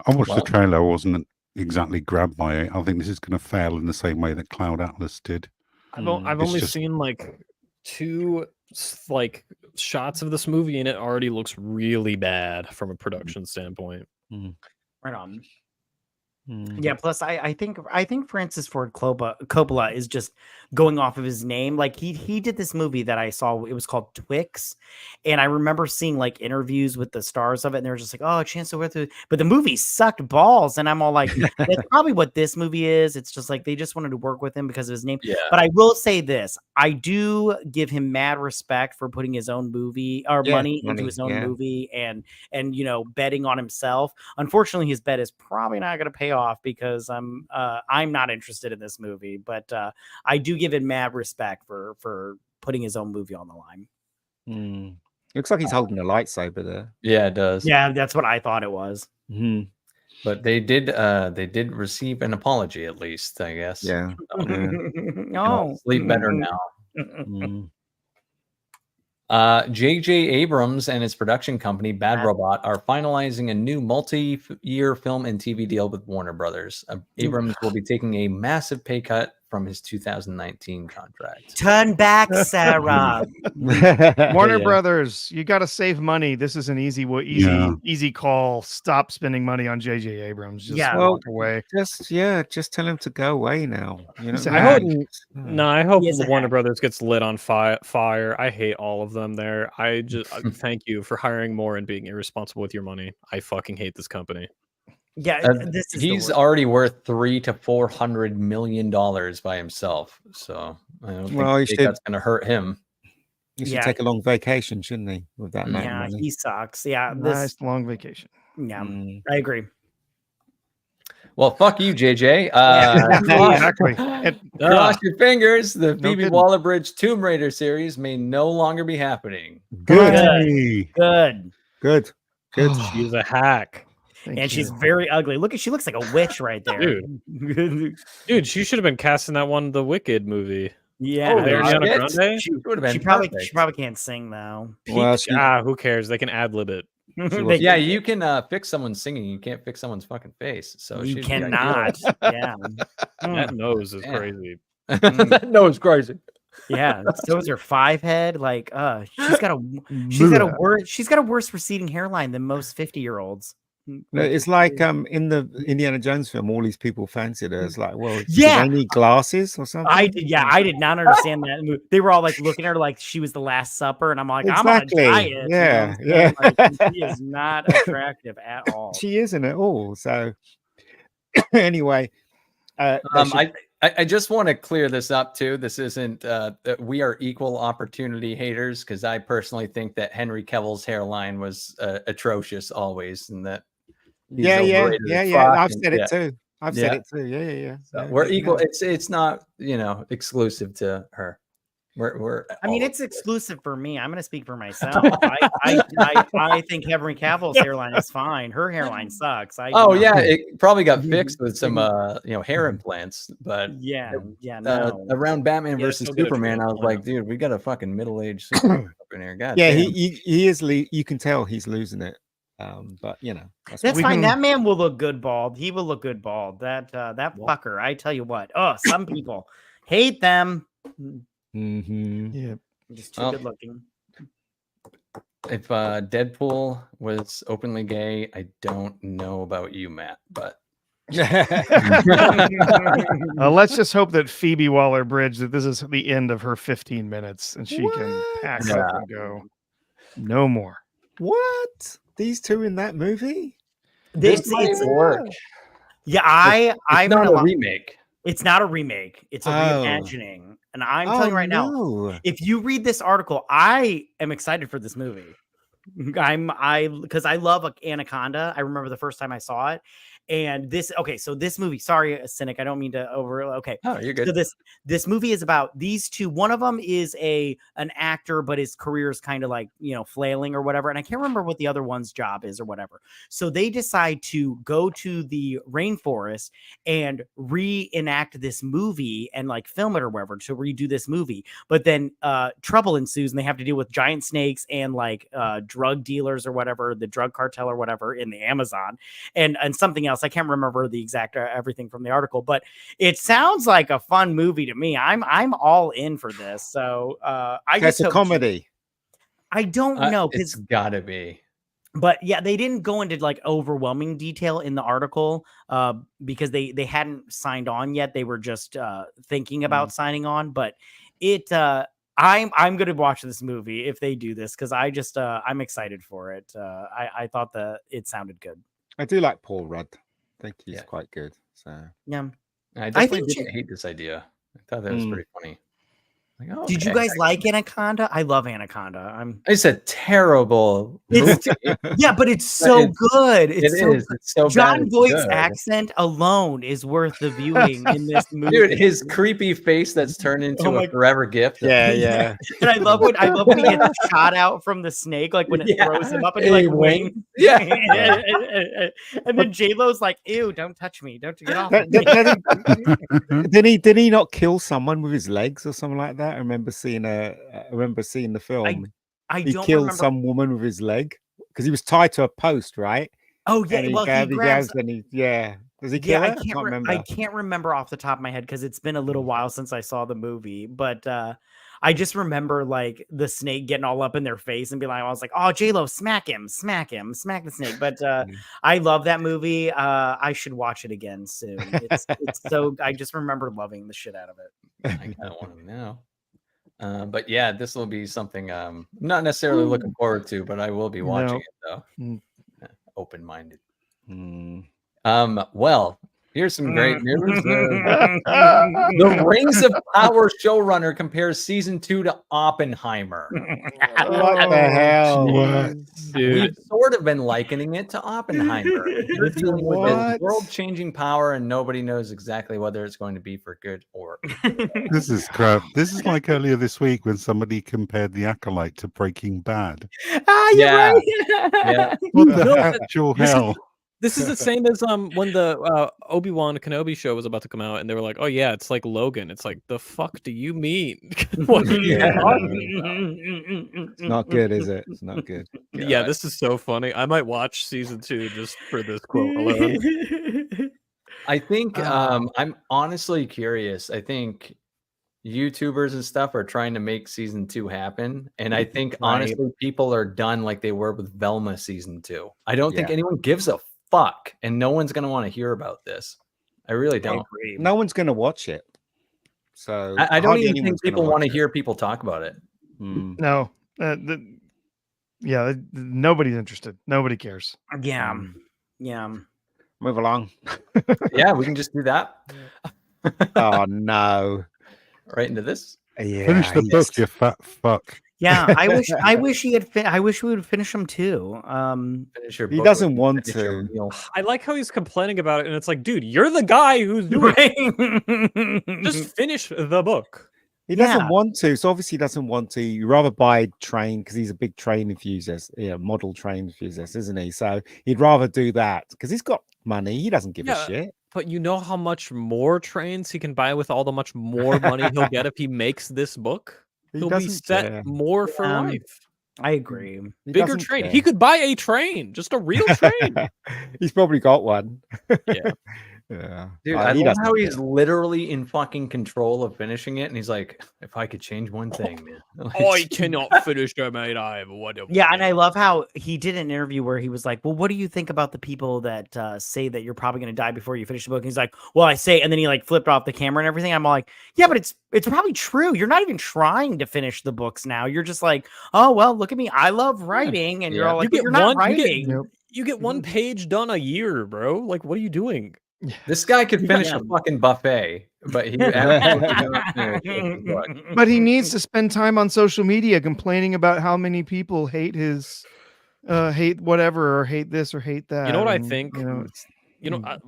I watched the trailer. I wasn't exactly grabbed by it. I think this is going to fail in the same way that Cloud Atlas did. I've only seen like 2 like shots of this movie, and it already looks really bad from a production standpoint. Right on. Yeah. Plus, I think Francis Ford Coppola is just going off of his name. Like he did this movie that I saw. It was called Twix, and I remember seeing like interviews with the stars of it, and they were just like, "Oh, a chance to work through." But the movie sucked balls, and I'm all like, "That's probably what this movie is." It's just like they just wanted to work with him because of his name. Yeah. But I will say this: I do give him mad respect for putting his own movie or money into his own movie, and betting on himself. Unfortunately, his bet is probably not going to pay off because I'm not interested in this movie, but I do give him mad respect for putting his own movie on the line. Looks like he's holding a lightsaber there. Yeah, it does. Yeah, that's what I thought it was. But they did receive an apology, at least, I guess. Yeah. Oh, sleep better now. J.J. Abrams and his production company, Bad Robot, are finalizing a new multi-year film and TV deal with Warner Brothers. Abrams will be taking a massive pay cut from his 2019 contract. Turn back, Sarah. Warner Yeah. Brothers, you got to save money. This is an easy call. Stop spending money on J.J. Abrams. Just walk away. Just tell him to go away now. You know, He's a I hope hack. I hope He is the a Warner hack. Brothers gets lit on fire. I hate all of them there. I just thank you for hiring more and being irresponsible with your money. I fucking hate this company. Yeah, this is He's already worth $300 to $400 million by himself. So I don't think that's going to hurt him. He should take a long vacation, shouldn't he? With that amount of money. He sucks. Yeah, Nice long vacation. Yeah, I agree. Well, fuck you, JJ. Exactly. Cross your fingers. The Phoebe Waller-Bridge Tomb Raider series may no longer be happening. Good. She's a hack. She's very ugly. She looks like a witch right there. Dude, she should have been cast in that one, the Wicked movie. Yeah, Ariana Grande? She probably can't sing though. Well, who cares? They can ad-lib it. Yeah, you can fix someone singing. You can't fix someone's fucking face. So you cannot. Yeah, that nose is crazy. That nose crazy. Yeah, so is her 5-head. Like, she's got a worse receding hairline than most 50-year-olds. No, it's like in the Indiana Jones film, all these people fancied her. It's like, well, do they need glasses or something? I did not understand that. They were all like looking at her like she was the Last Supper, and I'm like, exactly. I'm on a diet. Yeah, you know like, she is not attractive at all. She isn't at all. So anyway, I just want to clear this up too. This isn't we are equal opportunity haters, because I personally think that Henry Cavill's hairline was atrocious always, and that yeah. I've said it too. I've said it too. Yeah. So we're equal. It's not exclusive to her. I mean, it's exclusive for me. I'm going to speak for myself. I think Henry Cavill's hairline is fine. Her hairline sucks. It probably got fixed with some hair implants, but no. Around Batman versus Superman, I was like, dude, we got a fucking middle-aged Superman up in here. God damn. He is. You can tell he's losing it. But that's fine. That man will look good bald. He will look good bald. That fucker. I tell you what. Oh, some people hate them. Yeah, just too good looking. If Deadpool was openly gay, I don't know about you, Matt, but let's just hope that Phoebe Waller-Bridge, that this is the end of her 15 minutes and she can pack up and go. No more. What? These two in that movie? This work. Yeah, I'm not a remake. It's not a remake. It's a reimagining. And I'm telling you right now, if you read this article, I am excited for this movie. Because I love Anaconda. I remember the first time I saw it. And so this movie, sorry, Cynic, I don't mean to okay. Oh, you're good. So this movie is about these two. One of them is an actor, but his career is kind of like, flailing or whatever. And I can't remember what the other one's job is or whatever. So they decide to go to the rainforest and reenact this movie and like film it or whatever to redo this movie. But then trouble ensues and they have to deal with giant snakes and like drug dealers or whatever, the drug cartel or whatever in the Amazon and something else. I can't remember the exact everything from the article, but it sounds like a fun movie to me. I'm all in for this. So it's a comedy. I don't know. It's gotta be. But yeah, they didn't go into like overwhelming detail in the article because they hadn't signed on yet. They were just thinking about signing on. But I'm going to watch this movie if they do this because I'm excited for it. I thought it sounded good. I do like Paul Rudd. I think he's quite good. So yeah, I definitely didn't hate this idea. I thought that was pretty funny. Like, did you guys like Anaconda? I love Anaconda. It's a terrible movie. Yeah, but it's so good. It's so John Voight's accent alone is worth the viewing in this movie. Dude, his creepy face that's turned into a forever gift. Yeah. And I love when he gets shot out from the snake, like when it throws him up and he like wings. Yeah. And then J-Lo's like, ew, don't touch me. Don't get off. Did he not kill someone with his legs or something like that? I remember seeing the film. He killed some woman with his leg because he was tied to a post, right? Oh yeah, and well he grabs. Does he kill her? I can't remember off the top of my head because it's been a little while since I saw the movie. But I just remember like the snake getting all up in their face and being like, I was like, oh, J-Lo, smack him, smack the snake. But I love that movie. I should watch it again soon. It's so I just remember loving the shit out of it. I kind of want to know. But yeah, this will be something I'm not necessarily looking forward to, but I will be watching it though. Open-minded. Well, here's some great news. The Rings of Power showrunner compares season 2 to Oppenheimer. What the hell? Dude, we've sort of been likening it to Oppenheimer. You're dealing with this world-changing power, and nobody knows exactly whether it's going to be for good or This is crap. This is like earlier this week when somebody compared the Acolyte to Breaking Bad. Yeah. What the actual hell? This is the same as when the Obi-Wan Kenobi show was about to come out, and they were like, "Oh yeah, it's like Logan." It's like, the fuck do you mean? What are you talking about? It's not good, is it? It's not good. Yeah, this is so funny. I might watch season 2 just for this quote alone. I think I'm honestly curious. I think YouTubers and stuff are trying to make season 2 happen, and I think honestly people are done like they were with Velma season 2. I don't think anyone gives a fuck, and no one's going to want to hear about this. I really don't. No one's going to watch it. So I don't even think people want to hear people talk about it. No. Nobody's interested. Nobody cares. Yeah. Move along. Yeah, we can just do that. Oh no. Right into this. Yeah, finish the book, you fat fuck. Yeah, I wish he had. I wish we would finish him too. He doesn't want to. I like how he's complaining about it, and it's like, dude, you're the guy who's doing it. Just finish the book. He doesn't want to, so obviously he doesn't want to. You rather buy train because he's a big train enthusiast, model train enthusiast, isn't he? So he'd rather do that because he's got money. He doesn't give a shit. But you know how much more trains he can buy with all the much more money he'll get if he makes this book? He'll be set more for life. I agree. Bigger train. He could buy a train, just a real train. He's probably got one. Yeah. Yeah. Dude, I love how he's literally in fucking control of finishing it, and he's like, if I could change one thing, man. Like, I cannot finish it, mate. I have whatever. Yeah, and I love how he did an interview where he was like, well, what do you think about the people that say that you're probably going to die before you finish the book? And he's like, well, I say, and then he like flipped off the camera and everything. I'm all like, yeah, but it's probably true. You're not even trying to finish the books now. You're just like, oh, well, look at me. I love writing. And you're all like, you're not writing. You get one page done a year, bro. Like, what are you doing? This guy could finish a fucking buffet, but he but he needs to spend time on social media complaining about how many people hate his hate whatever, or hate this or hate that. You know what I think?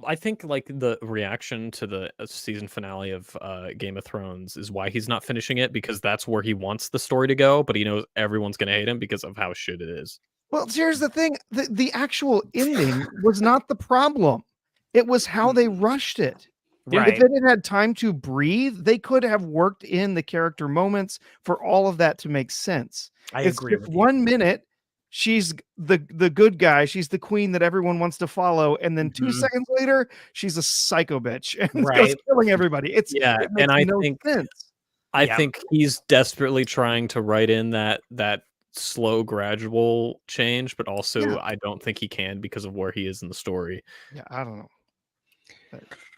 I think like the reaction to the season finale of Game of Thrones is why he's not finishing it, because that's where he wants the story to go, but he knows everyone's gonna hate him because of how shit it is. Well, here's the thing: the actual ending was not the problem. It was how they rushed it. Right. If it had time to breathe, they could have worked in the character moments for all of that to make sense. I agree with you. 1 minute, she's the good guy, she's the queen that everyone wants to follow, and then 2 seconds later, she's a psycho bitch and goes killing everybody. It makes no sense. I think he's desperately trying to write in that slow, gradual change, but also I don't think he can because of where he is in the story. Yeah, I don't know.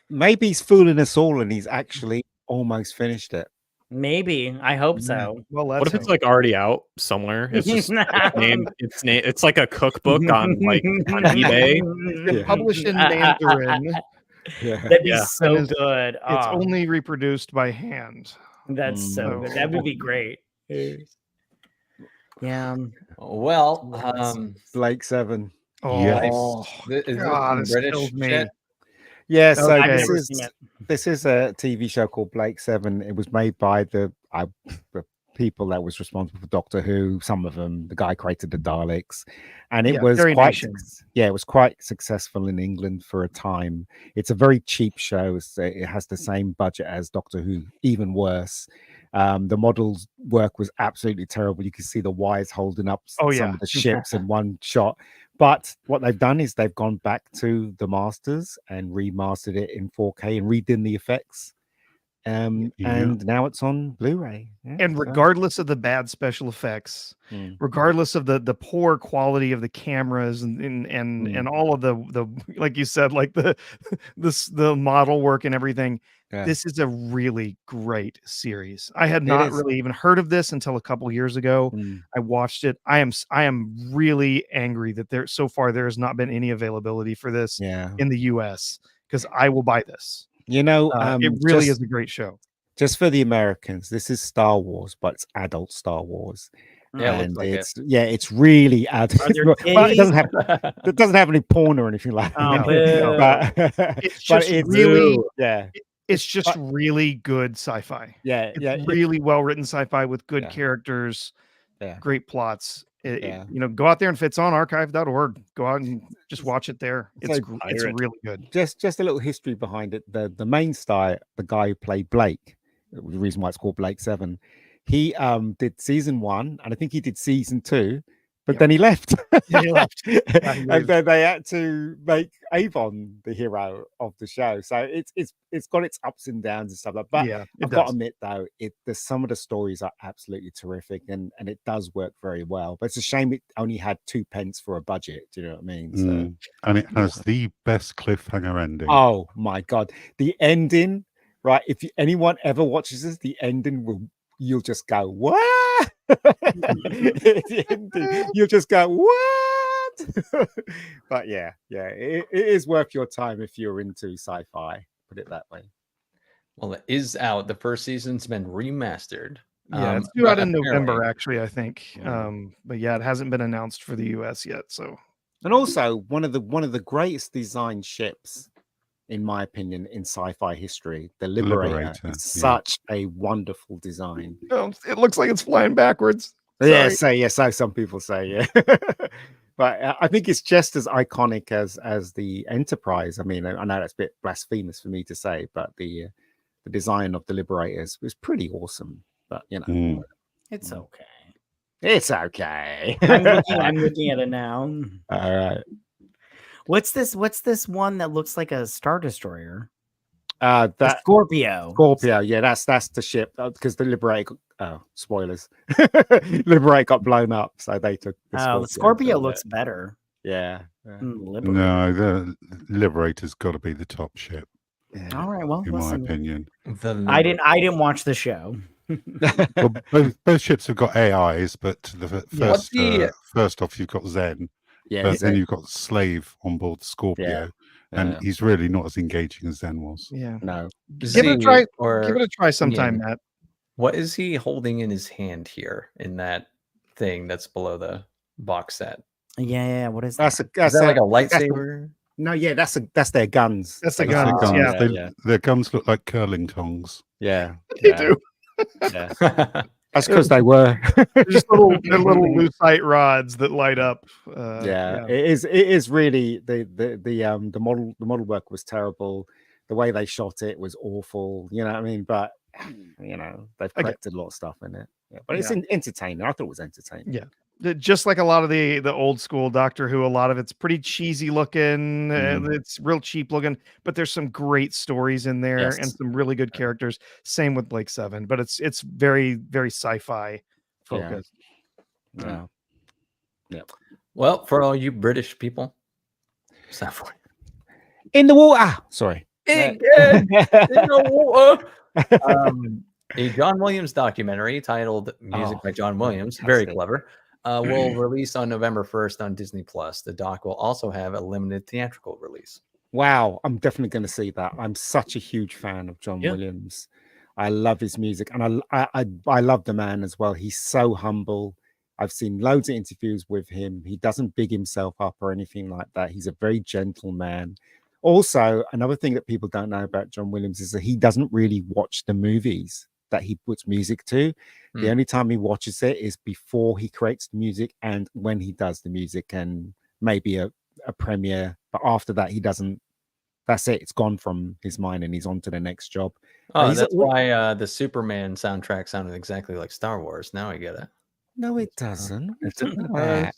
Maybe he's fooling us all and he's actually almost finished it. Maybe. I hope so. Well, what if it's like already out somewhere? It's just it's like a cookbook on eBay. Published in Mandarin. That'd be so good. It's only reproduced by hand. That's so good. That would be great. Yeah. Well, Blake 7. Oh, yes. Is this British shit? Yeah, so this is a TV show called Blake 7. It was made by the people that was responsible for Doctor Who. Some of them, the guy created the Daleks, and it Yeah, was Terry quite Nation. it was quite successful in England for a time. It's a very cheap show. It has the same budget as Doctor Who, even worse. The models work was absolutely terrible. You could see the wires holding up some of the ships in one shot. But what they've done is they've gone back to the masters and remastered it in 4K and redone the effects. And now it's on Blu-ray. Yeah, and regardless of the bad special effects, regardless of the poor quality of the cameras and all of the like you said, like the model work and everything, this is a really great series. I had not really even heard of this until a couple years ago. I watched it. I am really angry that there has not been any availability for this in the US, because I will buy this. You know, it really is a great show. Just for the Americans, this is Star Wars, but it's adult Star Wars. Yeah, and it's really adult. Well, it doesn't have any porn or anything like that. But it's just really it's just really good sci-fi. It's really well written sci-fi with good characters, great plots. Go out there, and if it's on archive.org, go out and just watch it there. It's really good. Just a little history behind it. The main star, the guy who played Blake, the reason why it's called Blake 7, he did season 1, and I think he did season 2, but then he left. And then they had to make Avon the hero of the show. So it's got its ups and downs and stuff like that. But I've got to admit though, some of the stories are absolutely terrific, and it does work very well. But it's a shame it only had 2 pence for a budget. Do you know what I mean? So, and it has the best cliffhanger ending. Oh my god, the ending! Right, if anyone ever watches this, the ending you'll just go, what? You'll just go, what? But it is worth your time if you're into sci-fi, put it that way. Well, it is out. The first season's been remastered. It's due out in November, actually, I think. But it hasn't been announced for the US yet. So, and also one of the greatest designed ships, in my opinion, in sci-fi history, the Liberator. It's such a wonderful design. It looks like it's flying backwards. So some people say, but I think it's just as iconic as the Enterprise. I mean, I know that's a bit blasphemous for me to say, but the design of the Liberators was pretty awesome. But it's okay. It's okay. I'm looking at it now. All right. What's this one that looks like a Star Destroyer? That Scorpio. Yeah, that's the ship, because the Liberator. Spoilers. Liberator got blown up, so they took. The Scorpio looks better. Yeah. No, the Liberator's got to be the top ship. Yeah. All right. Well, in my opinion, I didn't watch the show. Well, both ships have got AIs, but first off, you've got Zen. But then you've got Slave on board the Scorpio, and he's really not as engaging as Zen was. Yeah, no. Give it a try sometime, Matt. What is he holding in his hand here in that thing that's below the box set? Yeah. What is that? Is that like a lightsaber? That's their guns. That's the guns. Yeah. Their guns look like curling tongs. Yeah, they do. Yeah. That's because they were just little lucite rods that light up. It is really the model work was terrible. The way they shot it was awful. You know what I mean? But they've corrected a lot of stuff in it. Yeah, but it's entertaining. I thought it was entertaining. Yeah. Just like a lot of the old school Doctor Who, a lot of it's pretty cheesy looking. It's real cheap looking, but there's some great stories in there and some really good characters. Same with Blake 7, but it's very, very sci-fi focused. Yeah. Well, for all you British people, in the water. Sorry. In the water. A John Williams documentary titled "Music by John Williams," very clever. Will release on November 1st on Disney Plus. The doc will also have a limited theatrical release. Wow, I'm definitely going to see that. I'm such a huge fan of John Williams. I love his music, and I love the man as well. He's so humble. I've seen loads of interviews with him. He doesn't big himself up or anything like that. He's a very gentle man. Also, another thing that people don't know about John Williams is that he doesn't really watch the movies that he puts music to. The only time he watches it is before he creates the music and when he does the music and maybe a premiere. But after that, he doesn't. That's it. It's gone from his mind and he's on to the next job. Oh, that's why the Superman soundtrack sounded exactly like Star Wars. Now I get it. No, it doesn't. What are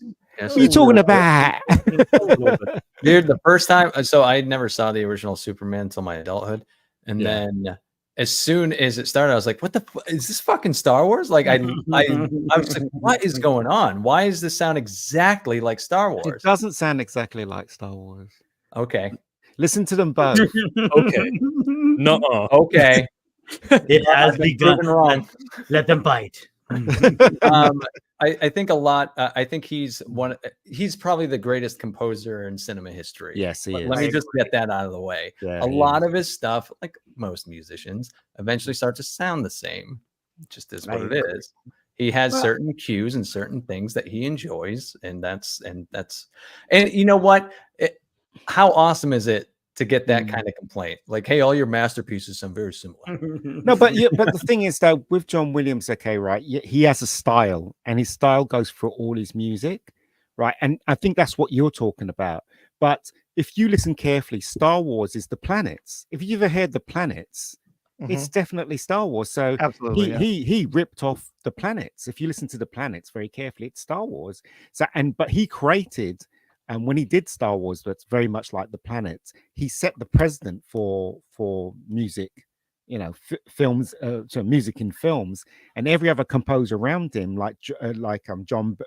you talking about? What are you talking about? Dude, the first time, so I never saw the original Superman until my adulthood. And then as soon as it started, I was like, what the is this fucking Star Wars? Like I was like, what is going on? Why does this sound exactly like Star Wars? It doesn't sound exactly like Star Wars. Okay. Listen to them both. Okay. No. Okay. It has begun. Wrong. Let them bite. I think a lot. I think he's probably the greatest composer in cinema history. Yes, he is. Let me just get that out of the way. Yeah, a lot of his stuff, like most musicians, eventually start to sound the same. It just is what it is. He has certain cues and certain things that he enjoys, and that's you know what? How awesome is it to get that kind of complaint? Like, hey, all your masterpieces sound very similar. No, but the thing is, though, with John Williams, okay, right? He has a style, and his style goes through all his music, right? And I think that's what you're talking about. But if you listen carefully, Star Wars is the planets. If you ever heard the planets, it's definitely Star Wars. So absolutely, he ripped off the planets. If you listen to the planets very carefully, it's Star Wars. So but he created. And when he did Star Wars, that's very much like the planets. He set the precedent for music, you know, films, so music in films, and every other composer around him, like John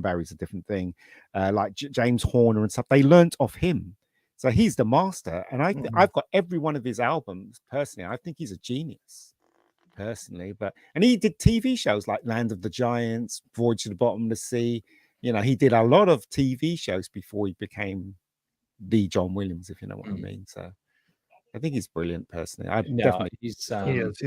Barry's a different thing, like James Horner and stuff. They learnt off him, so he's the master. And I've got every one of his albums personally. I think he's a genius personally. And he did TV shows like Land of the Giants, Voyage to the Bottom of the Sea. You know, he did a lot of TV shows before he became the John Williams, if you know what I mean. So I think he's brilliant personally. He's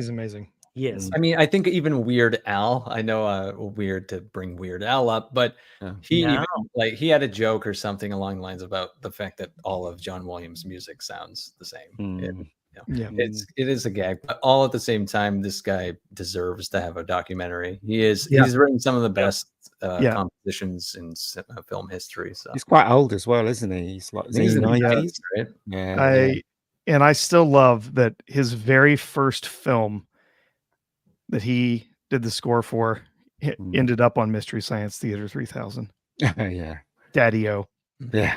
amazing. Yes. I mean, I think even Weird Al, I know weird to bring Weird Al up, but he had a joke or something along the lines about the fact that all of John Williams' music sounds the same. It is a gag, but all at the same time, this guy deserves to have a documentary. He's written some of the best compositions in film history. So he's quite old as well, isn't he? He's like in the 90s, right? Yeah. I still love that his very first film that he did the score for ended up on Mystery Science Theater 3000. Yeah, Daddy-O. Yeah.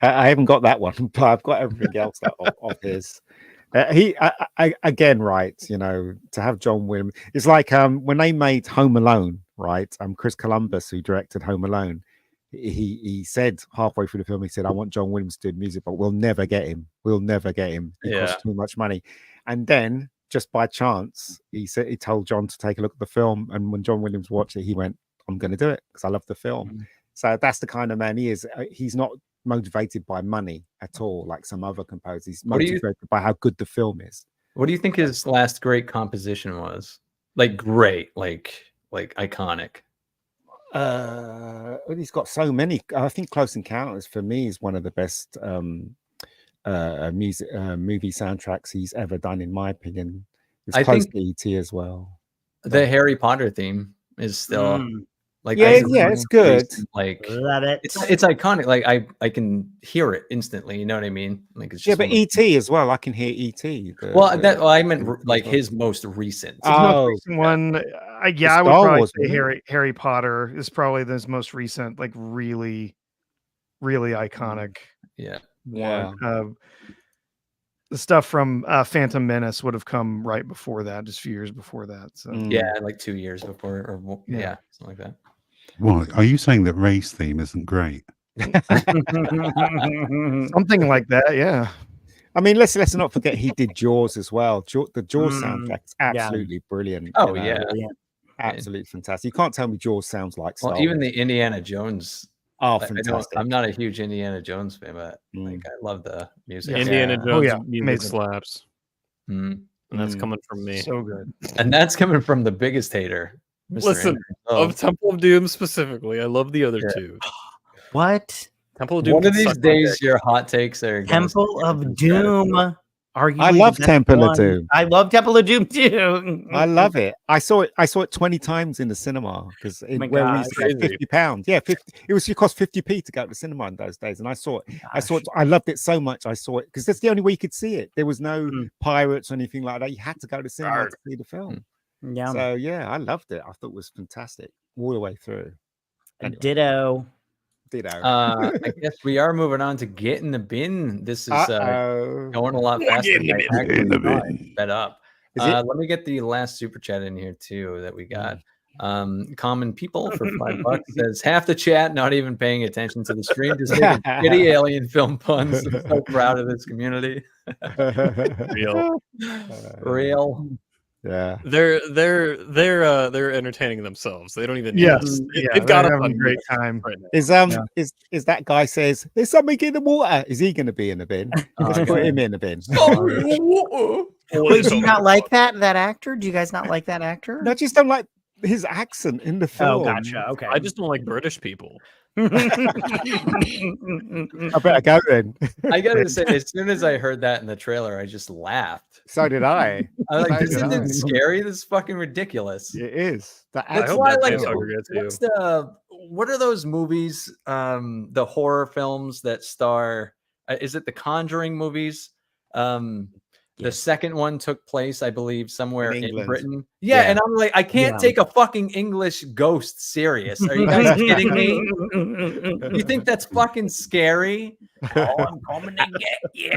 I haven't got that one, but I've got everything else of his. Again, right? You know, to have John Williams, it's like when they made Home Alone, right? Chris Columbus, who directed Home Alone, he said halfway through the film, he said, "I want John Williams to do music, but we'll never get him. We'll never get him. It costs too much money." And then, just by chance, he told John to take a look at the film, and when John Williams watched it, he went, "I'm going to do it because I love the film." So that's the kind of man he is. He's not motivated by money at all, like some other composers. He's motivated by how good the film is. What do you think his last great composition was? Like great, like iconic. He's got so many. I think Close Encounters for me is one of the best movie soundtracks he's ever done, in my opinion. It's close to E.T. as well. The Harry Potter theme is still like it's good. Like love it. It's iconic. Like I can hear it instantly. You know what I mean? Like it's just but E.T. as well. I can hear E.T. I meant like his most recent. One. I would probably say Harry Potter is probably his most recent, like really, really iconic. Yeah. The stuff from Phantom Menace would have come right before that, just a few years before that. So like 2 years before, or something like that. Well, are you saying that Ray's theme isn't great? Something like that, yeah. I mean, let's not forget he did Jaws as well. The Jaws soundtrack is absolutely brilliant. Oh, absolutely fantastic. You can't tell me Jaws sounds like Star even Wars. the Indiana Jones. Oh, fantastic! I'm not a huge Indiana Jones fan, but like, I love the music. Indiana Jones music slaps. And that's coming from me. So good. And that's coming from the biggest hater. Mr. Listen, of Temple of Doom specifically. I love the other two. What? Temple of Doom. One of these days, your hot takes are Temple of Doom. Arguably I love the best Temple of one. Doom. I love Temple of Doom too. I love it. I saw it 20 times in the cinema because my where we gosh. used to go, £50. Yeah, 50. It was cost 50p to go to the cinema in those days, and I saw it. Gosh. I loved it so much. I saw it because that's the only way you could see it. There was no Mm. pirates or anything like that. You had to go to cinema to see the film. Yeah. So yeah, I loved it. I thought it was fantastic all the way through. Anyway. Ditto. I guess we are moving on to Get in the Bin. This is going a lot faster than I actually thought. Sped up. Let me get the last super chat in here too that we got. Common People for $5 says half the chat not even paying attention to the stream, just making shitty alien film puns. I'm so proud of this community. Real. Yeah, they're entertaining themselves. They don't even. They've got a great time right now. Is that guy says there's something in the water? Is he going to be in the bin? Let's put him in the bin. Wait, do you not like that actor? Do you guys not like that actor? No, I just don't like his accent in the film. Oh, gotcha. Okay. I just don't like British people. I better go then. I gotta say, as soon as I heard that in the trailer, I just laughed. So did I. I was like, this isn't scary. This is fucking ridiculous. It is. That's why, like, what are those movies? The horror films that star? Is it the Conjuring movies? The second one took place, I believe, somewhere in Britain. Yeah, and I'm like, I can't take a fucking English ghost serious. Are you guys kidding me? You think that's fucking scary? Oh, I'm coming to get you.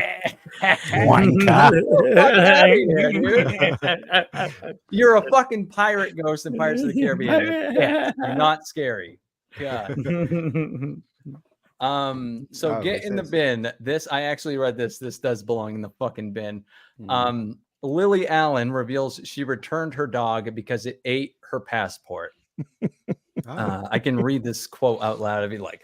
You're a fucking pirate ghost in Pirates of the Caribbean. Yeah, you're not scary. God. So Get in the Bin. This, I actually read this. This does belong in the fucking bin. Lily Allen reveals she returned her dog because it ate her passport. I can read this quote out loud. I'd be like,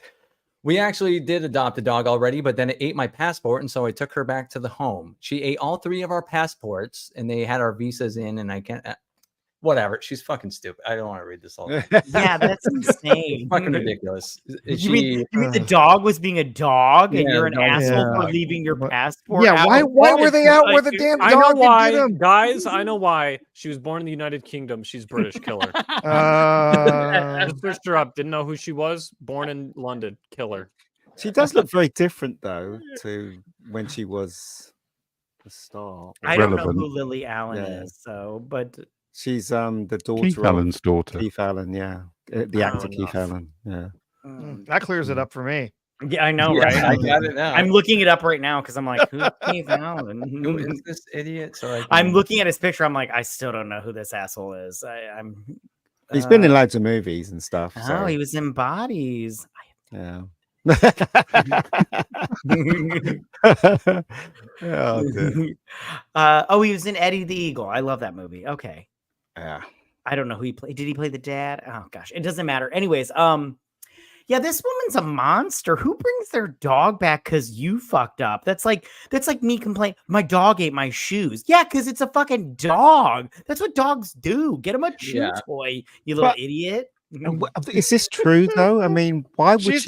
we actually did adopt a dog already, but then it ate my passport, and so I took her back to the home. She ate all 3 of our passports, and they had our visas in, and I can't. Whatever. She's fucking stupid. I don't want to read this all. Yeah, that's insane. Fucking ridiculous. You mean the dog was being a dog, and you're an asshole for leaving your passport? Yeah, why were they out where the damn dog? I know why, guys. I know why. She was born in the United Kingdom. She's British. Killer. Just searched her up. Didn't know who she was. Born in London. Killer. She does look very different though to when she was the star. I don't know who Lily Allen is, so but. She's the daughter Keith Allen's daughter. Keith Allen, yeah. The actor Keith Allen, yeah. That clears it up for me. Yeah, I know, right? I got it now. I'm looking it up right now because I'm like, who's Keith Allen? Who is this idiot? So I'm looking at his picture. I'm like, I still don't know who this asshole is. He's been in loads of movies and stuff. Oh, he was in Bodies. Yeah. He was in Eddie the Eagle. I love that movie. Okay. Yeah. I don't know who he played. Did he play the dad? Oh gosh, it doesn't matter. Anyways, yeah, this woman's a monster. Who brings their dog back because you fucked up? That's like me complaining. My dog ate my shoes. Yeah, because it's a fucking dog. That's what dogs do. Get him a chew toy, you little idiot. Is this true though? I mean, why would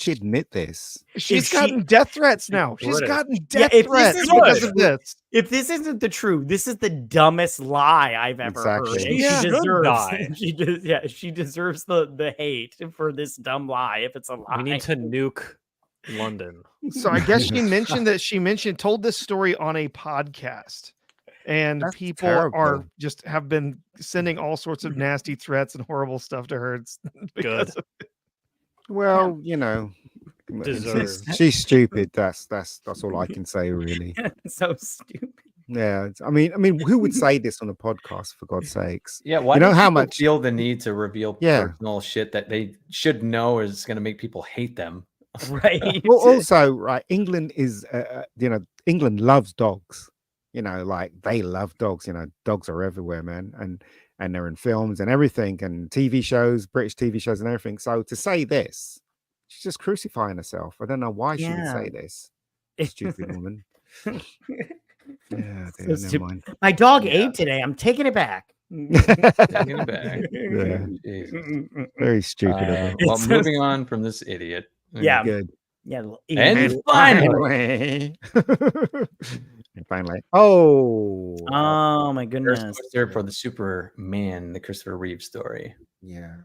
she admit this? She's gotten death threats now. She's gotten death threats because of this. If this isn't the truth, this is the dumbest lie I've ever heard. She deserves. She deserves the hate for this dumb lie. If it's a lie, we need to nuke London. So I guess she told this story on a podcast, and that's people terrible. Have been sending all sorts of nasty threats and horrible stuff to her. Good. Well, you know, she's stupid. That's all I can say, really. So stupid. Yeah, I mean, who would say this on a podcast, for God's sakes? Yeah, why? You know how much feel the need to reveal personal shit that they should know is going to make people hate them, right? Well, also, right, England is, England loves dogs. You know, like they love dogs. You know, dogs are everywhere, man, and they're in films and everything, and TV shows, British TV shows, and everything. So to say this, she's just crucifying herself. I don't know why she would say this. Stupid woman. Yeah, dude, never mind. My dog ate today. I'm taking it back. Taking it back. Yeah. Very stupid. Well, moving on from this idiot. Yeah. Good. Yeah. And finally. Finally. Oh. Oh my First goodness. poster for the Superman, the Christopher Reeve story. Yeah.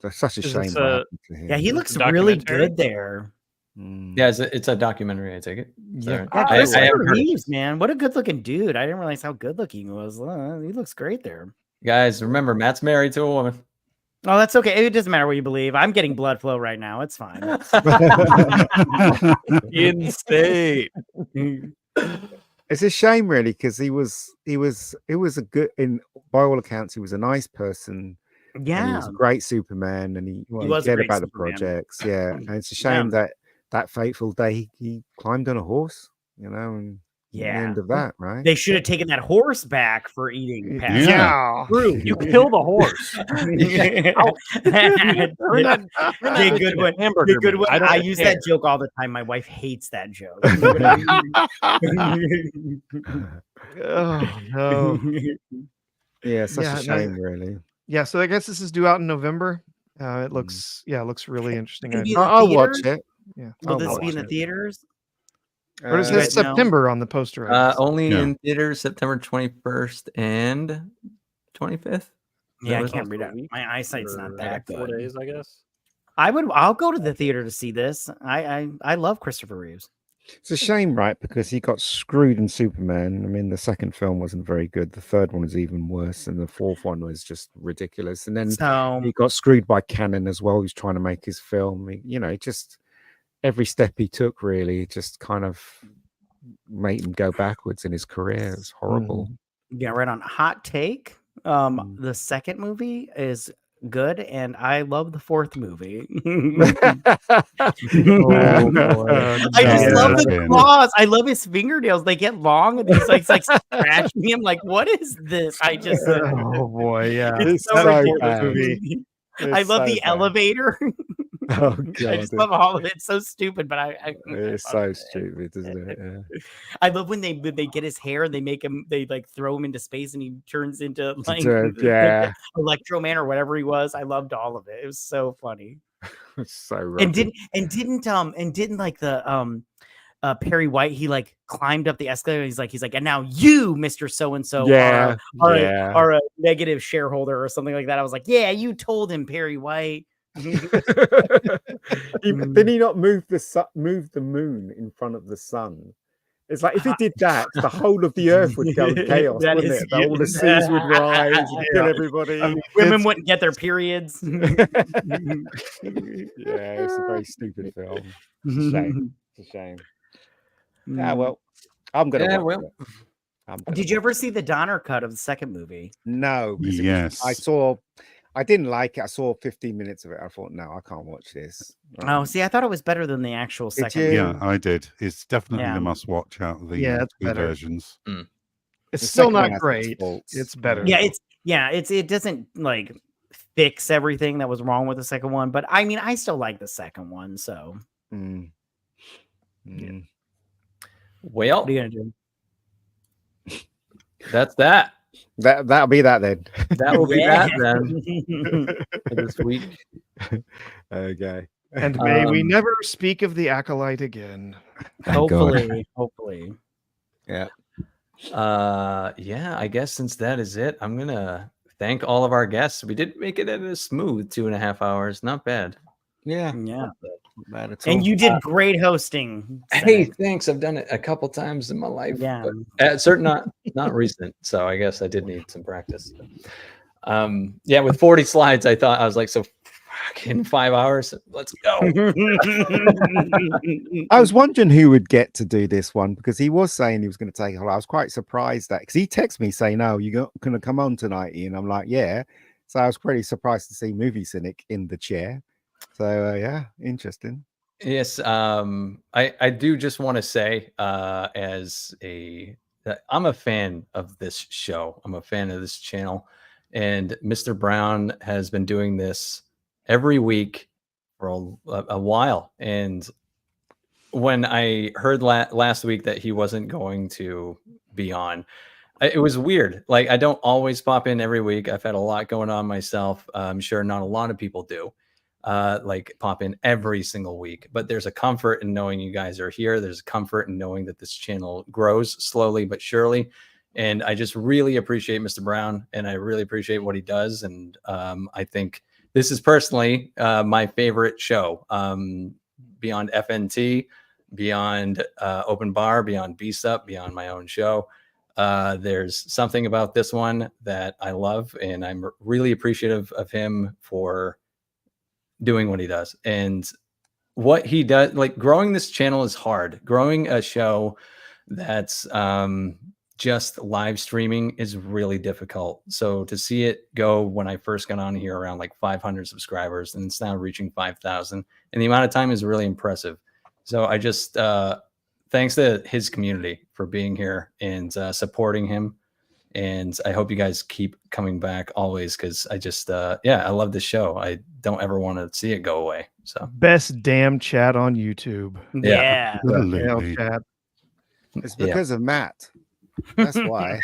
That's such a Is shame. this what a- happened to him. Yeah, he Is it looks a really documentary? good there. Mm. Yeah, it's a documentary. I take it. Yeah. Yeah, I Christopher haven't heard it. Reeves, man, what a good looking dude. I didn't realize how good looking he was. He looks great there. Guys, remember Matt's married to a woman. Oh, that's okay. It doesn't matter what you believe. I'm getting blood flow right now. It's fine. In state. It's a shame, really, because he was a good, by all accounts, he was a nice person. And he Yeah. was a great Superman, and he was a cared great about the Superman. projects. Yeah, and it's a shame that fateful day he climbed on a horse, and the end of that, right? They should have taken that horse back for eating. Pat. Yeah. True. You kill the horse. Jay Goodwin. Hamburger Jay Goodwin. meat. I don't use care. that joke all the time. My wife hates that joke. Oh no. Yeah, such Yeah, a shame, really. Yeah, so I guess this is due out in November. It looks it looks really interesting. Can I- you- I'll watch theaters? it. yeah. Will I'll this watch be in the it. theaters? But it Uh, says guys know? September on the poster. I guess. Only Yeah. in theaters September 21st and 25th. Yeah, I was can't also read a it. week My eyesight's or not like that 4 good. days, I guess. I'll go to the theater to see this. I love Christopher Reeves. It's a shame, right? Because he got screwed in Superman. I mean, the second film wasn't very good. The third one was even worse, and the fourth one was just ridiculous. And then So he got screwed by Cannon as well. He was trying to make his film. Just every step he took really just kind of made him go backwards in his career. It's horrible. yeah, right on. Hot take. The second movie is good, and I love the fourth movie. I just Yeah, love the that's claws. I love his fingernails. They get long, and he's like scratching him. Like, what is this? I just. Oh boy, yeah. It's so so ridiculous. bad. I It's love so the bad. elevator. Oh I just god, love all of it. It's so stupid, but I it's love so it. stupid, isn't it? Yeah. I love when they get his hair and they like throw him into space and he turns into like Yeah. Electro Man or whatever he was. I loved all of it. It was so funny. It's so And rubbish. didn't like the Perry White, he like climbed up the escalator. He's like, and now you, Mr. So and so, Yeah, are a negative shareholder or something like that. I was like, yeah, you told him, Perry White. Did he not move the moon in front of the sun? It's like if he did that, the whole of the earth would go in chaos, That wouldn't is it? All the seas would rise and kill everybody. I mean, Women wouldn't get their periods. Yeah, it's a very stupid film. It's a shame. It's a shame. Yeah, well, I'm gonna Yeah, watch well. it. I'm gonna Did you watch ever see the Donner cut of the second movie? it. No, because Yes. I didn't like it. I saw 15 minutes of it. I thought, no, I can't watch this. Oh, see, I thought it was better than the actual Did second. you? movie. Yeah, I did. It's definitely Yeah. a must watch out of the Yeah, it's two better. versions. It's The still second one not has its great. faults. It's better. Yeah, it doesn't like fix everything that was wrong with the second one, but I mean, I still like the second one. So Mm. Mm. Well, what are you gonna do? that's that. That'll be that then. That will be Yeah. that then for this week. Okay. And may we Um, never speak of the Acolyte again. Thank God. Hopefully. Yeah. Yeah, I guess since that is it, I'm gonna thank all of our guests. We did make it at a smooth 2.5 hours. Not bad. Yeah. Yeah. Not bad at all. And you did great hosting. Hey, Senate. thanks. I've done it a couple times in my life. Yeah. but not recent. So I guess I did need some practice. Yeah, with 40 slides, I thought I was like, so fucking 5 hours. Let's go. I was wondering who would get to do this one because he was saying he was going to take it. I was quite surprised that because he texted me saying, "No, you're going to come on tonight," and I'm like, "Yeah." So I was pretty surprised to see Movie Cynic in the chair. So yeah, interesting. Yes, I do just want to say, that I'm a fan of this show. I'm a fan of this channel, and Mr. Brown has been doing this every week for a while. And when I heard last week that he wasn't going to be on, it was weird. Like, I don't always pop in every week. I've had a lot going on myself. I'm sure not a lot of people do. like pop in every single week. But there's a comfort in knowing you guys are here. There's a comfort in knowing that this channel grows slowly but surely. And I just really appreciate Mr. Brown, and I really appreciate what he does. And I think this is personally my favorite show, beyond FNT, beyond Open Bar, beyond BSUP, beyond my own show. There's something about this one that I love, and I'm really appreciative of him for doing what he does. And what he does, like growing this channel is hard. Growing a show that's just live streaming is really difficult. So to see it go when I first got on here around like 500 subscribers, and it's now reaching 5,000, and the amount of time is really impressive. So I just thanks to his community for being here and supporting him. And I hope you guys keep coming back always, because I just I love this show. I don't ever want to see it go away. So best damn chat on YouTube. Yeah. Chat. It's because of Matt. That's why.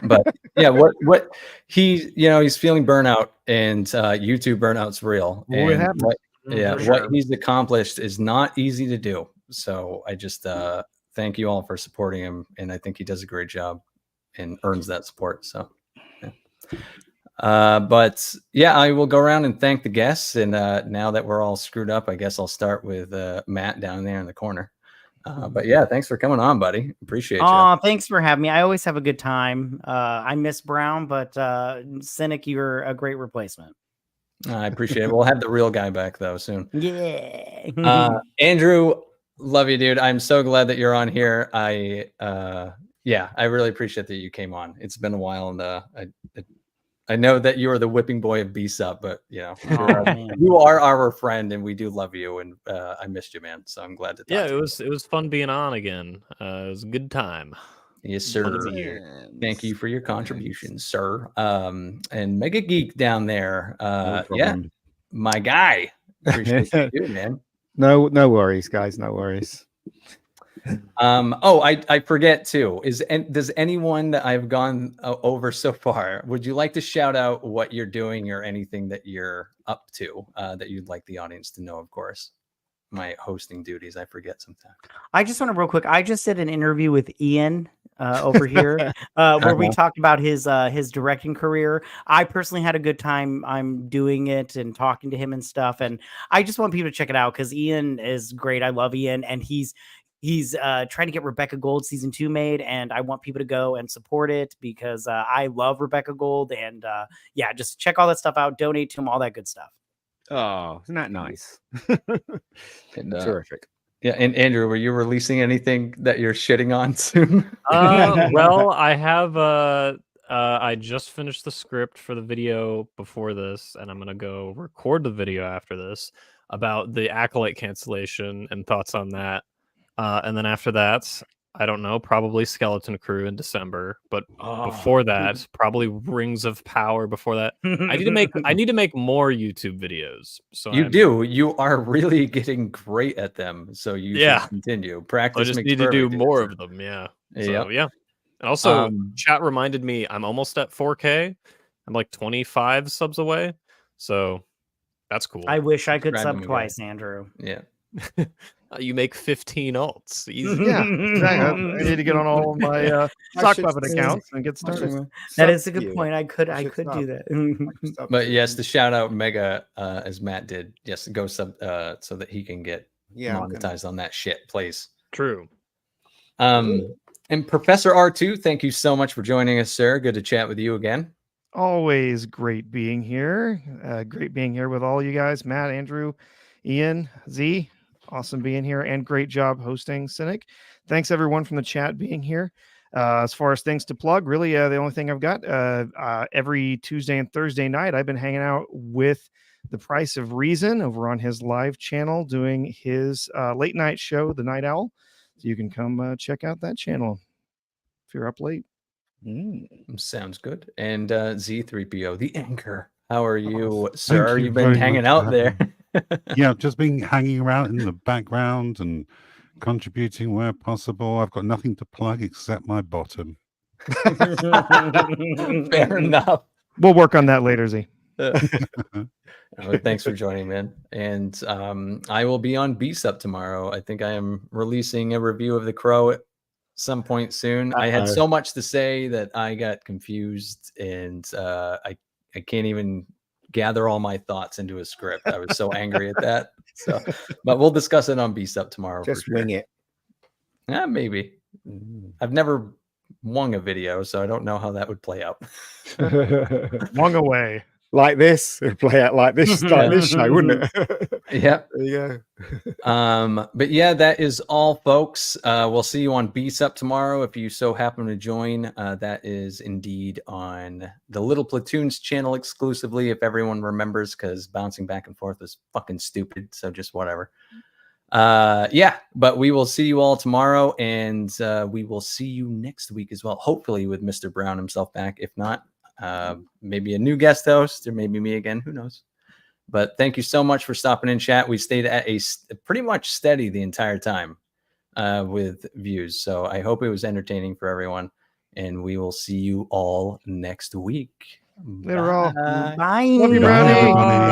But yeah, what he, he's feeling burnout, and YouTube burnout's real. Well, it And happens. what he's accomplished is not easy to do. So I just thank you all for supporting him, and I think he does a great job and earns that support. So but yeah, I will go around and thank the guests. And now that we're all screwed up, I guess I'll start with Matt down there in the corner. But yeah, thanks for coming on, buddy. Appreciate you. Oh, thanks for having me. I always have a good time. I miss Brown, but Cynic, you're a great replacement. I appreciate it. We'll have the real guy back though soon. Yeah. Andrew, love you, dude. I'm so glad that you're on here. I really appreciate that you came on. It's been a while, and I know that you are the whipping boy of BSUP, but you are our friend, and we do love you. And I missed you, man. So I'm glad to talk to you. It was fun being on again. It was a good time. Yes, sir. Thank you for your contributions, sir. And Mega Geek down there. My guy. Appreciate you, man. No worries, guys. No worries. I forget too. Does anyone that I've gone over so far, would you like to shout out what you're doing or anything that you're up to that you'd like the audience to know? Of course, my hosting duties, I forget sometimes. I just want to real quick. I just did an interview with Ian over here where we talked about his directing career. I personally had a good time. I'm doing it and talking to him and stuff, and I just want people to check it out because Ian is great. I love Ian, and he's trying to get Rebecca Gold season 2 made, and I want people to go and support it because I love Rebecca Gold. And just check all that stuff out, donate to him, all that good stuff. Oh, isn't that nice? Terrific. Yeah, and Andrew, were you releasing anything that you're shitting on soon? Well, I have I just finished the script for the video before this, and I'm gonna go record the video after this about the Acolyte cancellation and thoughts on that. And then after that, I don't know, probably Skeleton Crew in December. But before that, probably Rings of Power before that. I need to make more YouTube videos. So you are really getting great at them. So you should continue. Practice. I just need to do more of them. Yeah. So, yeah. And also, chat reminded me I'm almost at 4K. I'm like 25 subs away. So that's cool. I wish I could sub twice, Andrew. Yeah. You make 15 alts. Easy. Yeah, exactly. I need to get on all of my sock puppet accounts and get started. That is a good point. I could do that. But yes, the shout out Mega as Matt did. Yes, go sub so that he can get monetized on that shit, please. True. And Professor R2, thank you so much for joining us, sir. Good to chat with you again. Always great being here. Great being here with all you guys, Matt, Andrew, Ian, Z. Awesome being here, and great job hosting, Cynic. Thanks everyone from the chat being here. As far as things to plug, really the only thing I've got every Tuesday and Thursday night, I've been hanging out with The Price of Reason over on his live channel, doing his late night show, The Night Owl. So you can come check out that channel if you're up late. Sounds good. And Z3PO, the anchor. How are you, sir? You've been hanging out there. Yeah, just been hanging around in the background and contributing where possible. I've got nothing to plug except my bottom. Fair enough. We'll work on that later, Z. Thanks for joining, man. And I will be on BSUP tomorrow. I think I am releasing a review of The Crow at some point soon. I had so much to say that I got confused, and I can't even gather all my thoughts into a script. I was so angry at that. So, but we'll discuss it on BSUP tomorrow. Just for sure. wing it. Yeah, maybe. I've never wung a video, so I don't know how that would play out. Wung away. Like this, it'd play out like this, like this show, wouldn't it? Yep. There you go. But yeah, that is all, folks. We'll see you on BSUP tomorrow if you so happen to join. That is indeed on the Little Platoons channel exclusively, if everyone remembers, because bouncing back and forth is fucking stupid. So just whatever. Yeah, but we will see you all tomorrow, and we will see you next week as well. Hopefully with Mr. Brown himself back. If not, maybe a new guest host, or maybe me again. Who knows? But thank you so much for stopping in, chat. We stayed at a pretty much steady the entire time with views. So I hope it was entertaining for everyone. And we will see you all next week. Later all. Bye. Love you, Bye, Brownie. everybody. Bye.